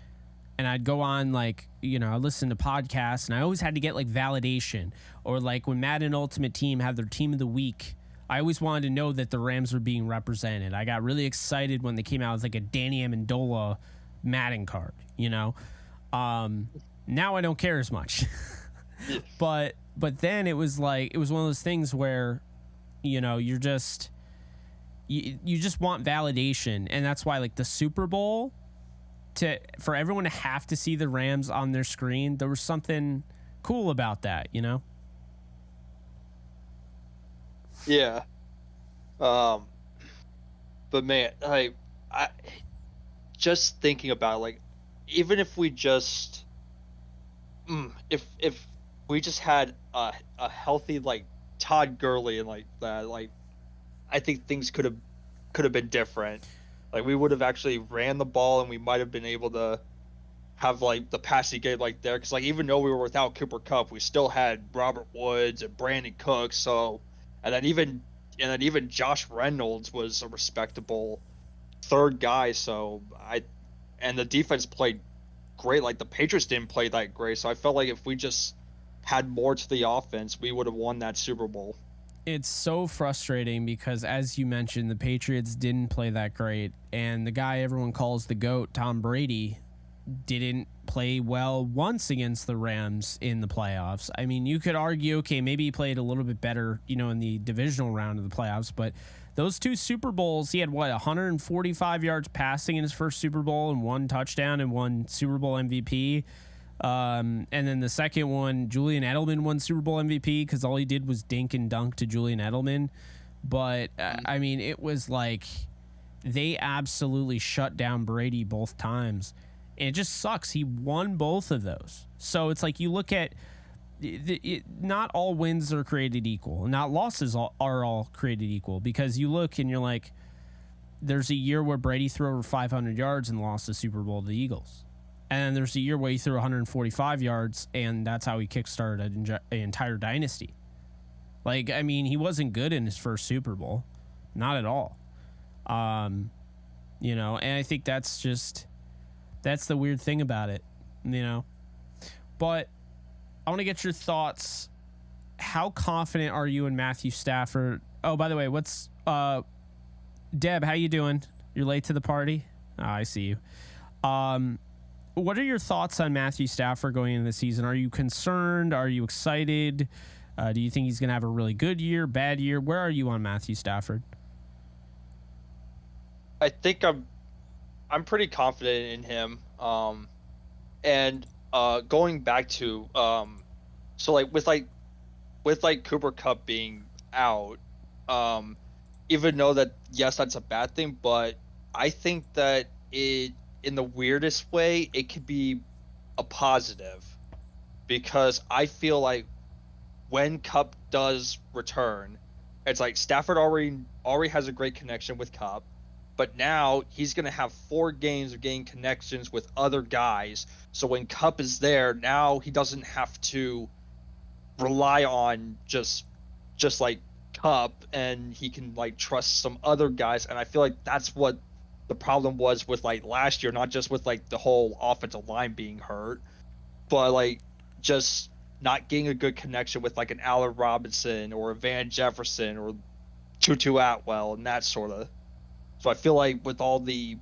And I'd go on I listen to podcasts, and I always had to get validation, or when Madden Ultimate Team had their team of the week. I always wanted to know that the Rams were being represented. I got really excited when they came out with a Danny Amendola Madden card, Now I don't care as much. but then it was one of those things where, you're just you just want validation, and that's why the Super Bowl, for everyone to have to see the Rams on their screen, there was something cool about that, Yeah. But man, I just thinking about even if we just if we just had a healthy Todd Gurley and that, I think things could have been different. We would have actually ran the ball, and we might have been able to have like the passing game like there, because like even though we were without Cooper Kupp, we still had Robert Woods and Brandon Cooks. So, and then even Josh Reynolds was a respectable third guy. So and the defense played great. Like the Patriots didn't play that great. So I felt like if we just had more to the offense, we would have won that Super Bowl. It's so frustrating because, as you mentioned, the Patriots didn't play that great, and the guy everyone calls the GOAT, Tom Brady, didn't play well once against the Rams in the playoffs. I mean, you could argue, okay, maybe he played a little bit better, in the divisional round of the playoffs, but those 2 Super Bowls, he had 145 yards passing in his first Super Bowl and 1 touchdown and 1 Super Bowl MVP. And then the second one, Julian Edelman won Super Bowl MVP because all he did was dink and dunk to Julian Edelman. But, I mean, it was like they absolutely shut down Brady both times. And it just sucks. He won both of those. So it's like you look at not all wins are created equal. Not losses are all created equal, because you look and you're like, there's a year where Brady threw over 500 yards and lost the Super Bowl to the Eagles. And there's a year where he threw 145 yards, and that's how he kickstarted an entire dynasty. Like, I mean, he wasn't good in his first Super Bowl. Not at all. And I think that's the weird thing about it, But I want to get your thoughts. How confident are you in Matthew Stafford? Oh, by the way, Deb, how you doing? You're late to the party? Oh, I see you. What are your thoughts on Matthew Stafford going into the season? Are you concerned? Are you excited? Do you think he's going to have a really good year, bad year? Where are you on Matthew Stafford? I think I'm pretty confident in him. And going back to so like with Cooper Kupp being out, even though that, yes, that's a bad thing, but I think that in the weirdest way, it could be a positive, because I feel like when Kupp does return, it's like Stafford already has a great connection with Kupp, but now he's going to have 4 games of getting connections with other guys. So when Kupp is there, now he doesn't have to rely on just like Kupp, and he can like trust some other guys. And I feel like that's what the problem was with like last year, not just with like the whole offensive line being hurt, but like just not getting a good connection with like an Allen Robinson or a Van Jefferson or Tutu Atwell and that sort of. So I feel like with all the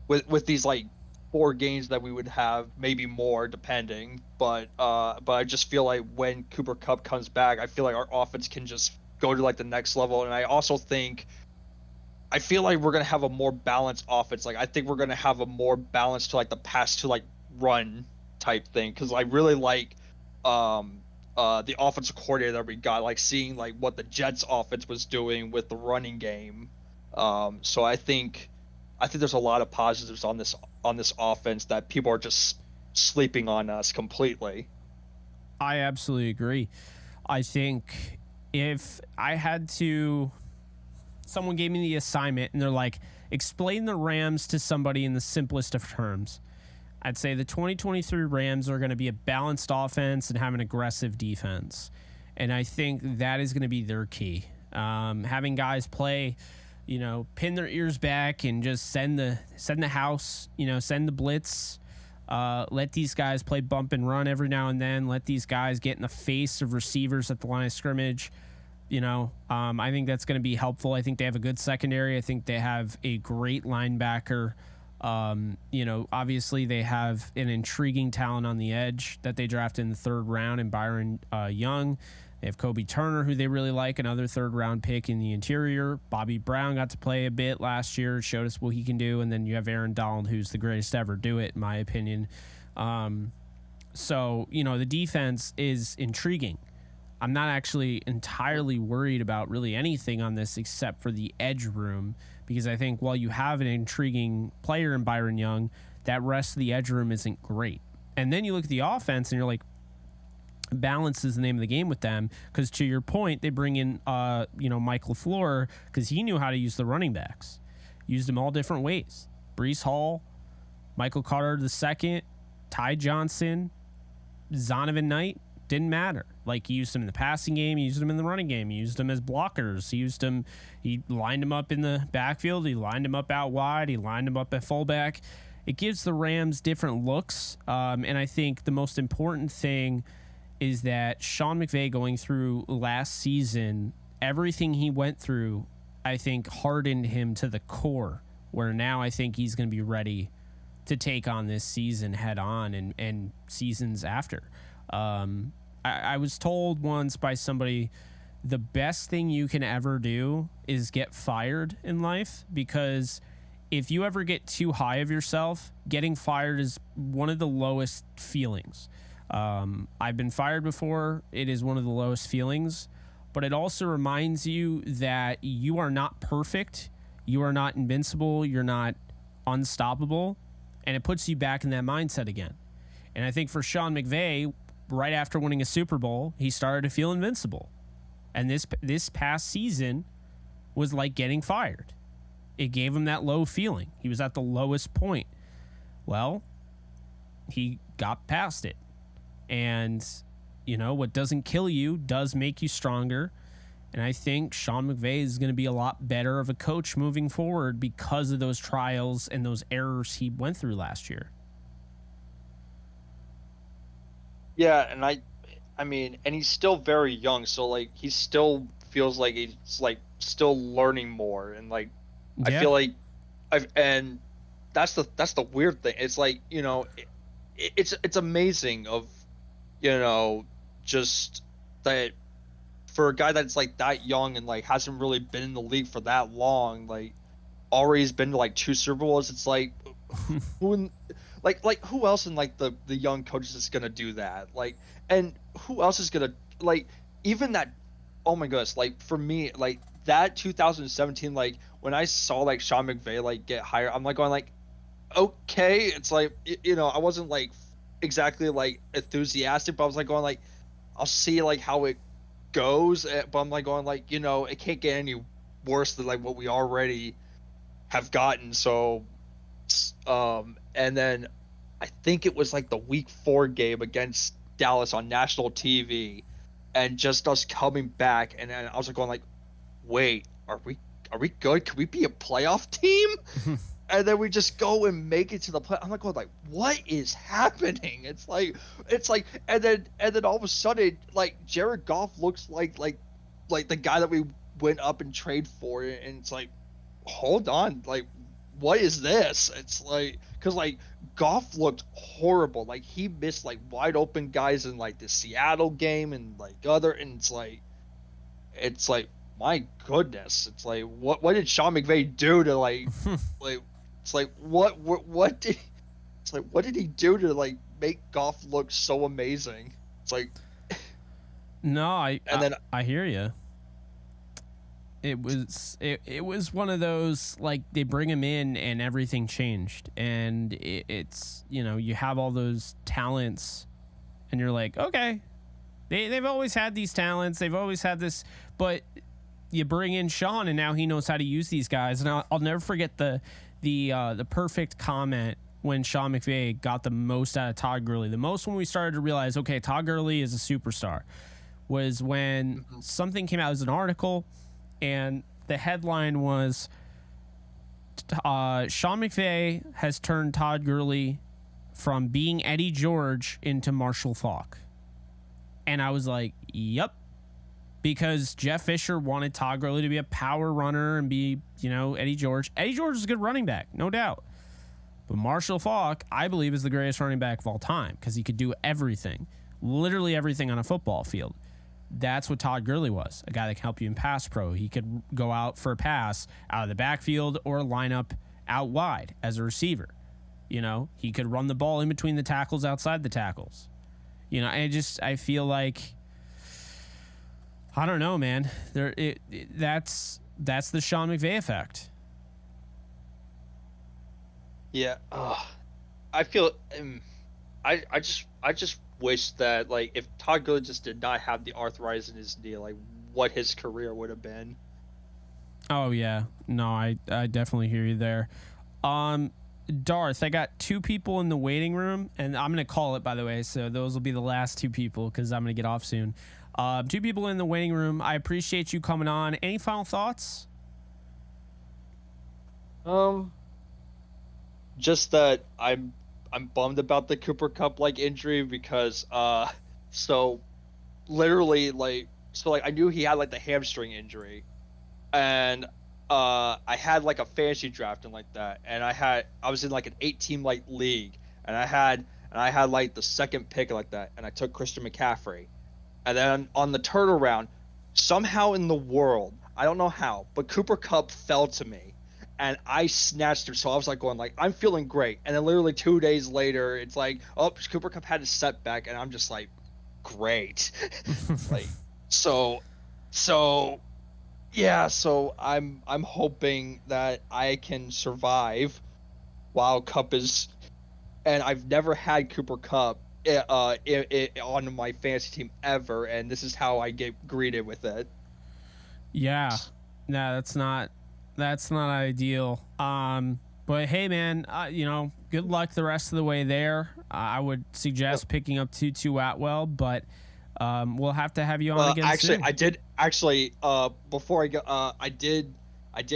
with these like 4 games that we would have, maybe more depending, but I just feel like when Cooper Kupp comes back, I feel like our offense can just go to like the next level. And I also I feel like we're going to have a more balanced offense. Like, I think we're going to have a more balance to like the pass to like run type thing. Cause I really like, the offensive coordinator that we got, like seeing like what the Jets offense was doing with the running game. So I think there's a lot of positives on this offense that people are just sleeping on us completely. I absolutely agree. I think if I had to, someone gave me the assignment and they're like, explain the Rams to somebody in the simplest of terms, I'd say the 2023 Rams are going to be a balanced offense and have an aggressive defense. And I think that is going to be their key. Having guys play, pin their ears back and just send the house, send the blitz. Let these guys play bump and run every now and then. Let these guys get in the face of receivers at the line of scrimmage. I think that's going to be helpful. I think they have a good secondary. I think they have a great linebacker. Obviously they have an intriguing talent on the edge that they drafted in the 3rd round in Byron Young. They have Kobe Turner, who they really like, another 3rd round pick in the interior. Bobby Brown got to play a bit last year, showed us what he can do. And then you have Aaron Donald, who's the greatest to ever do it, in my opinion. So, the defense is intriguing. I'm not actually entirely worried about really anything on this except for the edge room, because I think while you have an intriguing player in Byron Young, that rest of the edge room isn't great. And then you look at the offense and you're like, balance is the name of the game with them, because to your point, they bring in Mike LaFleur because he knew how to use the running backs, used them all different ways. Breece Hall, Michael Carter II, Ty Johnson, Zonovan Knight, didn't matter. Like, he used him in the passing game, he used him in the running game, he used him as blockers, he lined him up in the backfield, he lined him up out wide, he lined him up at fullback. It gives the Rams different looks, and I think the most important thing is that Sean McVay going through last season, everything he went through, I think hardened him to the core, where now I think he's going to be ready to take on this season head on and seasons after. I was told once by somebody, the best thing you can ever do is get fired in life, because if you ever get too high of yourself, getting fired is one of the lowest feelings. I've been fired before. It is one of the lowest feelings, but it also reminds you that you are not perfect. You are not invincible. You're not unstoppable. And it puts you back in that mindset again. And I think for Sean McVay, right after winning a Super Bowl, he started to feel invincible. And this past season was like getting fired. It gave him that low feeling. He was at the lowest point. Well, he got past it. And, you know, what doesn't kill you does make you stronger. And I think Sean McVay is going to be a lot better of a coach moving forward because of those trials and those errors he went through last year. Yeah, and I mean, and he's still very young, so like he still feels like he's like still learning more, and like I feel like and that's the weird thing. It's like, you know, it's amazing of, you know, just that for a guy that's like that young and like hasn't really been in the league for that long, like already has been to like 2 Super Bowls. It's like who else in like the young coaches is gonna do that? Like, and who else is gonna, like, even that, oh my goodness, like for me, like that 2017, like when I saw like Sean McVay like get hired, I'm like going like, okay, it's like, you know, I wasn't like exactly like enthusiastic, but I was like going like, I'll see like how it goes, but I'm like going like, you know, it can't get any worse than like what we already have gotten. So and then I think it was like the week 4 game against Dallas on national TV, and just us coming back, and I was like going like, wait, are we good? Can we be a playoff team? And then we just go and make it to the play. I'm like going like, what is happening? It's like, and then all of a sudden, like Jared Goff looks like the guy that we went up and trade for, and it's like, hold on, like, what is this? It's like, because like Goff looked horrible. Like he missed like wide open guys in like the Seattle game and like and it's like my goodness. It's like what did Sean McVay do to like like it's like what did he do to like make Goff look so amazing? It's like no, I hear you. It was one of those, like, they bring him in and everything changed, and it's, you know, you have all those talents and you're like, okay, they've always had these talents, they've always had this, but you bring in Sean and now he knows how to use these guys. And I'll never forget the perfect comment when Sean McVay got the most out of Todd Gurley, the most when we started to realize, okay, Todd Gurley is a superstar, was when something came out as an article. And the headline was, Sean McVay has turned Todd Gurley from being Eddie George into Marshall Faulk. And I was like, yep. Because Jeff Fisher wanted Todd Gurley to be a power runner and be, you know, Eddie George. Eddie George is a good running back, no doubt. But Marshall Faulk, I believe, is the greatest running back of all time because he could do everything, literally everything on a football field. That's what Todd Gurley was, a guy that can help you in pass pro. He could go out for a pass out of the backfield or line up out wide as a receiver. You know, he could run the ball in between the tackles, outside the tackles. You know, I feel like, I don't know, man. That's the Sean McVay effect. Yeah. I feel, I just wish that, like, if Todd Gurley just did not have the arthritis in his knee, like, what his career would have been. Oh yeah, no, I definitely hear you there. Darth, I got 2 people in the waiting room, and I'm going to call it, by the way, so those will be the last 2 people because I'm going to get off soon. 2 people in the waiting room. I appreciate you coming on. Any final thoughts? Just that I'm bummed about the Cooper Kupp like injury because so literally I knew he had like the hamstring injury, and I had like a fantasy draft and like that, and I was in like an 8-team like league, and I had like the second pick like that, and I took Christian McCaffrey, and then on the turnaround, somehow in the world, I don't know how, but Cooper Kupp fell to me, and I snatched him. So I was like going like, I'm feeling great, and then literally 2 days later, it's like, oh, Cooper Kupp had a setback, and I'm just like, great, like so yeah. So I'm hoping that I can survive while Kupp is, and I've never had Cooper Kupp on my fantasy team ever, and this is how I get greeted with it. Yeah, no, that's not ideal. But hey, man, good luck the rest of the way there. I would suggest picking up Tutu Atwell, but we'll have to have you on again actually, soon. I did actually before I go, I did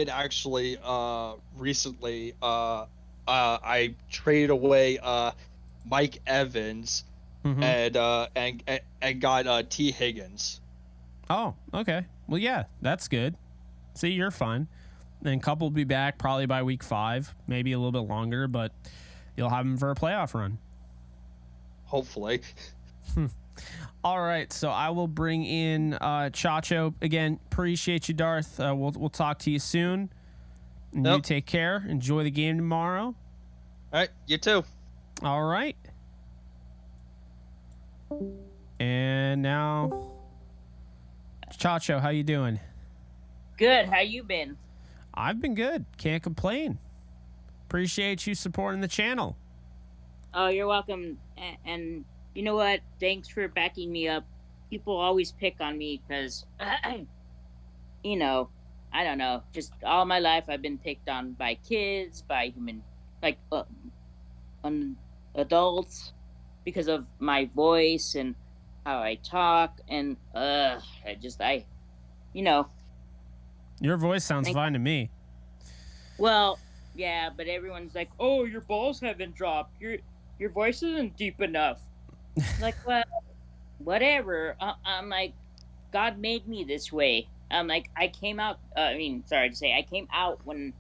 actually recently I traded away Mike Evans and got T Higgins. Oh, okay. Well, yeah, that's good. See, you're fine. Then Kupp will be back probably by week 5, maybe a little bit longer, but you'll have him for a playoff run. Hopefully. All right, so I will bring in Chacho again. Appreciate you, Darth. We'll talk to you soon. And you take care. Enjoy the game tomorrow. All right, you too. All right. And now, Chacho, how you doing? Good. How you been? I've been good. Can't complain. Appreciate you supporting the channel. Oh, you're welcome. And you know what? Thanks for backing me up. People always pick on me because, I don't know. Just all my life I've been picked on by kids, by adults, because of my voice and how I talk. And Your voice sounds fine to me. Well, yeah, but everyone's like, "Oh, your balls haven't dropped. Your voice isn't deep enough." Like, well, whatever. I'm like, God made me this way. I'm like, I came out. Sorry to say, I came out when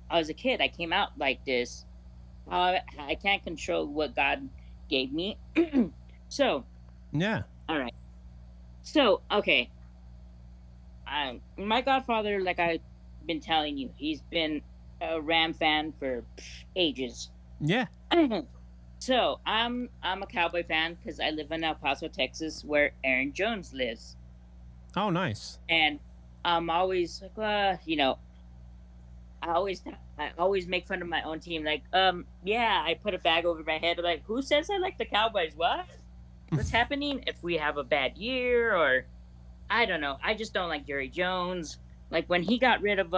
I was a kid. I came out like this. I can't control what God gave me. So, yeah. All right. So, okay. My godfather, like I've been telling you, he's been a Ram fan for ages. Yeah. So I'm a Cowboy fan because I live in El Paso, Texas, where Aaron Jones lives. Oh, nice. And I'm always like, I always make fun of my own team. Like, I put a bag over my head. I'm like, who says I like the Cowboys? What's happening? If we have a bad year, or I don't know. I just don't like Jerry Jones. Like when he got rid of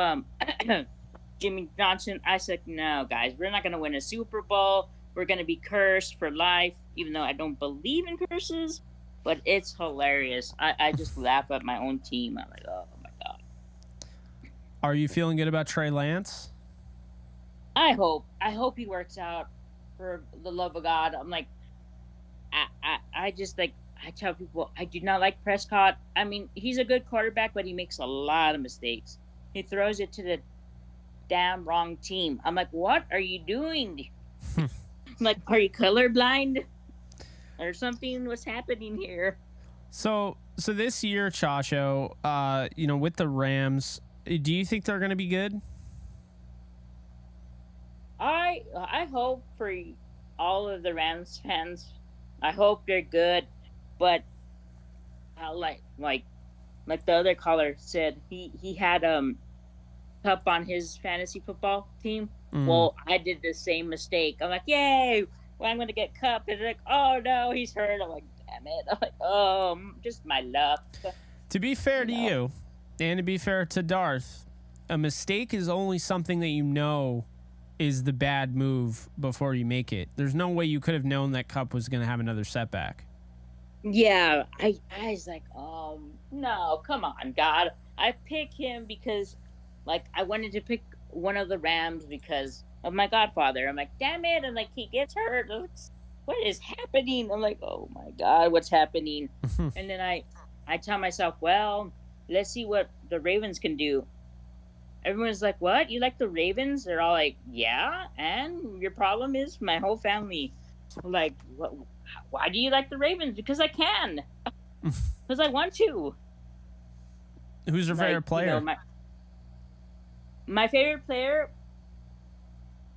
Jimmy Johnson, I said, no, guys, we're not gonna win a Super Bowl. We're going to be cursed for life, even though I don't believe in curses. But it's hilarious. I just laugh at my own team. I'm like, oh, my God. Are you feeling good about Trey Lance? I hope he works out, for the love of God. I'm like, I just, like, I tell people, I do not like Prescott. I mean, he's a good quarterback, but he makes a lot of mistakes. He throws it to the damn wrong team. I'm like, what are you doing? Like, are you colorblind or something? What's happening here? So this year, Chacho, with the Rams, do you think they're going to be good? I hope for all of the Rams fans. I hope they're good, but like the other caller said, he had Kupp on his fantasy football team. Mm-hmm. Well, I did the same mistake. I'm like, yay! Well, I'm gonna get Kupp, and they're like, oh no, he's hurt. I'm like, damn it! I'm like, oh, just my luck. To be fair to you, and to be fair to Darth, a mistake is only something that is the bad move before you make it. There's no way you could have known that Kupp was going to have another setback. Yeah, I was like, no, come on, God. I pick him because, like, I wanted to pick one of the Rams because of my godfather. I'm like, damn it. I'm like, he gets hurt. What is happening? I'm like, oh my God, what's happening? And then I tell myself, well, let's see what the Ravens can do. Everyone's like, what? You like the Ravens? They're all like, yeah. And your problem is my whole family. I'm like, what? Why do you like the Ravens? Because I can. Because I want to. Who's your favorite player? You know, my favorite player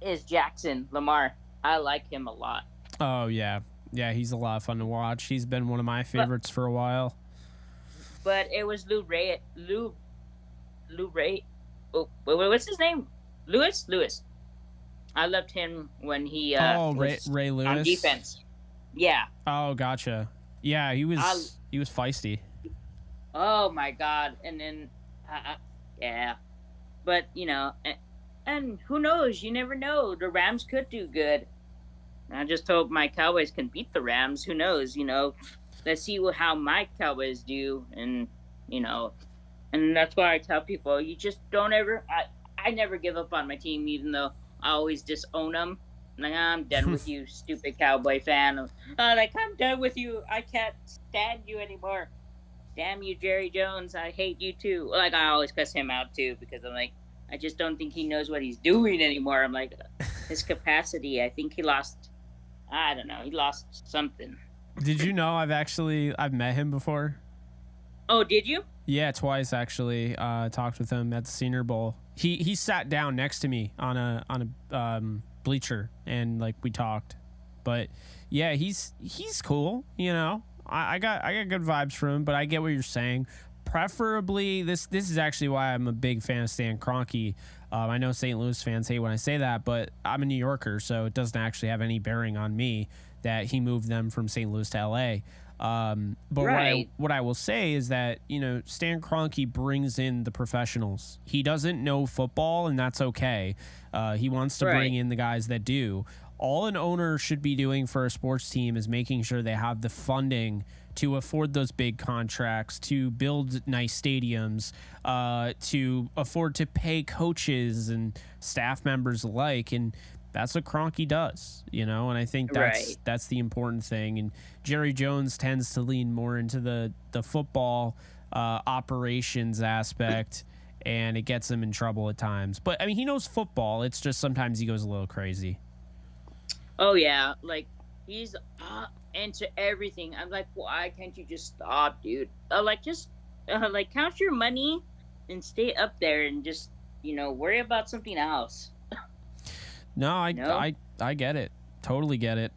is Jackson Lamar. I like him a lot. Oh, yeah. Yeah, he's a lot of fun to watch. He's been one of my favorites for a while. But it was Lou Ray. Oh, what's his name? Lewis? I loved him when he was Ray Lewis on defense. Yeah. Oh, gotcha. Yeah, he was feisty. Oh my God! And then, yeah, but you know, and who knows? You never know. The Rams could do good. I just hope my Cowboys can beat the Rams. Who knows? You know, let's see how my Cowboys do, and you know, and that's why I tell people you just don't ever. I never give up on my team, even though I always disown them. Like, I'm done with you, stupid Cowboy fan. Like, I'm done with you. I can't stand you anymore. Damn you, Jerry Jones. I hate you too. Like, I always cuss him out too because I'm like, I just don't think he knows what he's doing anymore. I'm like, his capacity. I think he lost. I don't know. He lost something. Did you know I've met him before? Oh, did you? Yeah, twice actually. Talked with him at the Senior Bowl. He sat down next to me on a bleacher and like we talked. But yeah, he's cool, you know. I got good vibes from him, but I get what you're saying. Preferably, this is actually why I'm a big fan of Stan Kroenke. I know St. Louis fans hate when I say that, but I'm a New Yorker, so it doesn't actually have any bearing on me that he moved them from St. Louis to LA. But right. what I will say is that, you know, Stan Kroenke brings in the professionals. He doesn't know football, and that's okay. He wants to bring in the guys that do. All an owner should be doing for a sports team is making sure they have the funding to afford those big contracts, to build nice stadiums, to afford to pay coaches and staff members alike. And that's what Kroenke does, you know, and I think that's the important thing. And Jerry Jones tends to lean more into the football operations aspect, and it gets him in trouble at times. But, I mean, he knows football. It's just sometimes he goes a little crazy. Oh, yeah. Like, he's into everything. I'm like, why can't you just stop, dude? Just count your money and stay up there and just, you know, worry about something else. No, I get it. Totally get it.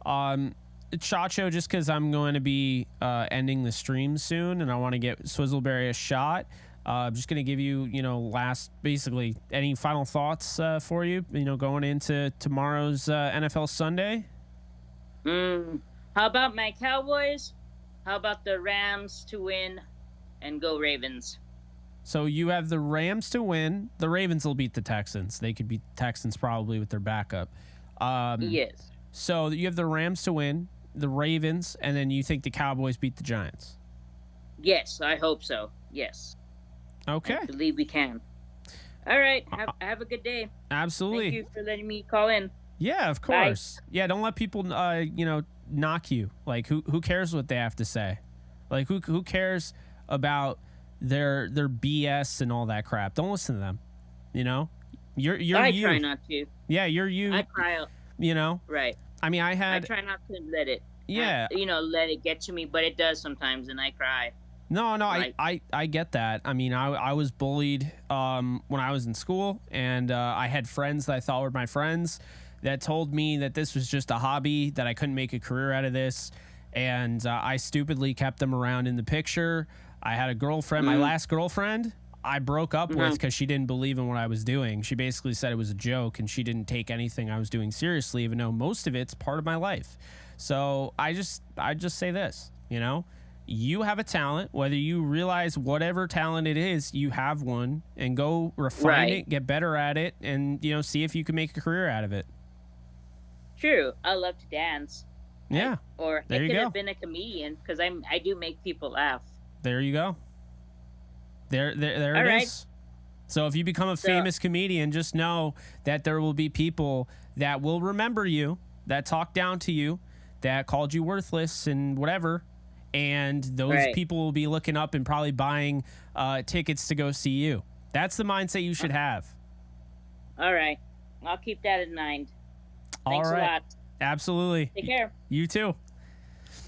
Chacho, just because I'm going to be ending the stream soon and I want to get Swizzleberry a shot, I'm just going to give you, you know, basically any final thoughts for you, you know, going into tomorrow's NFL Sunday? How about my Cowboys? How about the Rams to win and go Ravens? So you have the Rams to win. The Ravens will beat the Texans. They could beat the Texans probably with their backup. Yes. So you have the Rams to win, the Ravens, and then you think the Cowboys beat the Giants? Yes, I hope so. Yes. Okay. I believe we can. All right. Have a good day. Absolutely. Thank you for letting me call in. Yeah, of course. Bye. Yeah, don't let people, you know, knock you. Like, who cares what they have to say? Like, who cares about their BS and all that crap? Don't listen to them. You know, you're I you. try not to. Yeah, you're you. I cry. You know. Right. I mean, I try not to let it. Yeah. Let it get to me, but it does sometimes, and I cry. No, right. I get that. I mean, I was bullied when I was in school, and I had friends that I thought were my friends that told me that this was just a hobby, that I couldn't make a career out of this, and I stupidly kept them around in the picture. I had a girlfriend, my last girlfriend, I broke up with because she didn't believe in what I was doing. She basically said it was a joke, and she didn't take anything I was doing seriously, even though most of it's part of my life. So I just say this, you know, you have a talent, whether you realize whatever talent it is, you have one, and go refine it, get better at it, and, you know, see if you can make a career out of it. True. I love to dance. Yeah. Or there I you could go. have been a comedian because I do make people laugh. There you go. There All it right. is. So if you become a famous comedian, just know that there will be people that will remember you, that talk down to you, that called you worthless and whatever. And those people will be looking up and probably buying tickets to go see you. That's the mindset you should have. All right. I'll keep that in mind. Thanks All right. a lot. Absolutely. Take care. You too.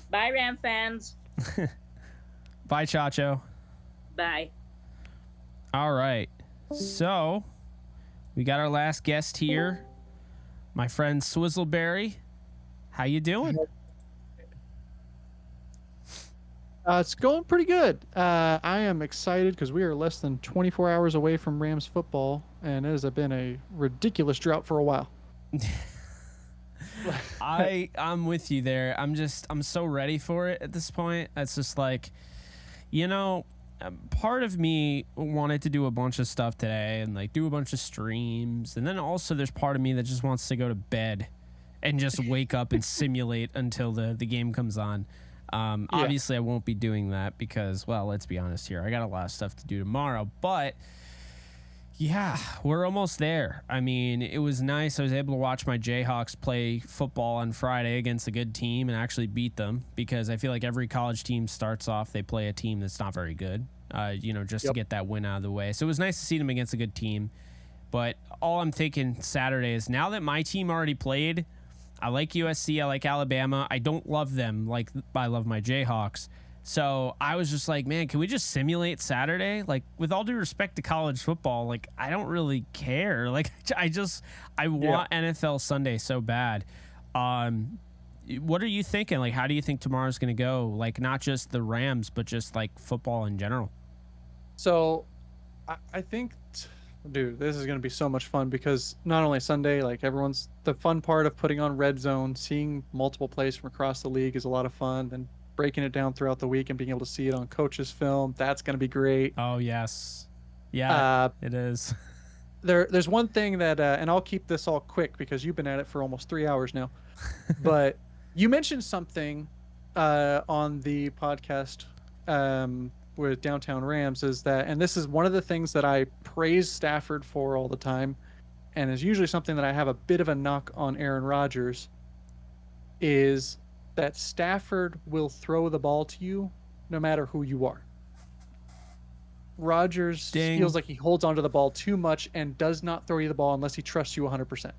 Bye, Ram fans. Bye, Chacho. Bye. All right. So we got our last guest here, my friend Swizzleberry. How you doing? It's going pretty good. I am excited because we are less than 24 hours away from Rams football, and it has been a ridiculous drought for a while. I'm with you there. I'm so ready for it at this point. It's just like, you know, part of me wanted to do a bunch of stuff today and like do a bunch of streams, and then also there's part of me that just wants to go to bed and just wake up and simulate until the game comes on. Obviously I won't be doing that because, well, let's be honest here, I got a lot of stuff to do tomorrow, but yeah, we're almost there. I mean, it was nice. I was able to watch my Jayhawks play football on Friday against a good team and actually beat them, because I feel like every college team starts off, they play a team that's not very good, just to get that win out of the way. So it was nice to see them against a good team. But all I'm thinking Saturday is, now that my team already played, I like USC, I like Alabama. I don't love them like I love my Jayhawks. So I was just like, man, can we just simulate Saturday? Like, with all due respect to college football, like, I don't really care. Like, I want NFL Sunday so bad. What are you thinking? Like, how do you think tomorrow's going to go? Like, not just the Rams, but just like football in general. So I think, dude, this is going to be so much fun because not only Sunday, like the fun part of putting on Red Zone, seeing multiple plays from across the league is a lot of fun. Then breaking it down throughout the week and being able to see it on coach's film, that's going to be great. Oh, yes. Yeah, it is. There's one thing that, and I'll keep this all quick because you've been at it for almost 3 hours now, but you mentioned something on the podcast with Downtown Rams, is that, and this is one of the things that I praise Stafford for all the time, and is usually something that I have a bit of a knock on Aaron Rodgers, is that Stafford will throw the ball to you no matter who you are. Rodgers feels like he holds onto the ball too much and does not throw you the ball unless he trusts you 100%.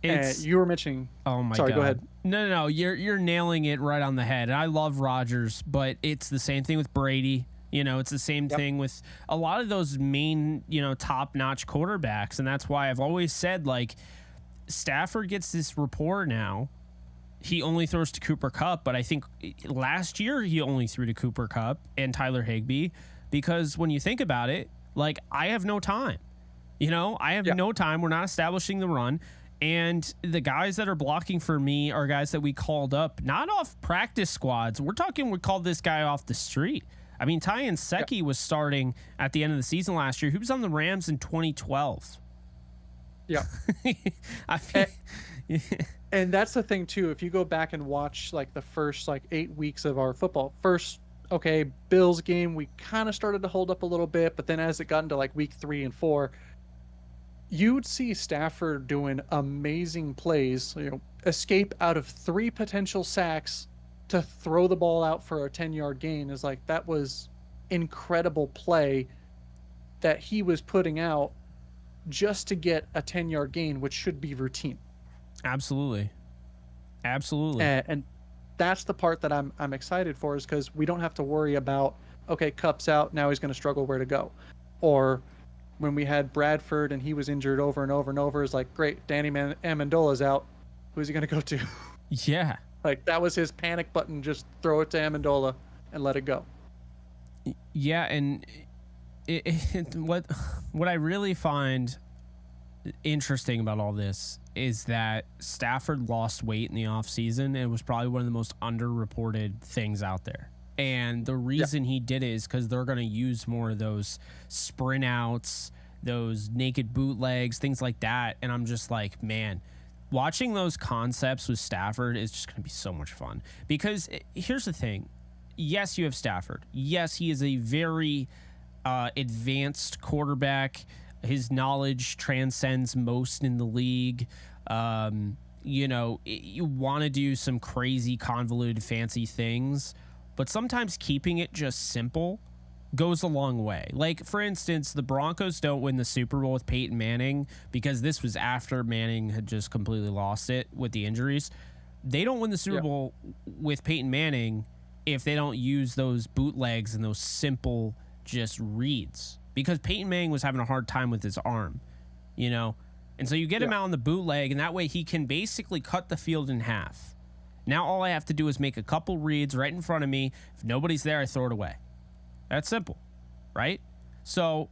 You were mentioning. Oh my sorry, God. Go ahead. No. You're nailing it right on the head. And I love Rodgers, but it's the same thing with Brady. You know, it's the same thing with a lot of those main, top-notch quarterbacks, and that's why I've always said, like, Stafford gets this rapport now. He only throws to Cooper Kupp, but I think last year he only threw to Cooper Kupp and Tyler Higbee, because when you think about it, like, I have no time. I have no time. We're not establishing the run. And the guys that are blocking for me are guys that we called up, not off practice squads. We're talking, we called this guy off the street. I mean, Ty Nsekhe was starting at the end of the season last year. He was on the Rams in 2012. Yeah. And that's the thing too. If you go back and watch like the first 8 weeks of our football, Bills game, we kind of started to hold up a little bit, but then as it got into week 3 and 4, you would see Stafford doing amazing plays, escape out of 3 potential sacks to throw the ball out for a 10-yard gain. Is that was incredible play that he was putting out just to get a 10-yard gain, which should be routine. Absolutely. And that's the part that I'm excited for, is because we don't have to worry about, okay, Kupp's out, now he's going to struggle where to go. Or when we had Bradford and he was injured over and over and over, it's like, great, Danny Amendola's out. Who's he going to go to? Yeah. That was his panic button. Just throw it to Amendola and let it go. Yeah, and what I really find interesting about all this is that Stafford lost weight in the offseason, and it was probably one of the most underreported things out there. And the reason he did it is because they're going to use more of those sprint outs, those naked bootlegs, things like that. And I'm just like, man, watching those concepts with Stafford is just going to be so much fun. Because here's the thing. Yes, you have Stafford. Yes, he is a very advanced quarterback. His knowledge transcends most in the league. You know, you want to do some crazy, convoluted, fancy things, but sometimes keeping it just simple goes a long way. Like, for instance, the Broncos don't win the Super Bowl with Peyton Manning because this was after Manning had just completely lost it with the injuries. They don't win the Super Bowl with Peyton Manning if they don't use those bootlegs and those simple just reads, because Peyton Manning was having a hard time with his arm, you know? And so you get him out on the bootleg, and that way he can basically cut the field in half. Now all I have to do is make a couple reads right in front of me. If nobody's there, I throw it away. That's simple, right? So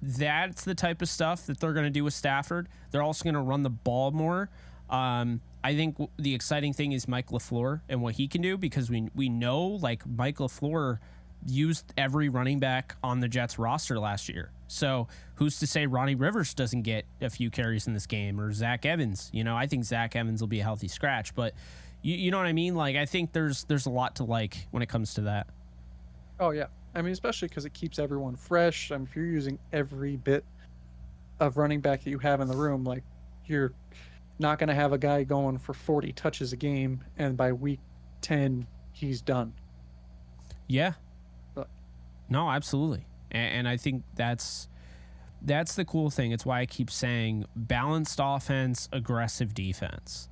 that's the type of stuff that they're going to do with Stafford. They're also going to run the ball more. I think the exciting thing is Mike LaFleur and what he can do, because we know, like, Mike LaFleur used every running back on the Jets roster last year. So who's to say Ronnie Rivers doesn't get a few carries in this game, or Zach Evans? You know, I think Zach Evans will be a healthy scratch, but you know what I mean? Like, I think there's a lot to like when it comes to that. Oh, yeah. I mean, especially because it keeps everyone fresh. I mean, if you're using every bit of running back that you have in the room, like, you're not going to have a guy going for 40 touches a game, and by week 10, he's done. Yeah. But, no, absolutely. And I think that's the cool thing. It's why I keep saying balanced offense, aggressive defense.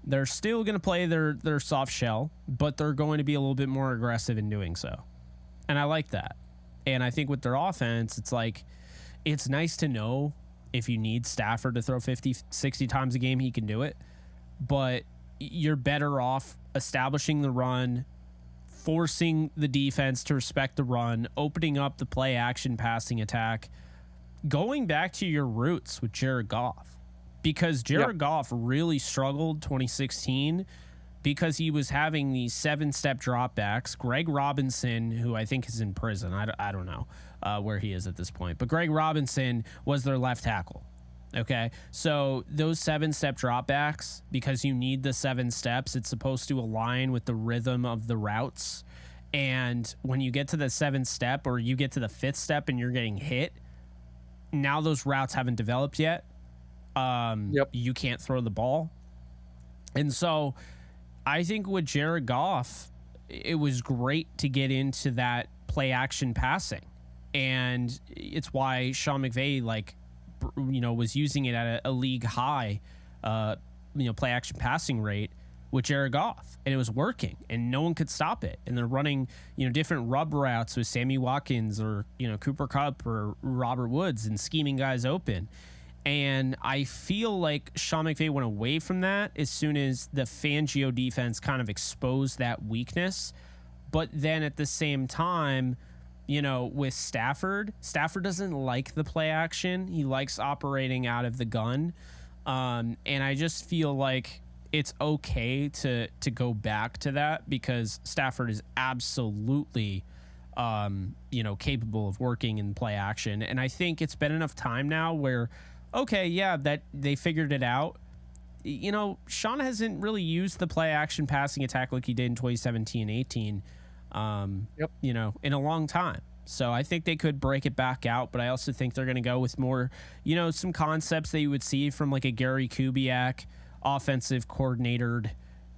They're still going to play their soft shell, but they're going to be a little bit more aggressive in doing so. And I like that. And I think with their offense, it's like, it's nice to know if you need Stafford to throw 50, 60 times a game, he can do it. But you're better off establishing the run, forcing the defense to respect the run, opening up the play action passing attack, going back to your roots with Jared Goff. Because Jared Goff really struggled 2016 because he was having these 7-step dropbacks. Greg Robinson, who I think is in prison, I don't know where he is at this point, but Greg Robinson was their left tackle. Okay, so those 7-step dropbacks, because you need the 7 steps, it's supposed to align with the rhythm of the routes. And when you get to the 7th step, or you get to the 5th step and you're getting hit, now those routes haven't developed yet. You can't throw the ball. And so I think with Jared Goff, it was great to get into that play action passing. And it's why Sean McVay, was using it at a league high, play action passing rate with Jared Goff, and it was working, and no one could stop it. And they're running, different rub routes with Sammy Watkins or, Cooper Kupp or Robert Woods, and scheming guys open. And I feel like Sean McVay went away from that as soon as the Fangio defense kind of exposed that weakness. But then at the same time, with Stafford doesn't like the play action. He likes operating out of the gun. And I just feel like it's okay to go back to that, because Stafford is absolutely capable of working in play action. And I think it's been enough time now where, okay, yeah, that they figured it out. Sean hasn't really used the play action passing attack like he did in 2017-18, in a long time. So I think they could break it back out, but I also think they're going to go with more, some concepts that you would see from like a Gary Kubiak offensive coordinator,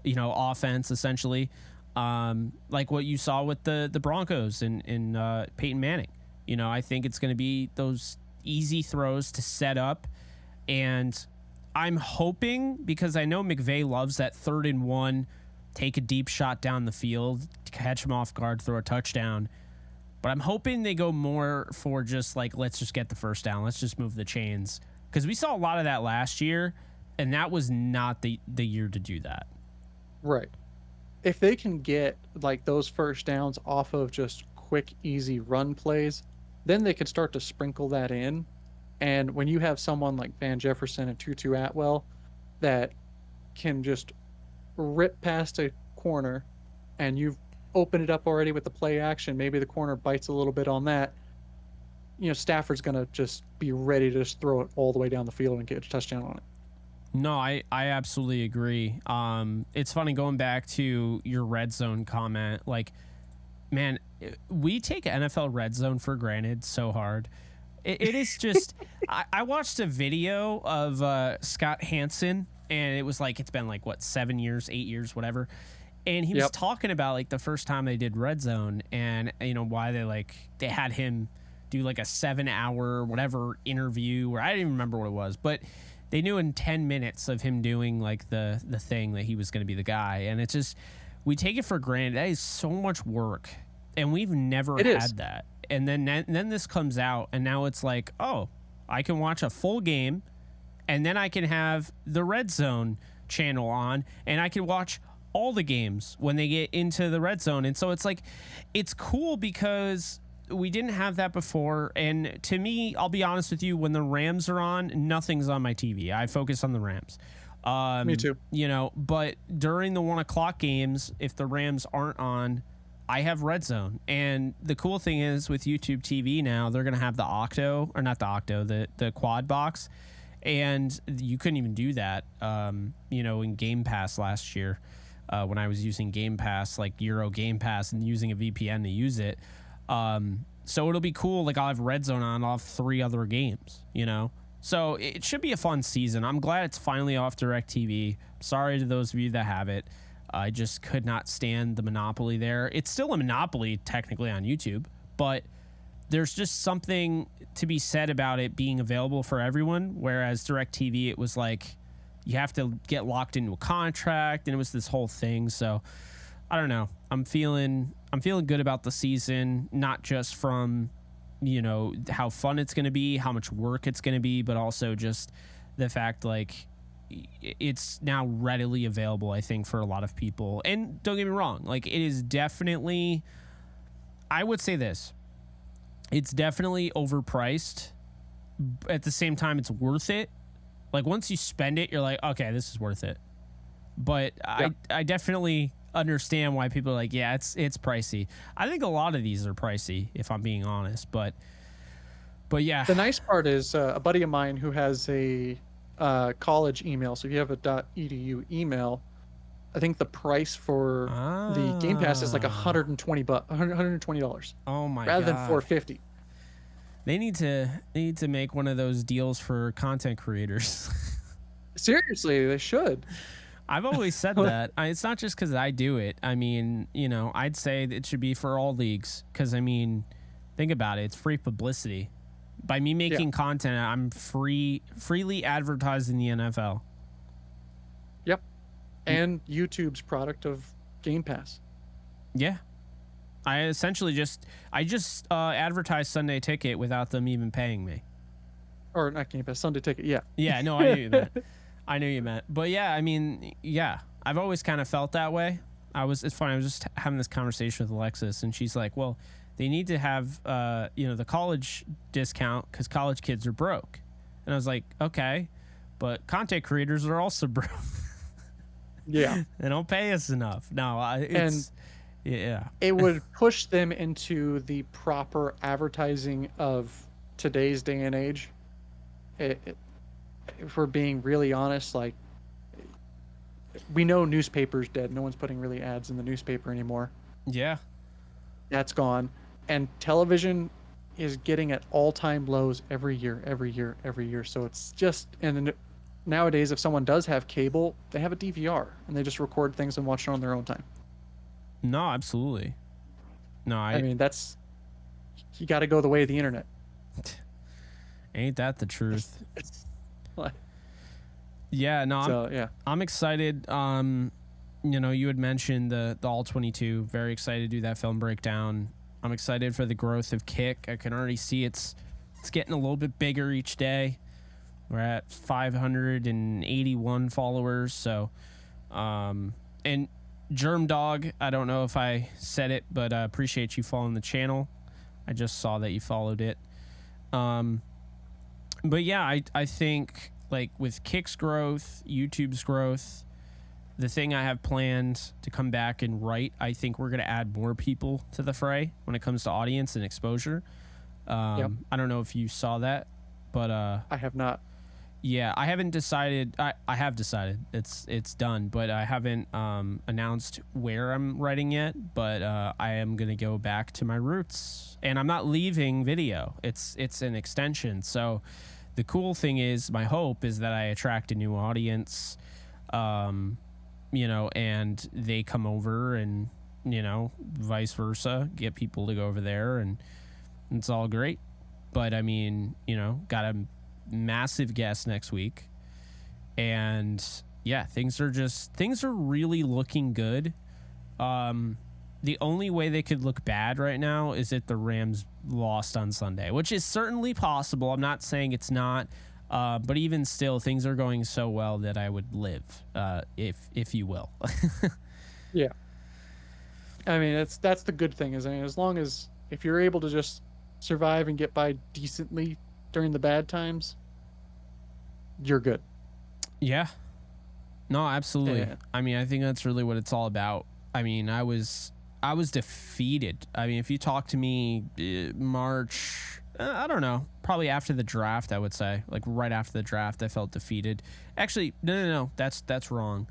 offense essentially, like what you saw with the Broncos and Peyton Manning. I think it's going to be those easy throws to set up, and I'm hoping, because I know McVay loves that 3rd and 1, take a deep shot down the field, catch him off guard, throw a touchdown. But I'm hoping they go more for just like, let's just get the first down, let's just move the chains, because we saw a lot of that last year, and that was not the year to do that. Right. If they can get like those first downs off of just quick, easy run plays, then they could start to sprinkle that in. And when you have someone like Van Jefferson and Tutu Atwell that can just rip past a corner, and you've opened it up already with the play action, maybe the corner bites a little bit on that, Stafford's going to just be ready to just throw it all the way down the field and get a touchdown on it. No, I absolutely agree. It's funny going back to your red zone comment. Like, man, we take NFL red zone for granted so hard. It is just, I watched a video of Scott Hansen, and it was like, it's been like, what, 7 years, 8 years, whatever. And he was talking about like the first time they did red zone, and why they had him do like a 7-hour whatever interview, or I didn't even remember what it was, but they knew in 10 minutes of him doing like the thing that he was going to be the guy. And it's just, we take it for granted. That is so much work, and we've never had that. And then this comes out, and now it's like, oh, I can watch a full game, and then I can have the red zone channel on, and I can watch all the games when they get into the red zone. And so it's like, it's cool because we didn't have that before. And to me, I'll be honest with you, when the Rams are on, nothing's on my TV. I focus on the Rams. Me too. But during the 1 o'clock games, if the Rams aren't on, I have red zone. And the cool thing is with YouTube TV now, they're going to have the quad box. And you couldn't even do that, in Game Pass last year, when I was using Game Pass, like Euro Game Pass, and using a VPN to use it. So it'll be cool. Like, I'll have red zone on. I'll have 3 other games, So it should be a fun season. I'm glad it's finally off DirecTV. Sorry to those of you that have it. I just could not stand the monopoly there. It's still a monopoly technically on YouTube, but there's just something to be said about it being available for everyone, whereas DirecTV, it was like you have to get locked into a contract, and it was this whole thing. So I don't know. I'm feeling good about the season, not just from how fun it's going to be, how much work it's going to be, but also just the fact like it's now readily available, I think, for a lot of people. And don't get me wrong, like, it is definitely, I would say this, it's definitely overpriced. At the same time, it's worth it. Like, once you spend it, you're like, okay, this is worth it. But I definitely understand why people are like, yeah, it's pricey. I think a lot of these are pricey, if I'm being honest. But yeah. The nice part is a buddy of mine who has a college email. So if you have a .edu email, I think the price for the Game Pass is like $120. Oh my god! Rather than $450. They need to make one of those deals for content creators. Seriously, they should. I've always said that. It's not just because I do it. I mean, I'd say it should be for all leagues because, I mean, think about it. It's free publicity. By me making content, I'm freely advertising the NFL. Yep. And YouTube's product of Game Pass. Yeah. I essentially just advertised Sunday Ticket without them even paying me. Or not Game Pass, Sunday Ticket, yeah. Yeah, no, I knew you meant. I knew you meant. But yeah, I mean, yeah, I've always kind of felt that way. It's funny, I was just having this conversation with Alexis, and she's like, well, they need to have, the college discount because college kids are broke. And I was like, okay, but content creators are also broke. Yeah. They don't pay us enough. No, yeah. It would push them into the proper advertising of today's day and age. If we're being really honest, like, we know newspaper's dead. No one's putting really ads in the newspaper anymore. Yeah. That's gone. And television is getting at all-time lows every year. So it's just, and nowadays, if someone does have cable, they have a DVR and they just record things and watch it on their own time. No, absolutely. No, I mean, you got to go the way of the internet. Ain't that the truth? Yeah, no, I'm excited. You had mentioned the All 22. Very excited to do that film breakdown. I'm excited for the growth of Kick. I can already see it's getting a little bit bigger each day. We're at 581 followers. So, and Germ Dog, I don't know if I said it, but appreciate you following the channel. I just saw that you followed it. But yeah, I think like with Kick's growth, YouTube's growth, the thing I have planned to come back and write, I think we're going to add more people to the fray when it comes to audience and exposure. Yep. I don't know if you saw that, but I have not. yeah, I haven't decided. I have decided it's done, but I haven't announced where I'm writing yet. But I am gonna go back to my roots, and I'm not leaving video. It's an extension. So the cool thing is, my hope is that I attract a new audience, you know, and they come over, and you know, vice versa, get people to go over there, and it's all great. But I mean, you know, got a massive guest next week, and yeah, things are really looking good. The only way they could look bad right now is if the Rams lost on Sunday, which is certainly possible. I'm not saying it's not, but even still, things are going so well that I would live, if you will. Yeah. I mean, that's the good thing is, I mean, as long as if you're able to just survive and get by decently during the bad times, you're good. Yeah. No, absolutely. Yeah. I mean, I think that's really what it's all about. I mean, I was defeated. I mean, if you talk to me March, I don't know, probably after the draft, I would say, like right after the draft, I felt defeated. Actually, no, that's wrong.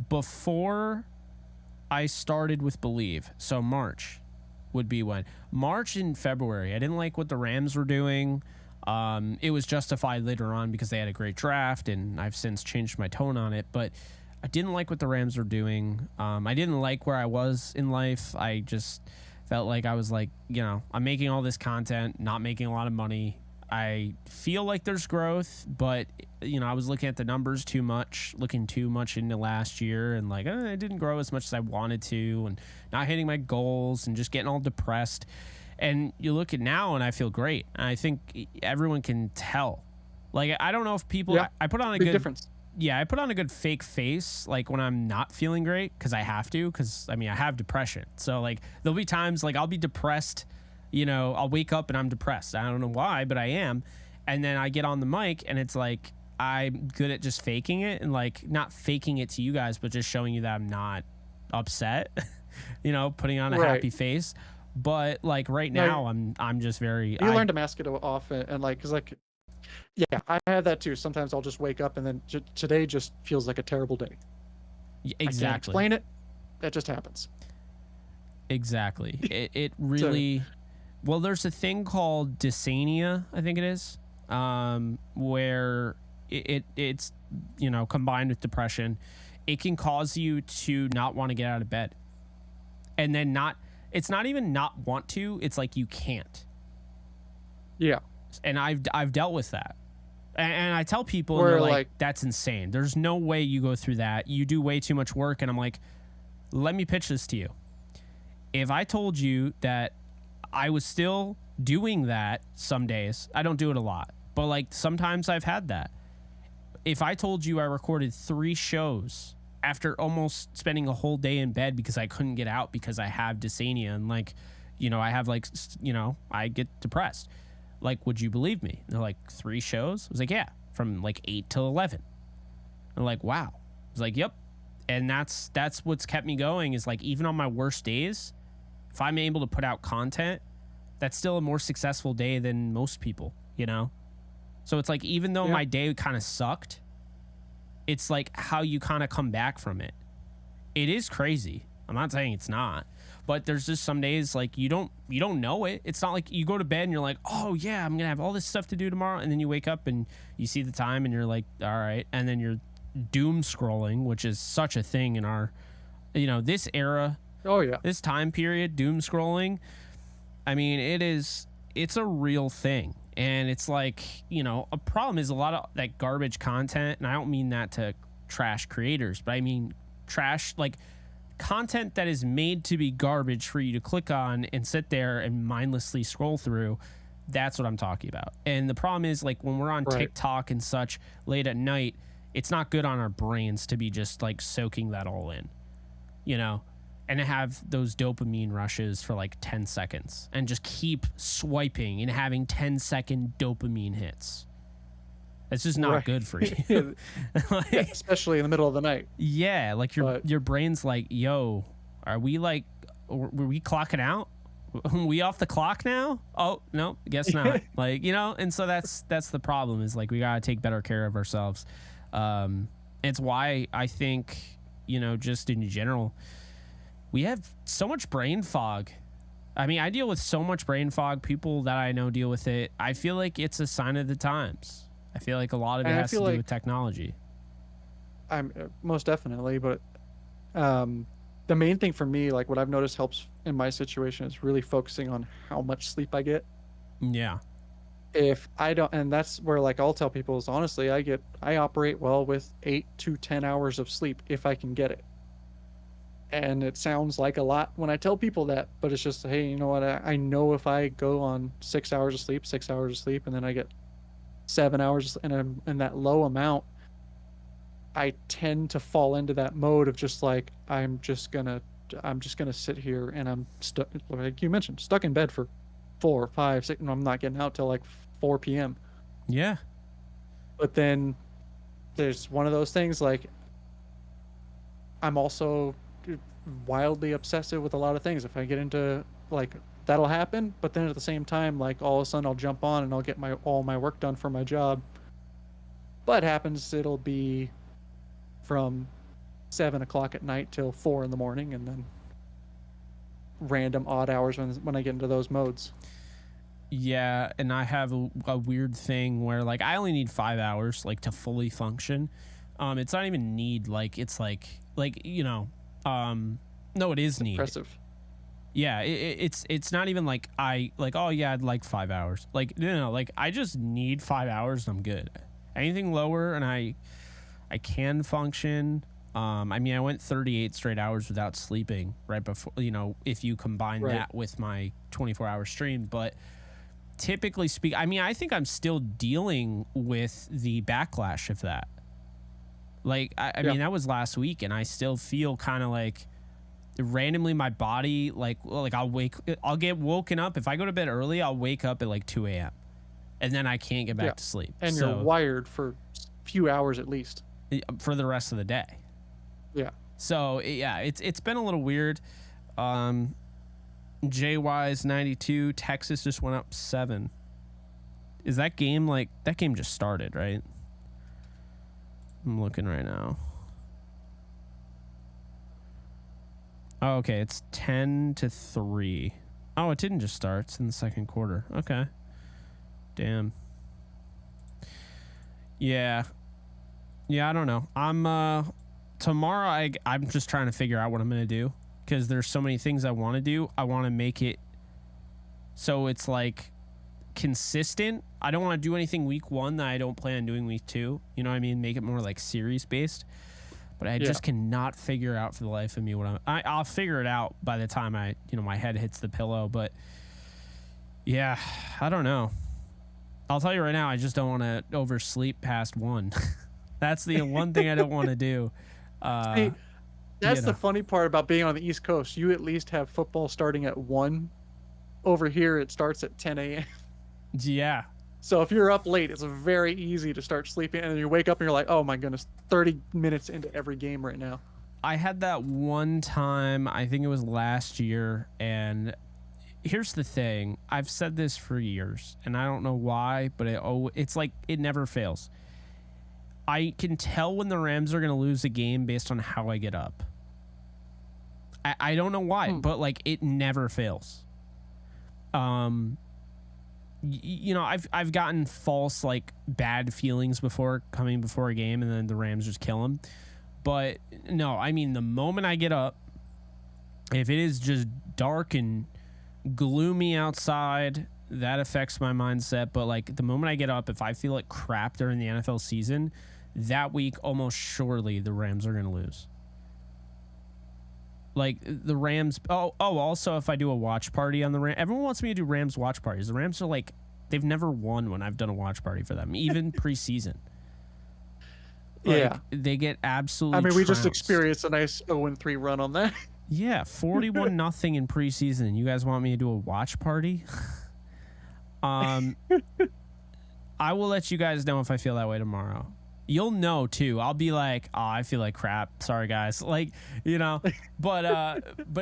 Before I started with Believe, so March would be when. March and February, I didn't like what the Rams were doing. It was justified later on because they had a great draft, and I've since changed my tone on it, but I didn't like what the Rams were doing. I didn't like where I was in life. I just felt like I was like, you know, I'm making all this content, not making a lot of money. I feel like there's growth, but you know, I was looking at the numbers too much, looking too much into last year, and like, I didn't grow as much as I wanted to, and not hitting my goals, and just getting all depressed. And you look at now, and I feel great. And I think everyone can tell. Like, I don't know if people, Yeah, I put on a big good difference. Yeah, I put on a good fake face, like when I'm not feeling great, because I have to, because I mean, I have depression. So like, there'll be times like I'll be depressed, you know, I'll wake up and I'm depressed. I don't know why, but I am. And then I get on the mic and it's like, I'm good at just faking it, and like not faking it to you guys, but just showing you that I'm not upset, you know, putting on a Right. happy face. But like right No, now, I'm just very, You learn to mask it off, and like, cause like, yeah, I have that too. Sometimes I'll just wake up and then today just feels like a terrible day. I can't exactly. explain it. That just happens. Exactly. It really, well, there's a thing called dysania, I think it is, where it's, you know, combined with depression, it can cause you to not want to get out of bed. And then it's not even not want to, it's like you can't. Yeah. And I've dealt with that. And I tell people, and Where, they're like, like- that's insane. There's no way you go through that. You do way too much work. And I'm like, let me pitch this to you. If I told you that I was still doing that some days, I don't do it a lot, but like sometimes I've had that. If I told you I recorded 3 shows after almost spending a whole day in bed because I couldn't get out because I have dysania, and like, you know, I have like, you know, I get depressed. Like, would you believe me? And they're like, 3 shows? I was like, yeah, from like 8 till 11. I'm like, wow. I was like, yep. And that's what's kept me going, is like, even on my worst days, if I'm able to put out content, that's still a more successful day than most people, you know? So it's like, even though my day kind of sucked, it's like how you kind of come back from it. It is crazy. I'm not saying it's not, but there's just some days like you don't know it. It's not like you go to bed and you're like, oh yeah, I'm gonna have all this stuff to do tomorrow, and then you wake up and you see the time and you're like, all right, and then you're doom scrolling, which is such a thing in our, you know, this era. Oh yeah. This time period, doom scrolling. I mean, it's a real thing. And it's like, you know, a problem is a lot of that garbage content, and I don't mean that to trash creators, but I mean trash, like content that is made to be garbage for you to click on and sit there and mindlessly scroll through. That's what I'm talking about. And the problem is, like, when we're on TikTok and such late at night, it's not good on our brains to be just like soaking that all in, you know? and have those dopamine rushes for like 10 seconds and just keep swiping and having 10-second dopamine hits. It's just not good for you. Like, yeah, especially in the middle of the night. Yeah, like your brain's like, yo, were we clocking out? We off the clock now? Oh, no, guess not. Like, you know, and so that's the problem, is like we got to take better care of ourselves. It's why I think, you know, just in general, we have so much brain fog. I mean, I deal with so much brain fog. People that I know deal with it. I feel like it's a sign of the times. I feel like a lot of it has to do with technology. I'm most definitely, but the main thing for me, like what I've noticed helps in my situation, is really focusing on how much sleep I get. Yeah. If I don't, and that's where like I'll tell people is, honestly, I operate well with 8 to 10 hours of sleep if I can get it. And it sounds like a lot when I tell people that, but it's just, hey, you know what? I know if I go on 6 hours of sleep, and then I get 7 hours and that low amount, I tend to fall into that mode of just like, I'm just gonna sit here and I'm stuck, like you mentioned, stuck in bed for 4, 5, 6, and I'm not getting out till like 4 p.m. Yeah. But then there's one of those things, like I'm also wildly obsessive with a lot of things. If I get into, like, that'll happen, but then at the same time, like, all of a sudden I'll jump on and I'll get all my work done for my job. But happens, it'll be from 7 o'clock at night till 4 in the morning, and then random odd hours when I get into those modes. Yeah, and I have a weird thing where, like, I only need 5 hours, like, to fully function. It's not even need, like, it's like you know, no, it is need. Impressive. Yeah, it's not even like oh yeah, I'd like 5 hours. Like, no, like I just need 5 hours and I'm good. Anything lower and I can function. I mean, I went 38 straight hours without sleeping right before, you know, if you combine that with my 24-hour stream. But typically I mean, I think I'm still dealing with the backlash of that. Like, I mean, that was last week, and I still feel kind of like randomly my body, like I'll get woken up. If I go to bed early, I'll wake up at like 2 a.m. and then I can't get back to sleep. And you're wired for a few hours at least. For the rest of the day. Yeah. So, yeah, it's been a little weird. JY's 92, Texas just went up 7. Is that game, like, that game just started, right? I'm looking right now. Oh, okay, it's 10-3. Oh, it didn't just start. It's in the second quarter. Okay. Damn. Yeah. Yeah, I don't know. Tomorrow I'm just trying to figure out what I'm going to do, because there's so many things I want to do. I want to make it so it's like consistent. I don't want to do anything week 1 that I don't plan on doing week 2. You know what I mean? Make it more like series based. But I just cannot figure out for the life of me what I'll figure it out by the time my head hits the pillow. But yeah, I don't know. I'll tell you right now, I just don't want to oversleep past 1. That's the one thing I don't want to do. Hey, that's the funny part about being on the East Coast. You at least have football starting at 1. Over here, it starts at 10 a.m. Yeah. So if you're up late, it's very easy to start sleeping, and then you wake up and you're like, oh my goodness, 30 minutes into every game right now. I had that one time, I think it was last year, and here's the thing. I've said this for years, and I don't know why, but it's like it never fails. I can tell when the Rams are going to lose a game based on how I get up. I don't know why, but like it never fails. You know, I've gotten false, like, bad feelings before coming before a game, and then the Rams just kill them. But no, I mean, the moment I get up, if it is just dark and gloomy outside, that affects my mindset. But like the moment I get up, if I feel like crap during the NFL season, that week almost surely the Rams are going to lose. Like the Rams. Also, if I do a watch party on the Rams, everyone wants me to do Rams watch parties. The Rams are like, they've never won when I've done a watch party for them, even preseason. Like, yeah, they get absolutely. I mean, we just trounced. experienced a nice 0-3 run on that. Yeah, 41-0 in preseason. You guys want me to do a watch party? I will let you guys know if I feel that way tomorrow. You'll know too. I'll be like, oh, I feel like crap. Sorry guys. Like, you know, but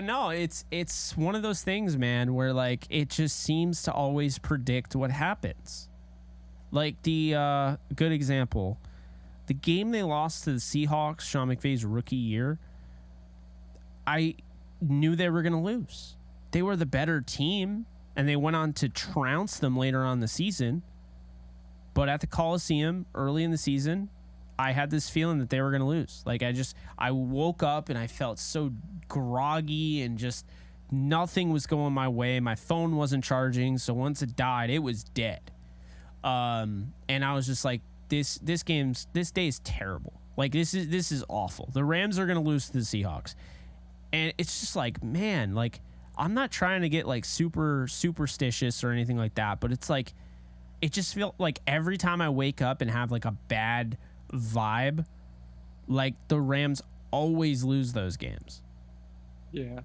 no, it's one of those things, man, where like it just seems to always predict what happens. Like the good example, the game they lost to the Seahawks, Sean McVay's rookie year, I knew they were going to lose. They were the better team, and they went on to trounce them later on in the season. But at the Coliseum early in the season, I had this feeling that they were going to lose. Like I woke up and I felt so groggy and just nothing was going my way. My phone wasn't charging, so once it died, it was dead. And I was just like, this day is terrible. Like this is awful. The Rams are going to lose to the Seahawks. And it's just like, man, like I'm not trying to get like super superstitious or anything like that, but it's like it just feels like every time I wake up and have like a bad vibe, like the Rams always lose those games. Yeah,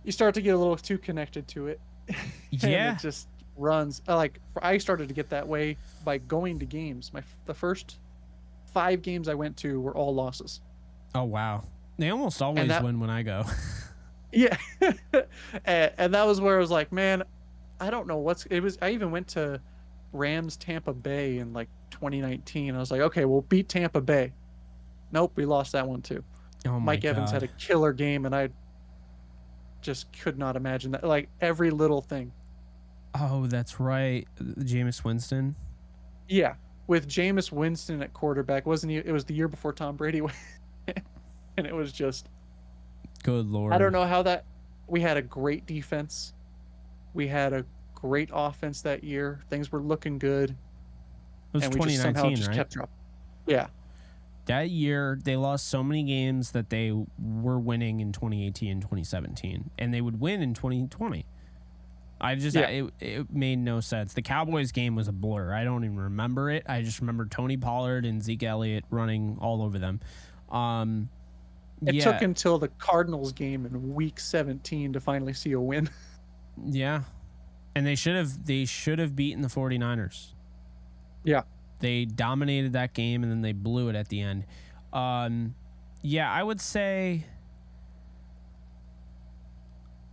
you start to get a little too connected to it. Yeah, it just runs. I started to get that way by going to games. The first 5 games I went to were all losses. Oh wow, they almost always win when I go. Yeah, and that was where I was like, man, I don't know I even went to Rams Tampa Bay in like 2019. I was like, okay, we'll beat Tampa Bay. Nope, we lost that one too. Oh Mike God. Evans had a killer game, and I just could not imagine that. Like every little thing. Oh, that's right, Jameis Winston. Yeah, with Jameis Winston at quarterback, wasn't he? It was the year before Tom Brady went, and it was just. Good Lord. I don't know how that. We had a great defense. We had a great offense that year. Things were looking good. It was and we 2019, just right? kept dropping. Yeah. That year, they lost so many games that they were winning in 2018 and 2017, and they would win in 2020. It made no sense. The Cowboys game was a blur. I don't even remember it. I just remember Tony Pollard and Zeke Elliott running all over them. It took until the Cardinals game in week 17 to finally see a win. Yeah. And they should have beaten the 49ers. Yeah. They dominated that game and then they blew it at the end. Yeah, I would say,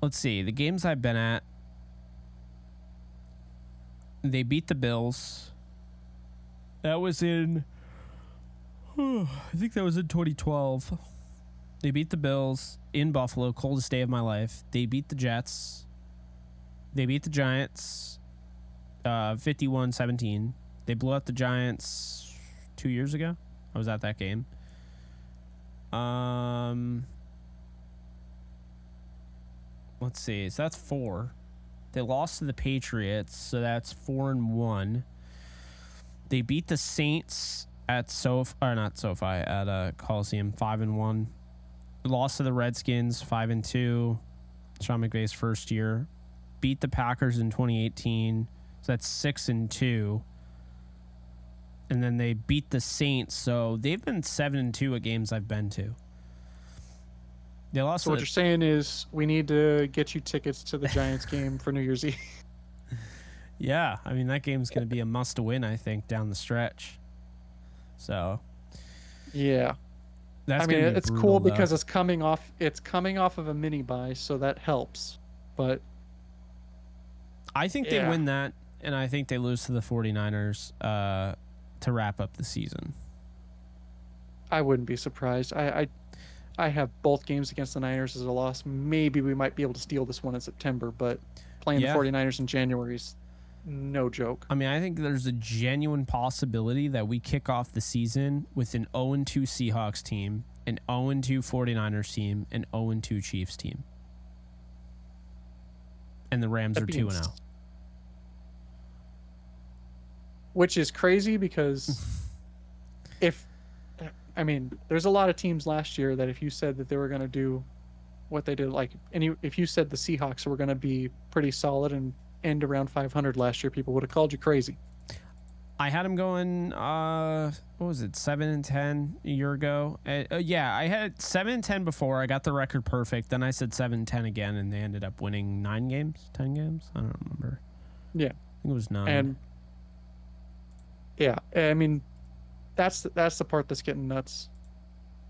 let's see, the games I've been at, they beat the Bills. That was in, I think that was in 2012. They beat the Bills in Buffalo, coldest day of my life. They beat the Jets. They beat the Giants 51-17. They blew out the Giants 2 years ago. I was at that game. Let's see. So that's 4. They lost to the Patriots, so that's 4-1. They beat the Saints at at Coliseum 5-1. Lost to the Redskins 5-2. Sean McVay's first year. Beat the Packers in 2018. So that's 6-2. And then they beat the Saints. So they've been 7-2 at games I've been to. They lost. So what you're saying is we need to get you tickets to the Giants game for New Year's Eve. Yeah, I mean that game's going to be a must-win, I think, down the stretch. So. Yeah. That's it's brutal, cool though. because it's coming off of a mini bye, so that helps. But I think they win that, and I think they lose to the 49ers to wrap up the season. I wouldn't be surprised. I have both games against the Niners as a loss. Maybe we might be able to steal this one in September, but playing the 49ers in January is no joke. I mean, I think there's a genuine possibility that we kick off the season with an 0-2 Seahawks team, an 0-2 49ers team, an 0-2 Chiefs team. And the Rams are 2-0. Which is crazy because there's a lot of teams last year that if you said that they were going to do what they did, if you said the Seahawks were going to be pretty solid and end around 500 last year, people would have called you crazy. I had him going, what was it, 7-10 a year ago? Yeah, I had 7-10 before. I got the record perfect. Then I said 7-10 again, and they ended up winning 9 games, 10 games. I don't remember. Yeah, I think it was 9. and yeah, I mean, that's the part that's getting nuts.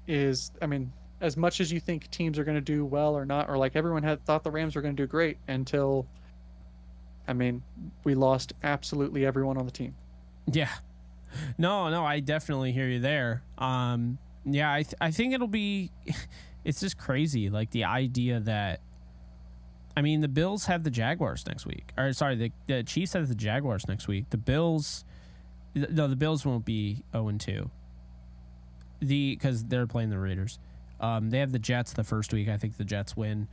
Is, I mean, as much as you think teams are going to do well or not, or like everyone had thought the Rams were going to do great until, I mean, we lost absolutely everyone on the team. Yeah. No, I definitely hear you there. Yeah, I think it'll be, it's just crazy. Like the idea that, I mean, the Bills have the Jaguars next week. Or sorry, the Chiefs have the Jaguars next week. The Bills, no, the Bills won't be 0-2. Because they're playing the Raiders. They have the Jets the first week. I think the Jets win.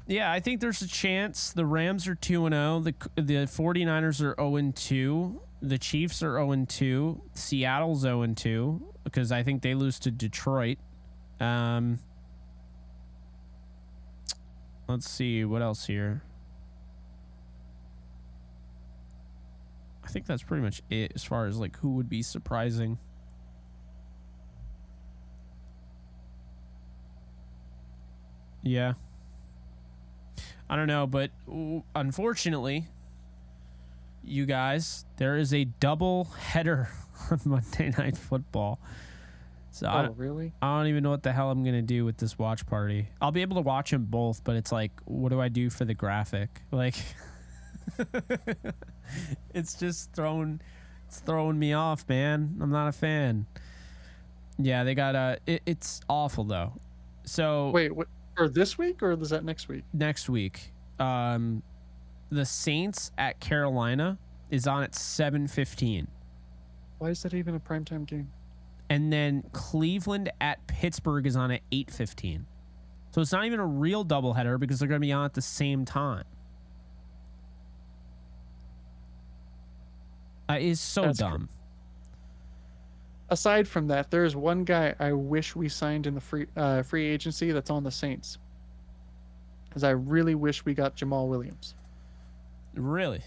Yeah, I think there's a chance. The Rams are 2-0. The 49ers are 0-2. The Chiefs are 0-2. Seattle's 0-2 because I think they lose to Detroit. Let's see what else here. I think that's pretty much it as far as like who would be surprising. Yeah. I don't know, but unfortunately, you guys, there is a double header on Monday Night Football. So really? I don't even know what the hell I'm going to do with this watch party. I'll be able to watch them both, but it's like, what do I do for the graphic? Like, it's just throwing me off, man. I'm not a fan. Yeah, they got it's awful though. So Wait, what, for this week or is that next week? Next week. The Saints at Carolina is on at 7:15. Why is that even a primetime game? And then Cleveland at Pittsburgh is on at 8:15. So it's not even a real doubleheader because they're going to be on at the same time. It's so That's dumb. Aside from that, there is one guy I wish we signed in the free agency that's on the Saints. Because I really wish we got Jamal Williams. Really?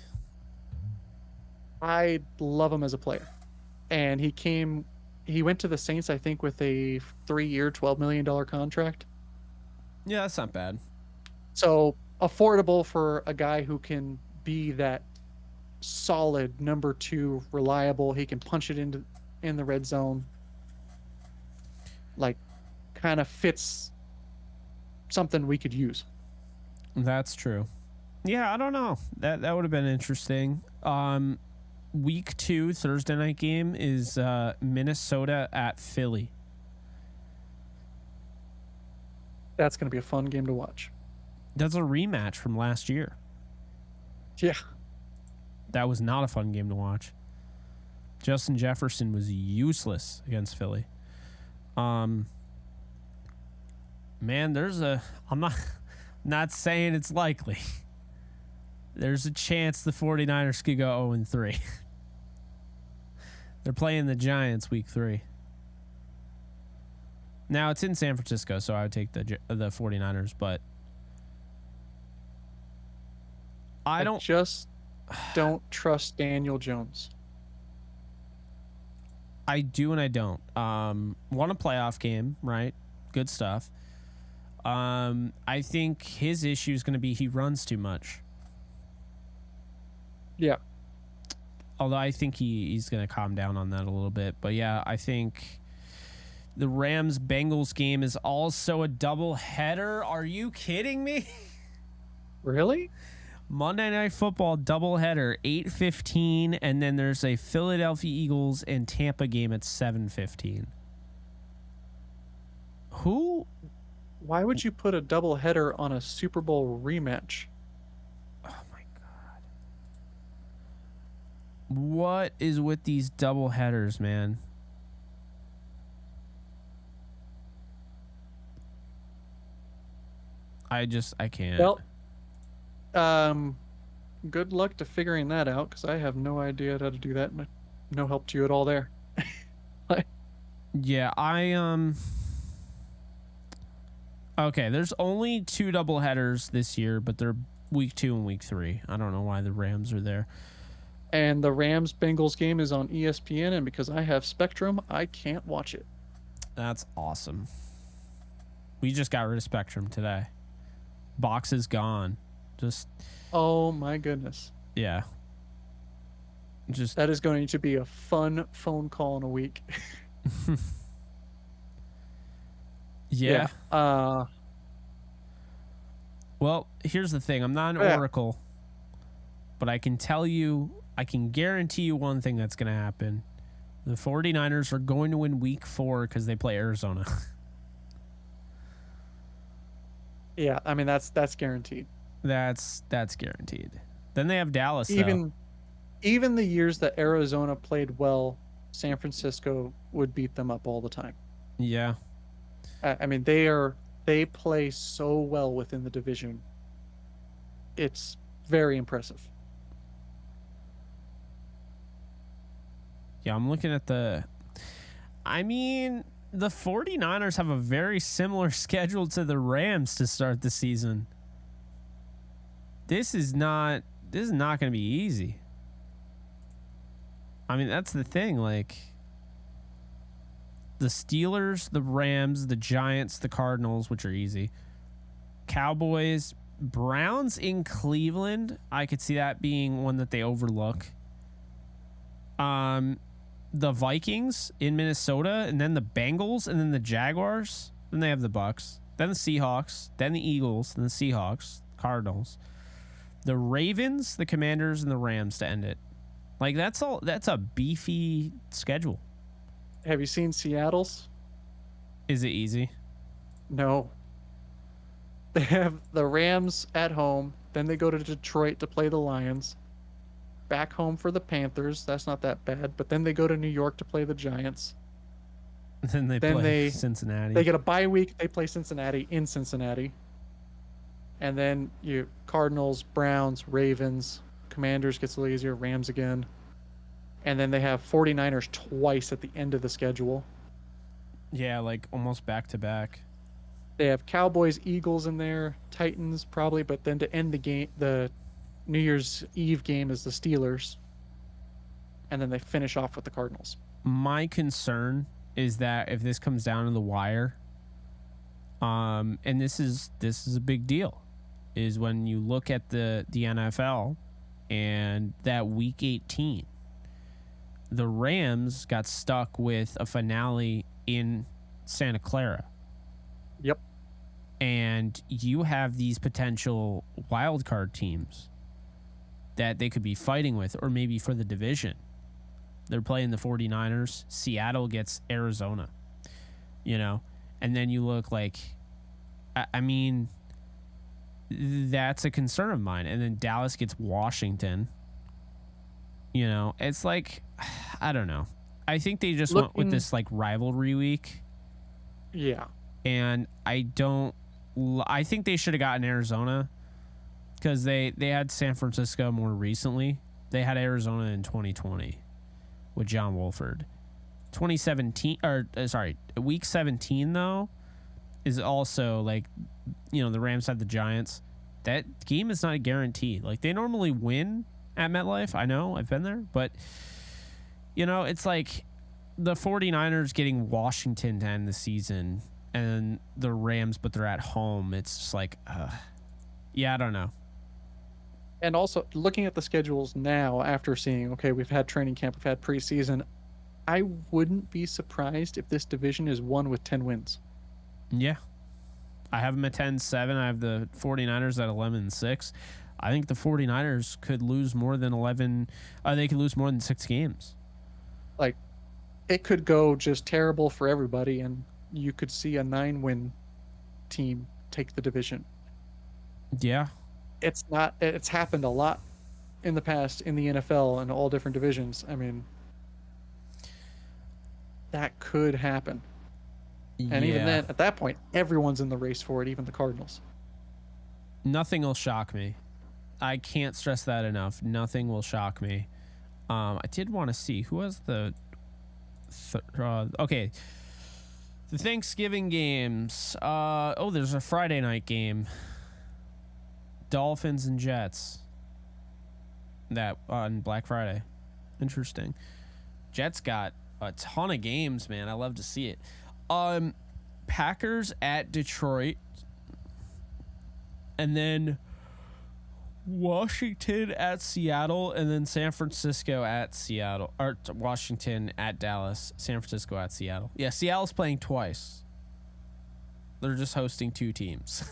I love him as a player. And he went to the Saints, I think, with a 3-year, $12 million contract. Yeah, that's not bad. So affordable for a guy who can be that solid number 2, reliable. He can punch it in the red zone. Like, kind of fits something we could use. That's true. Yeah, I don't know. That would have been interesting. Week 2 Thursday night game is Minnesota at Philly. That's going to be a fun game to watch. That's a rematch from last year. Yeah. That was not a fun game to watch. Justin Jefferson was useless against Philly. Man, I'm not saying it's likely. There's a chance the 49ers could go 0-3. They're playing the Giants week 3. Now it's in San Francisco, so I would take the 49ers, but I just don't trust Daniel Jones. I do and I don't. Won a playoff game, right? Good stuff. I think his issue is going to be he runs too much. Yeah. Although I think he's going to calm down on that a little bit. But yeah, I think the Rams-Bengals game is also a double header. Are you kidding me? Really? Monday Night Football doubleheader, 8:15, and then there's a Philadelphia Eagles and Tampa game at 7:15. Who? Why would you put a double header on a Super Bowl rematch? Oh my God! What is with these double headers, man? I can't. Well, good luck to figuring that out because I have no idea how to do that. No help to you at all there. Yeah, okay, there's only 2 doubleheaders this year, but they're week 2 and week 3. I don't know why the Rams are there. And the Rams Bengals game is on ESPN, and because I have Spectrum, I can't watch it. That's awesome. We just got rid of Spectrum today. Box is gone. Just Oh my goodness. yeah. Just That is going to be a fun phone call in a week. yeah. Uh, Well, here's the thing. I'm not an Yeah. oracle, but I can tell you, I can guarantee you one thing that's going to happen. The 49ers are going to win week 4 because they play Arizona. yeah, I mean that's guaranteed. That's guaranteed. Then they have Dallas, though. Even the years that Arizona played well, San Francisco would beat them up all the time. Yeah. I mean they play so well within the division. It's very impressive. Yeah, I'm looking at the... I mean, the 49ers have a very similar schedule to the Rams to start the season. This is not going to be easy. I mean, that's the thing. Like, the Steelers, the Rams, the Giants, the Cardinals, which are easy. Cowboys, Browns in Cleveland. I could see that being one that they overlook. The Vikings in Minnesota, and then the Bengals, and then the Jaguars. Then they have the Bucks. Then the Seahawks. Then the Eagles. Then the Seahawks. Cardinals. The Ravens, the Commanders, and the Rams to end it. Like, that's a beefy schedule. Have you seen Seattle's? Is it easy? No. They have the Rams at home, then they go to Detroit to play the Lions. Back home for the Panthers. That's not that bad. But then they go to New York to play the Giants. Then they play Cincinnati. They get a bye week. They play Cincinnati in Cincinnati. And then you Cardinals, Browns, Ravens, Commanders gets a little easier, Rams again. And then they have 49ers twice at the end of the schedule. Yeah, like almost back to back. They have Cowboys, Eagles in there, Titans probably, but then to end the game, the New Year's Eve game is the Steelers. And then they finish off with the Cardinals. My concern is that if this comes down to the wire, and this is a big deal, is when you look at the NFL and that week 18, the Rams got stuck with a finale in Santa Clara. Yep. And you have these potential wild card teams that they could be fighting with, or maybe for the division. They're playing the 49ers. Seattle gets Arizona, and then you look like, I mean, that's a concern of mine. And then Dallas gets Washington. It's like, I don't know. I think they just went with this like rivalry week. Yeah. And I think they should have gotten Arizona because they had San Francisco more recently. They had Arizona in 2020 with John Wolford. 2017, week 17 though is also like, the Rams had the Giants. That game is not a guarantee. Like, they normally win at MetLife. I know, I've been there, but it's like the 49ers getting Washington to end the season and the Rams, but they're at home. It's just like, yeah, I don't know. And also looking at the schedules now after seeing, okay, we've had training camp, we've had preseason, I wouldn't be surprised if this division is won with 10 wins. Yeah. I have them at 10-7. I have the 49ers at 11-6. I think the 49ers could lose more than 11. They could lose more than 6 games. Like, it could go just terrible for everybody, and you could see a 9-win team take the division. Yeah. It's happened a lot in the past in the NFL and all different divisions. I mean, that could happen. And even then, at that point, everyone's in the race for it, even the Cardinals. Nothing will shock me. I can't stress that enough. Nothing will shock me. I did want to see who has the okay. The Thanksgiving games. There's a Friday night game. Dolphins and Jets. that on Black Friday. Interesting. Jets got a ton of games, man. I love to see it. Packers at Detroit, and then Washington at Seattle, and then San Francisco at Seattle, or Washington at Dallas, San Francisco at Seattle. Yeah, Seattle's playing twice. They're just hosting 2 teams.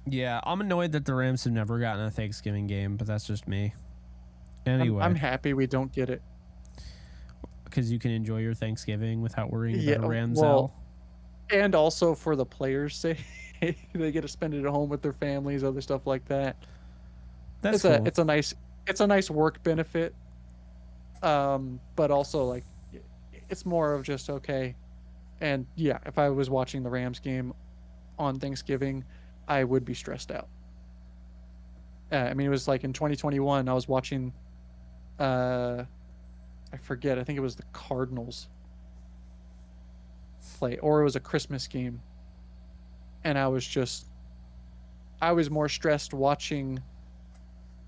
Yeah, I'm annoyed that the Rams have never gotten a Thanksgiving game, but that's just me. Anyway, I'm happy we don't get it. Because you can enjoy your Thanksgiving without worrying about a Rams well, L. And also for the players' sake, they get to spend it at home with their families, other stuff like that. That's cool. It's a nice work benefit. But also like it's more of just okay. And yeah, if I was watching the Rams game on Thanksgiving, I would be stressed out. I mean, it was like in 2021, I was watching, I forget, I think it was the Cardinals play, or it was a Christmas game. And I was more stressed watching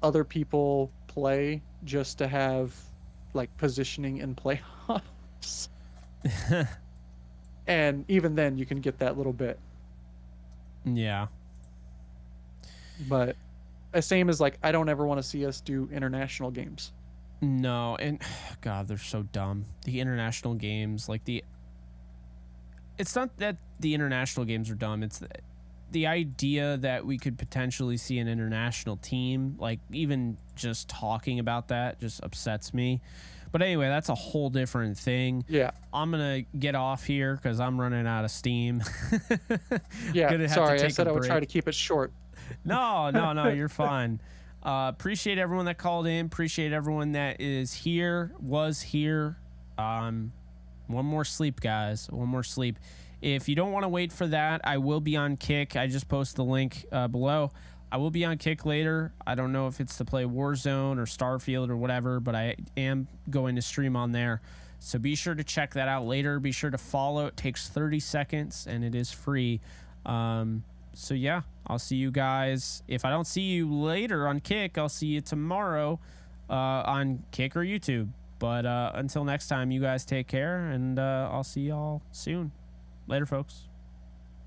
other people play just to have like positioning in playoffs. And even then you can get that little bit. Yeah. But the same as like I don't ever want to see us do international games. No, and God, they're so dumb. The international games, like it's not that the international games are dumb. It's the idea that we could potentially see an international team, like even just talking about that just upsets me. But anyway, that's a whole different thing. Yeah. I'm going to get off here because I'm running out of steam. Yeah, sorry, I said I would try to keep it short. No, you're fine. Appreciate everyone that called in. Appreciate everyone that was here. One more sleep, guys. One more sleep. If you don't want to wait for that, I will be on Kick. I just posted the link below. I will be on Kick later. I don't know if it's to play Warzone or Starfield or whatever, but I am going to stream on there. So be sure to check that out later. Be sure to follow. It takes 30 seconds and it is free. So yeah, I'll see you guys. If I don't see you later on Kick, I'll see you tomorrow on Kick or YouTube. But until next time, you guys take care, and I'll see y'all soon. Later, folks.